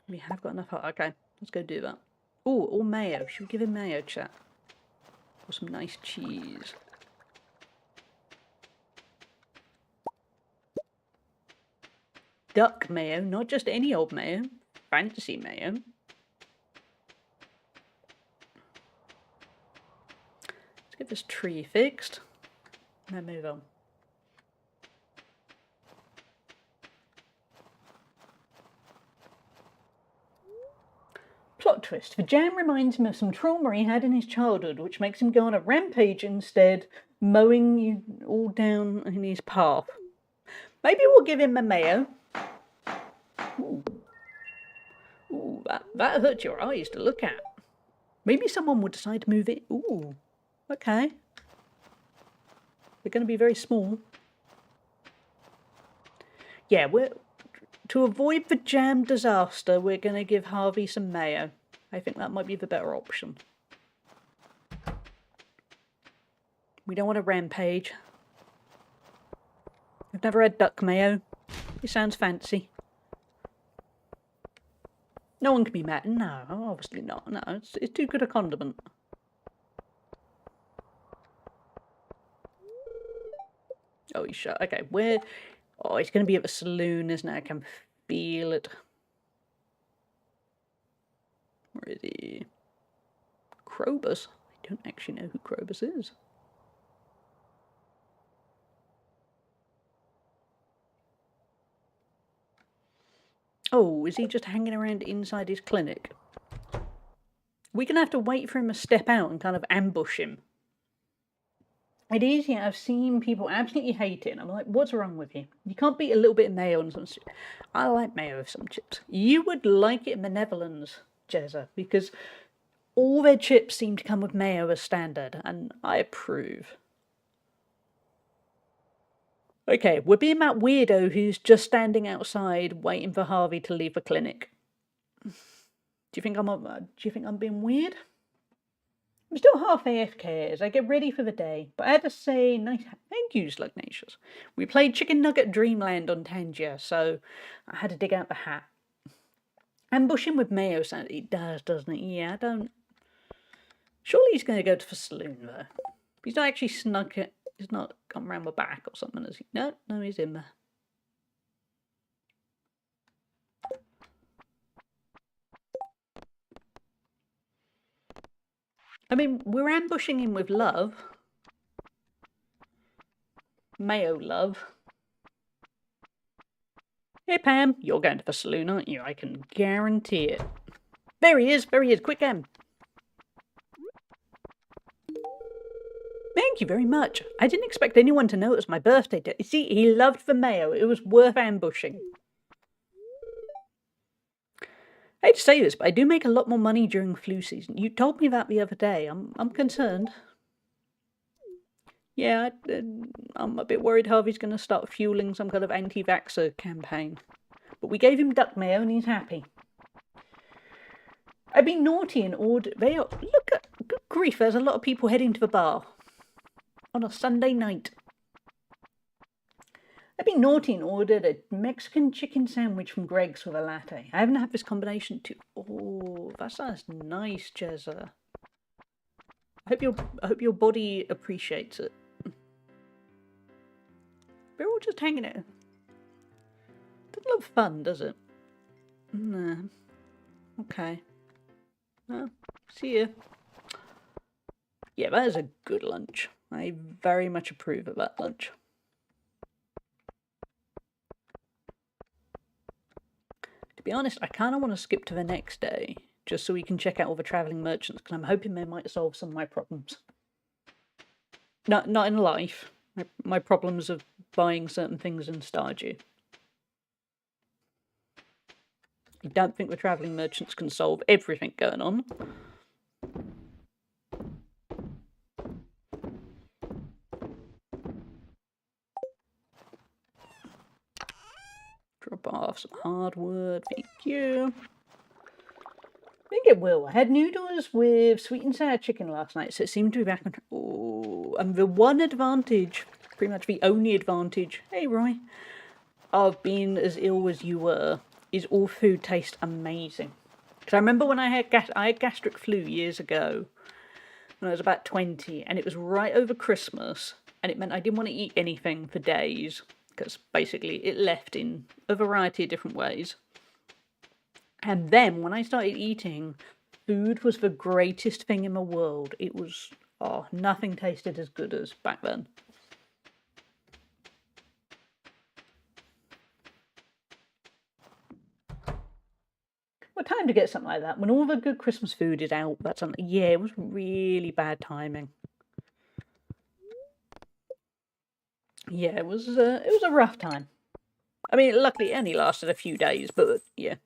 Speaker 1: We have got enough... Okay, let's go do that. Oh, or mayo. Should we give him mayo, chat? Or some nice cheese. Duck mayo, not just any old mayo. Fantasy mayo. Let's get this tree fixed. And then move on. Plot twist. The jam reminds him of some trauma he had in his childhood, which makes him go on a rampage instead, mowing you all down in his path. Maybe we'll give him a mayo. Ooh. Ooh, that hurts your eyes to look at. Maybe someone will decide to move it. Ooh, okay. They're going to be very small. Yeah, to avoid the jam disaster, we're going to give Harvey some mayo. I think that might be the better option. We don't want a rampage. I've never had duck mayo. It sounds fancy. No one can be mad. No, obviously not. No, it's too good a condiment. Oh, he's shut. Okay, where... Oh, it's going to be at the saloon, isn't it? I can feel it. Where is he? Krobus? I don't actually know who Krobus is. Oh, is he just hanging around inside his clinic? We're going to have to wait for him to step out and kind of ambush him. It is, yeah, I've seen people absolutely hate it. And I'm like, what's wrong with you? You can't beat a little bit of mayo on some chips. I like mayo with some chips. You would like it in the Netherlands, Jezza, because all their chips seem to come with mayo as standard, and I approve. Okay, we're being that weirdo who's just standing outside waiting for Harvey to leave the clinic. Do you think I'm being weird? I'm still half AFK as I get ready for the day, but I had to say nice thank you, Slugnatius. We played Chicken Nugget Dreamland on Tangier, so I had to dig out the hat. Ambushing with mayo sound it does, doesn't it? Yeah, I don't. Surely he's going to go to the saloon though. He's not actually snuck it. He's not come round the back or something, has he? No, he's in there. I mean, we're ambushing him with love. Mayo love. Hey Pam, you're going to the saloon, aren't you? I can guarantee it. There he is, quick Em. Thank you very much. I didn't expect anyone to know it was my birthday day. See, he loved the mayo. It was worth ambushing. I hate to say this, but I do make a lot more money during flu season. You told me that the other day. I'm concerned. Yeah, I'm a bit worried Harvey's going to start fueling some kind of anti-vaxxer campaign. But we gave him duck mayo and he's happy. I've been naughty and ordered... Look at... Good grief, there's a lot of people heading to the bar. On a Sunday night. I've been naughty and ordered a Mexican chicken sandwich from Greg's with a latte. I haven't had this combination too. Oh, that sounds nice, Jezza. I hope your body appreciates it. We're all just hanging out. Doesn't look fun, does it? No. Okay. Well, see ya. Yeah, that is a good lunch. I very much approve of that lunch. To be honest, I kind of want to skip to the next day, just so we can check out all the travelling merchants, because I'm hoping they might solve some of my problems. Not in life. My problems of buying certain things in Stardew. I don't think the travelling merchants can solve everything going on. Drop off some hardwood, thank you. I think it will. I had noodles with sweet and sour chicken last night, so it seemed to be back on. Oh, and the one advantage, pretty much the only advantage, hey Roy, of being as ill as you were, is all food tastes amazing. Because I remember when I had gastric flu years ago, when I was about 20, and it was right over Christmas, and it meant I didn't want to eat anything for days, because basically it left in a variety of different ways. And then when I started eating, food was the greatest thing in the world. It was, nothing tasted as good as back then. What time to get something like that? When all the good Christmas food is out, that's yeah, it was really bad timing. Yeah, it was a rough time. I mean, luckily it only lasted a few days, but yeah.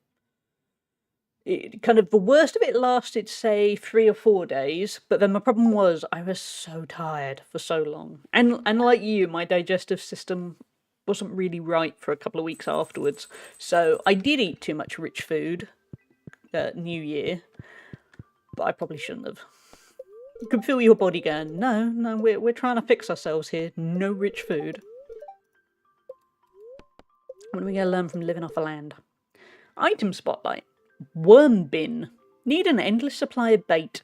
Speaker 1: It kind of, the worst of it lasted, say, 3 or 4 days, but then the problem was I was so tired for so long. And like you, my digestive system wasn't really right for a couple of weeks afterwards. So I did eat too much rich food, New Year, But I probably shouldn't have. You can feel your body going, no, we're trying to fix ourselves here. No rich food. What are we going to learn from living off the land? Item spotlight. Worm bin. Need an endless supply of bait.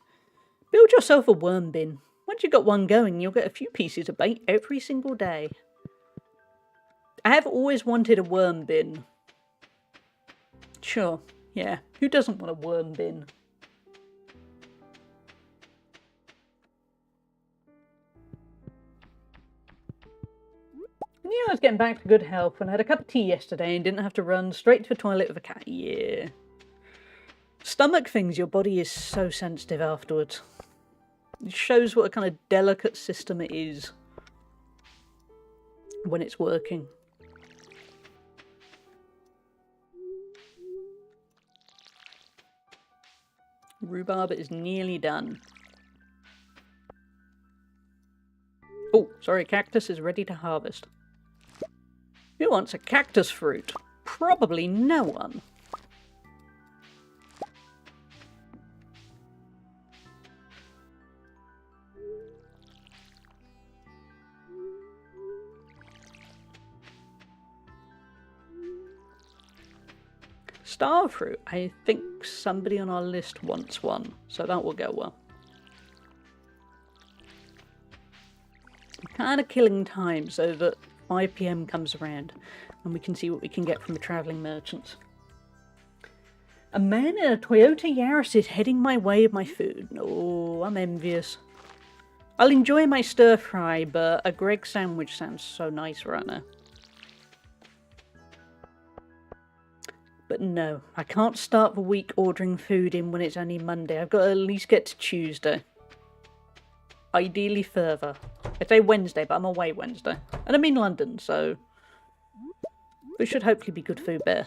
Speaker 1: Build yourself a worm bin. Once you've got one going, you'll get a few pieces of bait every single day. I have always wanted a worm bin. Sure, yeah. Who doesn't want a worm bin? I knew I was getting back to good health when I had a cup of tea yesterday and didn't have to run straight to the toilet with a cat. Yeah. Stomach things, your body is so sensitive afterwards. It shows what a kind of delicate system it is when it's working. Rhubarb is nearly done. Oh, sorry, cactus is ready to harvest. Who wants a cactus fruit? Probably no one. Star fruit. I think somebody on our list wants one, so that will go well. I'm kind of killing time so that 5 PM comes around and we can see what we can get from the travelling merchants. A man in a Toyota Yaris is heading my way of my food. Oh, I'm envious. I'll enjoy my stir fry, but a Greg sandwich sounds so nice right now. But no, I can't start the week ordering food in when it's only Monday. I've got to at least get to Tuesday. Ideally further. I'd say Wednesday, but I'm away Wednesday. And I'm in London, so there should hopefully be good food there.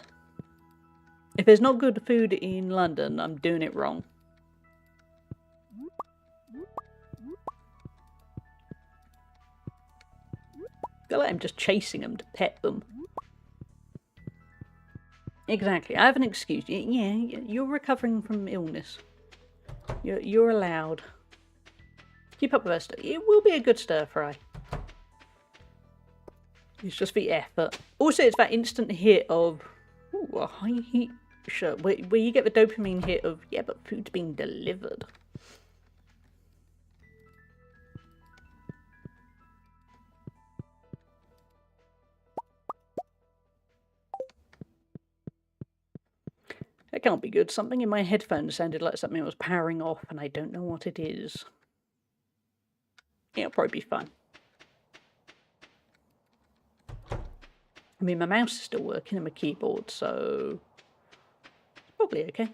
Speaker 1: If there's not good food in London, I'm doing it wrong. I feel like I'm just chasing them to pet them. Exactly. I have an excuse. Yeah, you're recovering from illness. You're allowed. Keep up with us. It will be a good stir fry. It's just the effort. Also, it's that instant hit of a high heat shirt where you get the dopamine hit of, yeah, but food's being delivered. That can't be good. Something in my headphones sounded like something was powering off, and I don't know what it is. It'll probably be fine. I mean, my mouse is still working and my keyboard, so it's probably okay.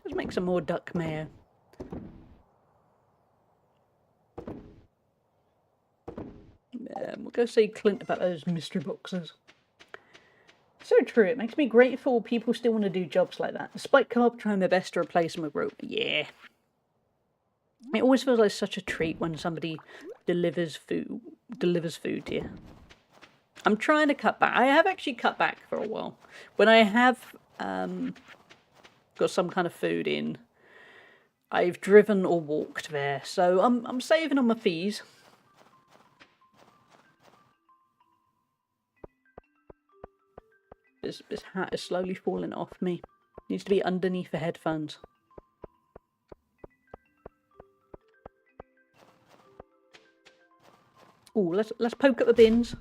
Speaker 1: Let's make some more duck mayo. We'll go see Clint about those mystery boxes. So true, it makes me grateful people still want to do jobs like that. Despite Carp trying their best to replace them with rope. Yeah. It always feels like such a treat when somebody delivers food to you. I'm trying to cut back. I have actually cut back for a while. When I have got some kind of food in, I've driven or walked there. So I'm saving on my fees. This hat is slowly falling off me. Needs to be underneath the headphones. Ooh, let's poke at the bins.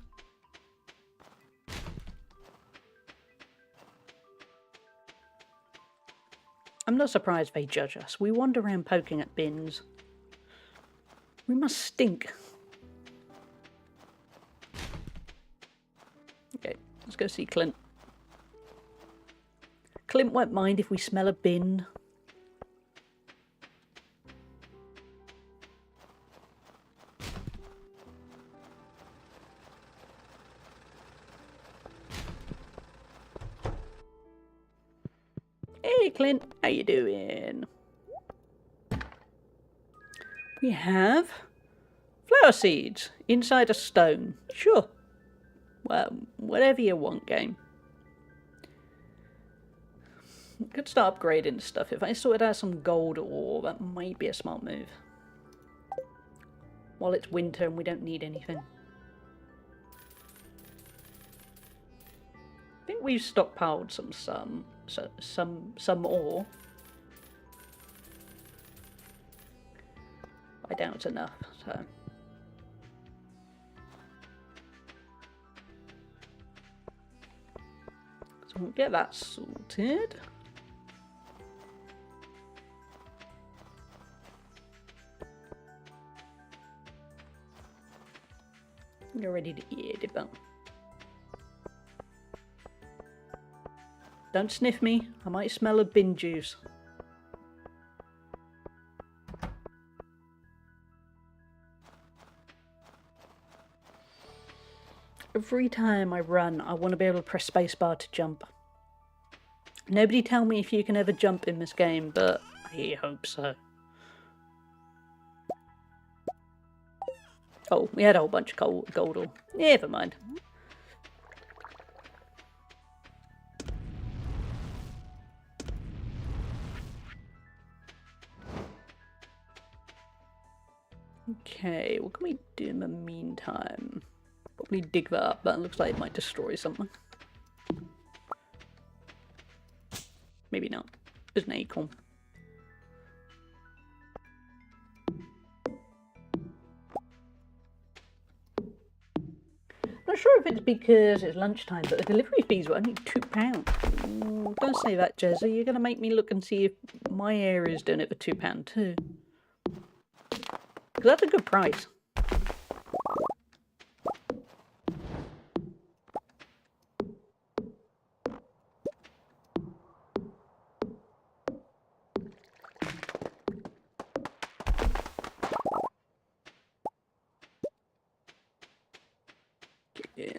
Speaker 1: I'm not surprised they judge us. We wander around poking at bins. We must stink. Okay, let's go see Clint. Clint won't mind if we smell a bin. Hey Clint, how you doing? We have Flower seeds inside a stone. Sure. Well, whatever you want, game. Could start upgrading stuff. If I sorted out some gold ore, that might be a smart move. While it's winter and we don't need anything. I think we've stockpiled some ore. I doubt it's enough, so. So we'll get that sorted. You're ready to eat it, but don't sniff me. I might smell of bin juice. Every time I run, I want to be able to press spacebar to jump. Nobody tell me if you can ever jump in this game, but I hope so. Oh, we had a whole bunch of gold ore. Never mind. Okay, what can we do in the meantime? Probably dig that up. That looks like it might destroy something. Maybe not. There's an acorn. Not sure if it's because it's lunchtime, but the delivery fees were only £2. Don't say that, Jezza. You're going to make me look and see if my area is doing it for £2 too. Because that's a good price.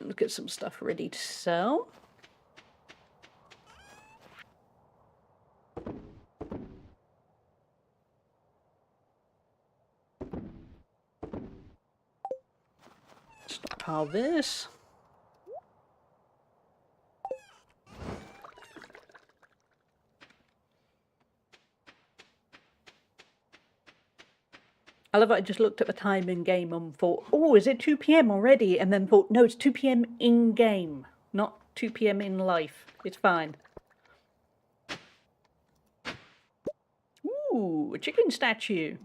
Speaker 1: Look at some stuff ready to sell. Stockpile this. I love it. I just looked at the time in game and thought, oh, is it 2 PM already? And then thought, no, it's 2 PM in game, not 2 PM in life. It's fine. Ooh, a chicken statue.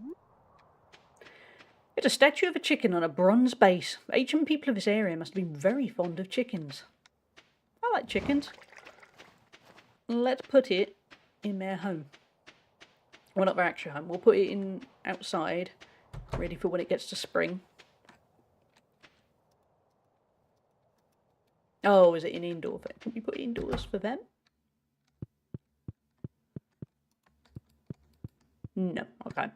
Speaker 1: It's a statue of a chicken on a bronze base. The ancient people of this area must have been very fond of chickens. I like chickens. Let's put it in their home. Well, not their actual home. We'll put it in outside. Ready for when it gets to spring. Oh, is it an indoor thing? Can we put it indoors for them? No, okay.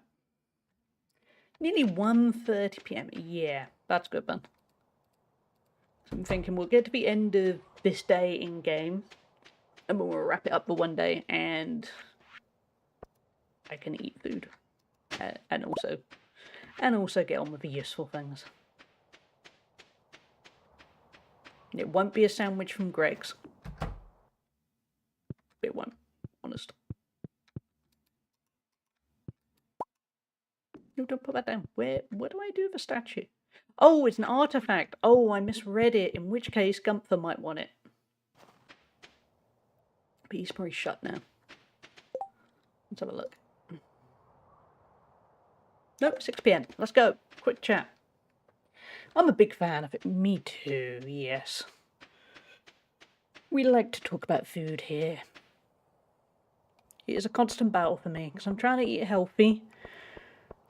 Speaker 1: Nearly 1:30 PM. Yeah, that's good then. So I'm thinking we'll get to the end of this day in game, and we'll wrap it up for one day, and I can eat food, and also get on with the useful things. It won't be a sandwich from Greg's. It won't, honest. No, don't put that down. What do I do with a statue? Oh, it's an artifact. Oh, I misread it. In which case, Gunther might want it. But he's probably shut now. Let's have a look. Nope, 6 PM. Let's go. Quick chat. I'm a big fan of it. Me too, yes. We like to talk about food here. It is a constant battle for me, because I'm trying to eat healthy.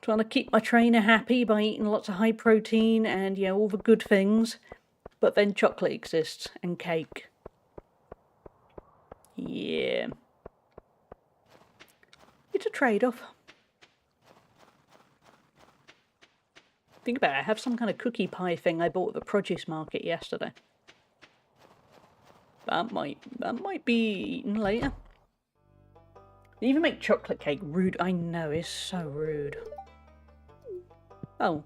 Speaker 1: Trying to keep my trainer happy by eating lots of high protein and, you know, all the good things. But then chocolate exists, and cake. Yeah. It's a trade-off. Think about it, I have some kind of cookie pie thing I bought at the produce market yesterday. That might be eaten later. They even make chocolate cake. Rude, I know, it's so rude. Oh.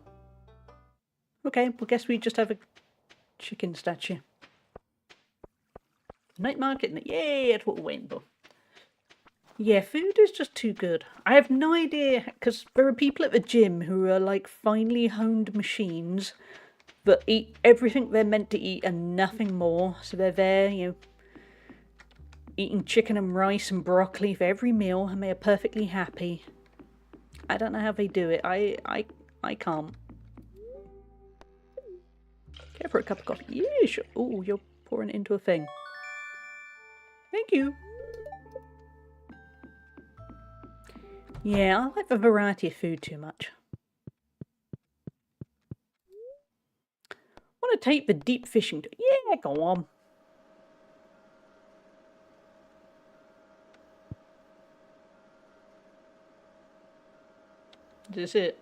Speaker 1: Okay, well, guess we just have a chicken statue. Night market, yay, that's what we're waiting for. Yeah, food is just too good. I have no idea, because there are people at the gym who are like finely honed machines that eat everything they're meant to eat and nothing more. So they're there, you know, eating chicken and rice and broccoli for every meal, and they are perfectly happy. I don't know how they do it. I can't. Care for a cup of coffee? Yeah, sure. Oh, you're pouring it into a thing. Thank you. Yeah, I like the variety of food too much. Want to take the deep fishing? Yeah, go on. Is it?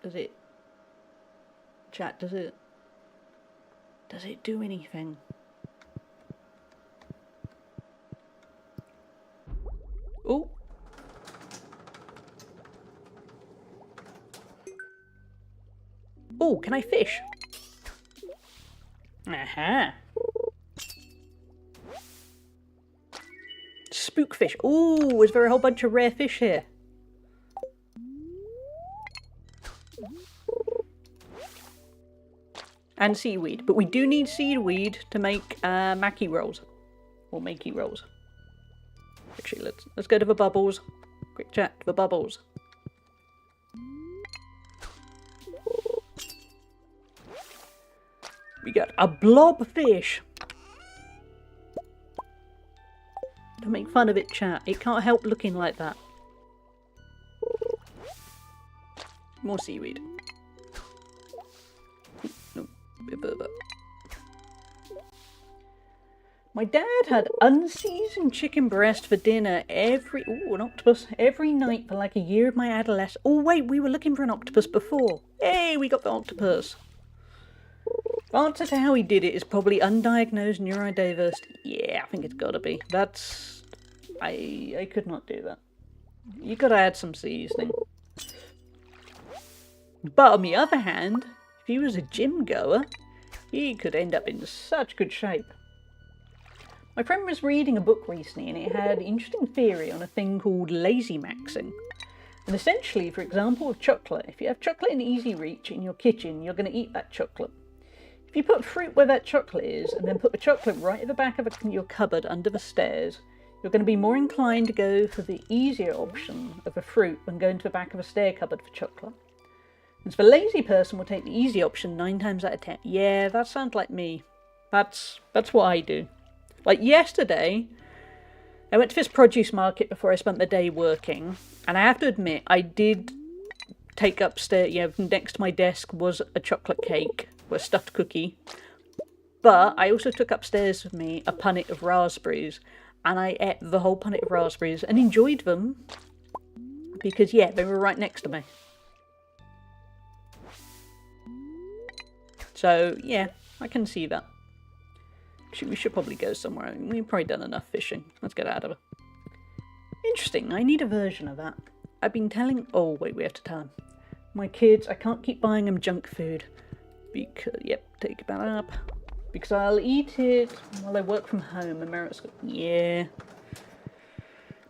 Speaker 1: Does it? Chat, does it? Does it do anything? Oh. Oh, can I fish? Aha. Spookfish. Oh, is there a whole bunch of rare fish here? And seaweed. But we do need seaweed to make maki rolls. Or makey rolls. Actually, let's go to the bubbles. Quick chat to the bubbles. We got a blobfish. Don't make fun of it, chat. It can't help looking like that. More seaweed. No, bit further. My dad had unseasoned chicken breast for dinner an octopus, every night for like a year of my adolescence. Oh wait, we were looking for an octopus before. Hey, we got the octopus. The answer to how he did it is probably undiagnosed neurodiversity. Yeah, I think it's gotta be. That's... I could not do that. You gotta add some seasoning. But on the other hand, if he was a gym goer, he could end up in such good shape. My friend was reading a book recently and it had an interesting theory on a thing called lazy maxing. And essentially, for example, with chocolate, if you have chocolate in easy reach in your kitchen, you're going to eat that chocolate. If you put fruit where that chocolate is and then put the chocolate right at the back of your cupboard under the stairs, you're going to be more inclined to go for the easier option of a fruit than go into the back of a stair cupboard for chocolate. And so the lazy person will take the easy option 9 times out of 10. Yeah, that sounds like me. That's what I do. Like yesterday, I went to this produce market before I spent the day working, and I have to admit, I did take upstairs, next to my desk was a chocolate cake, or a stuffed cookie, but I also took upstairs with me a punnet of raspberries, and I ate the whole punnet of raspberries and enjoyed them, because yeah, they were right next to me. So yeah, I can see that. Actually, we should probably go somewhere. We've probably done enough fishing. Let's get out of it. Interesting. I need a version of that. I've been telling... Oh, wait, we have to tell them. My kids, I can't keep buying them junk food. Because... Yep, take that up. Because I'll eat it while I work from home. And Merritt's got... Yeah.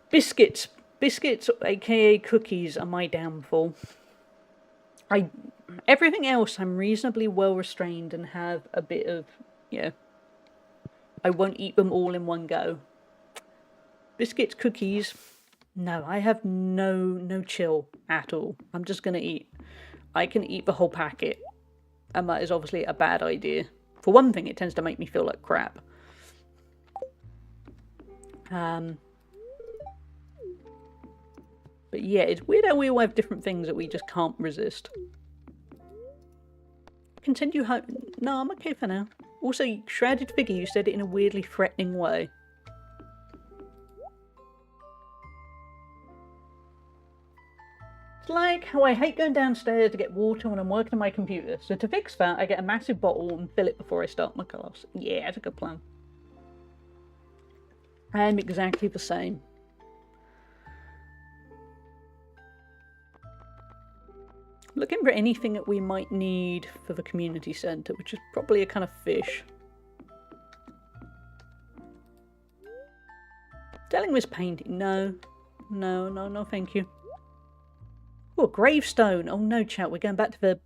Speaker 1: Biscuits. Biscuits, aka cookies, are my downfall. Everything else, I'm reasonably well restrained and have a bit of... I won't eat them all in one go. Biscuits, cookies, no, I have no chill at all. I'm just going to eat. I can eat the whole packet, and that is obviously a bad idea. For one thing, it tends to make me feel like crap. But yeah, it's weird how we all have different things that we just can't resist. Continue home. No, I'm okay for now. Also, shrouded figure, you said it in a weirdly threatening way. It's like how I hate going downstairs to get water when I'm working on my computer. So to fix that, I get a massive bottle and fill it before I start my class. Yeah, that's a good plan. I'm exactly the same. Looking for anything that we might need for the community centre, which is probably a kind of fish. Dealing with painting. No. No, no, no, thank you. Oh, gravestone. Oh no, chat, we're going back to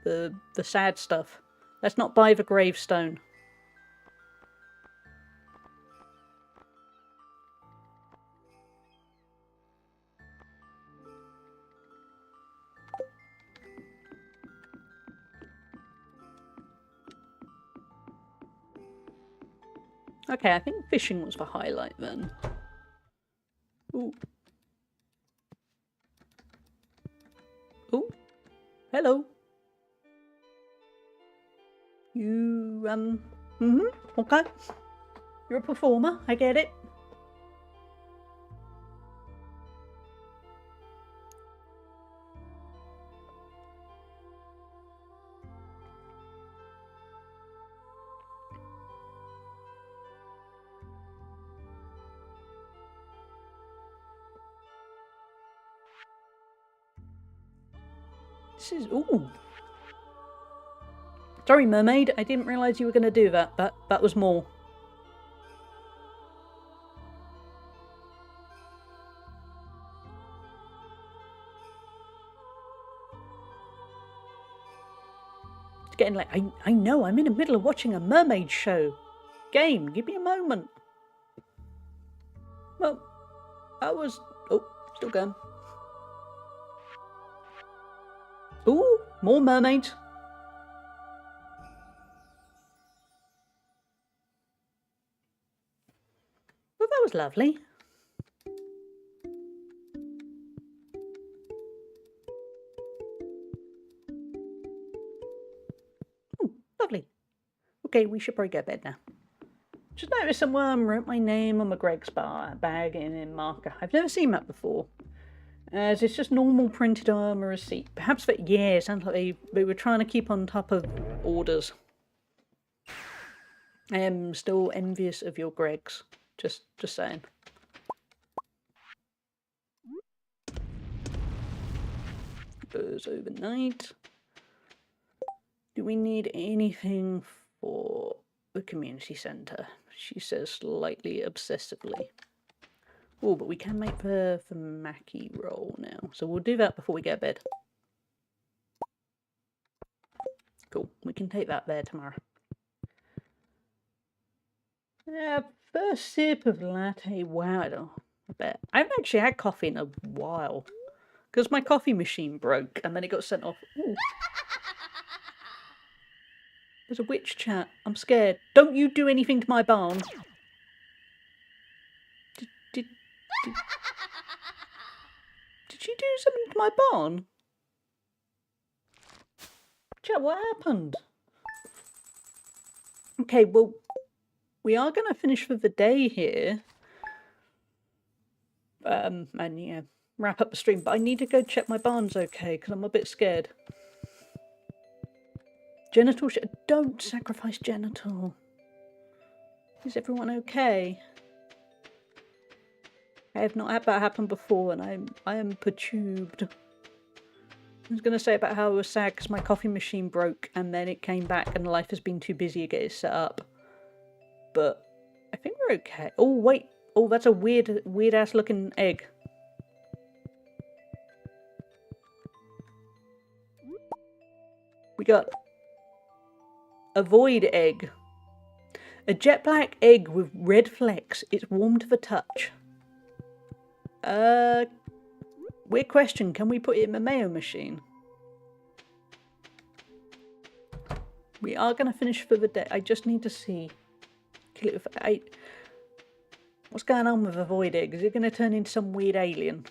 Speaker 1: the sad stuff. Let's not buy the gravestone. Okay, I think fishing was the highlight then. Ooh. Ooh. Hello. You, okay. You're a performer, I get it. This is, ooh. Sorry, mermaid, I didn't realise you were going to do that. That was more. It's getting like, I know, I'm in the middle of watching a mermaid show. Game, give me a moment. Well, I was, oh, still going. Ooh, more mermaids. Well, that was lovely. Ooh, lovely. Okay, we should probably go to bed now. Just noticed someone wrote my name on my Greg's bag in marker. I've never seen that before. As it's just normal printed on a receipt. Perhaps that, yeah, it sounds like they were trying to keep on top of orders. I am still envious of your Gregs. Just saying. Goes overnight. Do we need anything for the community centre? She says slightly obsessively. Oh, but we can make the Mackie roll now. So we'll do that before we go to bed. Cool. We can take that there tomorrow. First sip of latte. Wow, I bet. I haven't actually had coffee in a while. Because my coffee machine broke and then it got sent off. Ooh. There's a witch, chat. I'm scared. Don't you do anything to my barn. Did she do something to my barn? Chat, what happened? Okay, well, we are going to finish for the day here. And yeah, wrap up the stream. But I need to go check my barn's okay, because I'm a bit scared. Genital don't sacrifice genital. Is everyone okay? I have not had that happen before, and I am perturbed. I was going to say about how I was sad because my coffee machine broke, and then it came back, and life has been too busy to get it set up. But I think we're okay. Oh wait, oh that's a weird ass looking egg. We got a void egg. A jet black egg with red flecks. It's warm to the touch. Weird question. Can we put it in the mayo machine? We are going to finish for the day. I just need to see. Kill it with 8. What's going on with the void egg? Is it going to turn into some weird alien?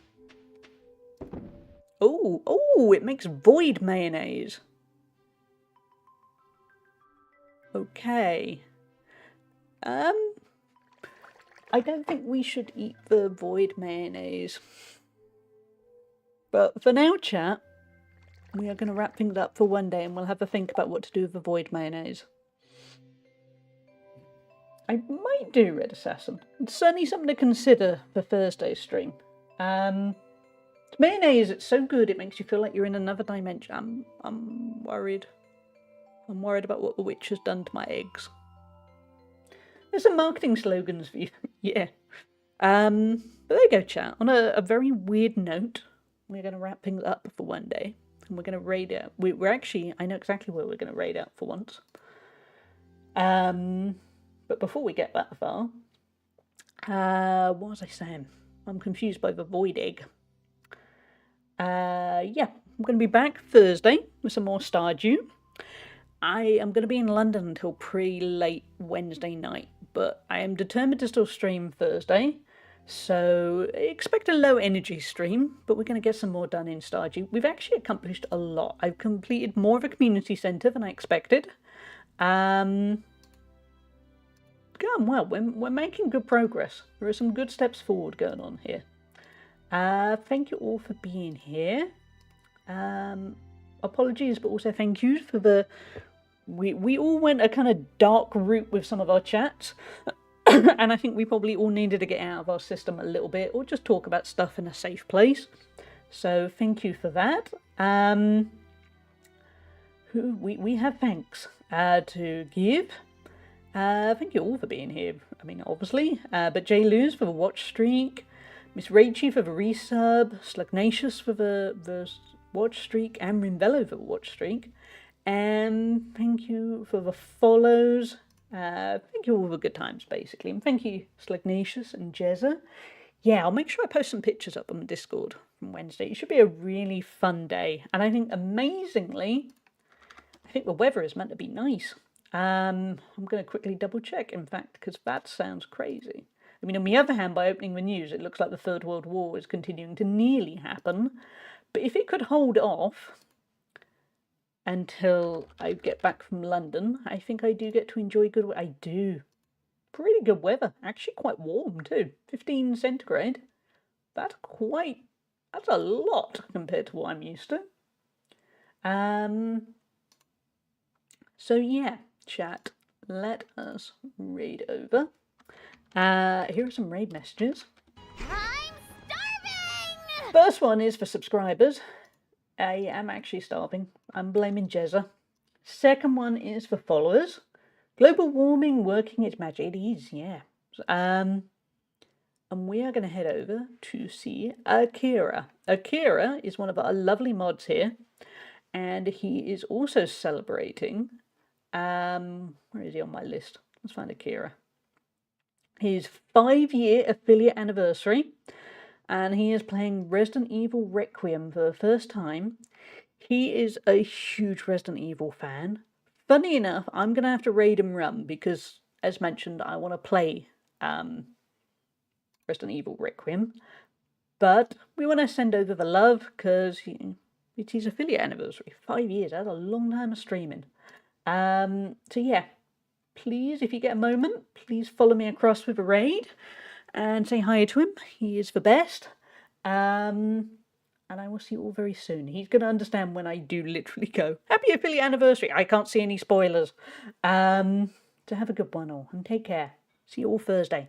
Speaker 1: Oh, it makes void mayonnaise. Okay. I don't think we should eat the void mayonnaise. But for now, chat, we are going to wrap things up for one day and we'll have a think about what to do with the void mayonnaise. I might do Red Assassin. It's certainly something to consider for Thursday's stream. Mayonnaise, it's so good it makes you feel like you're in another dimension. I'm worried. I'm worried about what the witch has done to my eggs. There's some marketing slogans for you. Yeah. But there you go, chat. On a very weird note, we're going to wrap things up for one day. And we're going to raid out. We're actually, I know exactly where we're going to raid out for once. But before we get that far, what was I saying? I'm confused by the void egg. Yeah, I'm going to be back Thursday with some more Stardew. I am going to be in London until pretty late Wednesday night, but I am determined to still stream Thursday. So expect a low energy stream, but we're going to get some more done in Stardew. We've actually accomplished a lot. I've completed more of a community centre than I expected. Going well. We're making good progress. There are some good steps forward going on here. Thank you all for being here. Apologies, but also thank you for the... We all went a kind of dark route with some of our chats. And I think we probably all needed to get out of our system a little bit, or just talk about stuff in a safe place. So thank you for that. We have thanks to give. Thank you all for being here. I mean, obviously. But J. Luz for the watch streak. Miss Rachie for the resub. Slugnatius for the watch streak. And Rinvello for the watch streak. And thank you for the follows. Thank you all for the good times, basically. And thank you, Slugnatius and Jezza. Yeah, I'll make sure I post some pictures up on the Discord from Wednesday. It should be a really fun day. And I think, amazingly, I think the weather is meant to be nice. I'm going to quickly double check, in fact, because that sounds crazy. I mean, on the other hand, by opening the news, it looks like the Third World War is continuing to nearly happen. But if it could hold off until I get back from London, I think I do get to enjoy good weather. I do. Pretty good weather. Actually quite warm too. 15 centigrade. That's a lot compared to what I'm used to. So yeah, chat. Let us raid over. Here are some raid messages.
Speaker 4: I'm starving!
Speaker 1: First one is for subscribers. I am actually starving. I'm blaming Jezza. Second one is for followers. Global warming working its magic. It is, yeah. And we are going to head over to see Akira. Akira is one of our lovely mods here. And he is also celebrating... where is he on my list? Let's find Akira. His 5-year affiliate anniversary. And he is playing Resident Evil Requiem for the first time. He is a huge Resident Evil fan. Funny enough, I'm going to have to raid and run because, as mentioned, I want to play Resident Evil Requiem. But we want to send over the love because it's his affiliate anniversary. 5 years, that's a long time of streaming. So yeah, please, if you get a moment, please follow me across with a raid. And say hi to him. He is the best. And I will see you all very soon. He's going to understand when I do literally go, happy affiliate anniversary. I can't see any spoilers. So have a good one all and take care. See you all Thursday.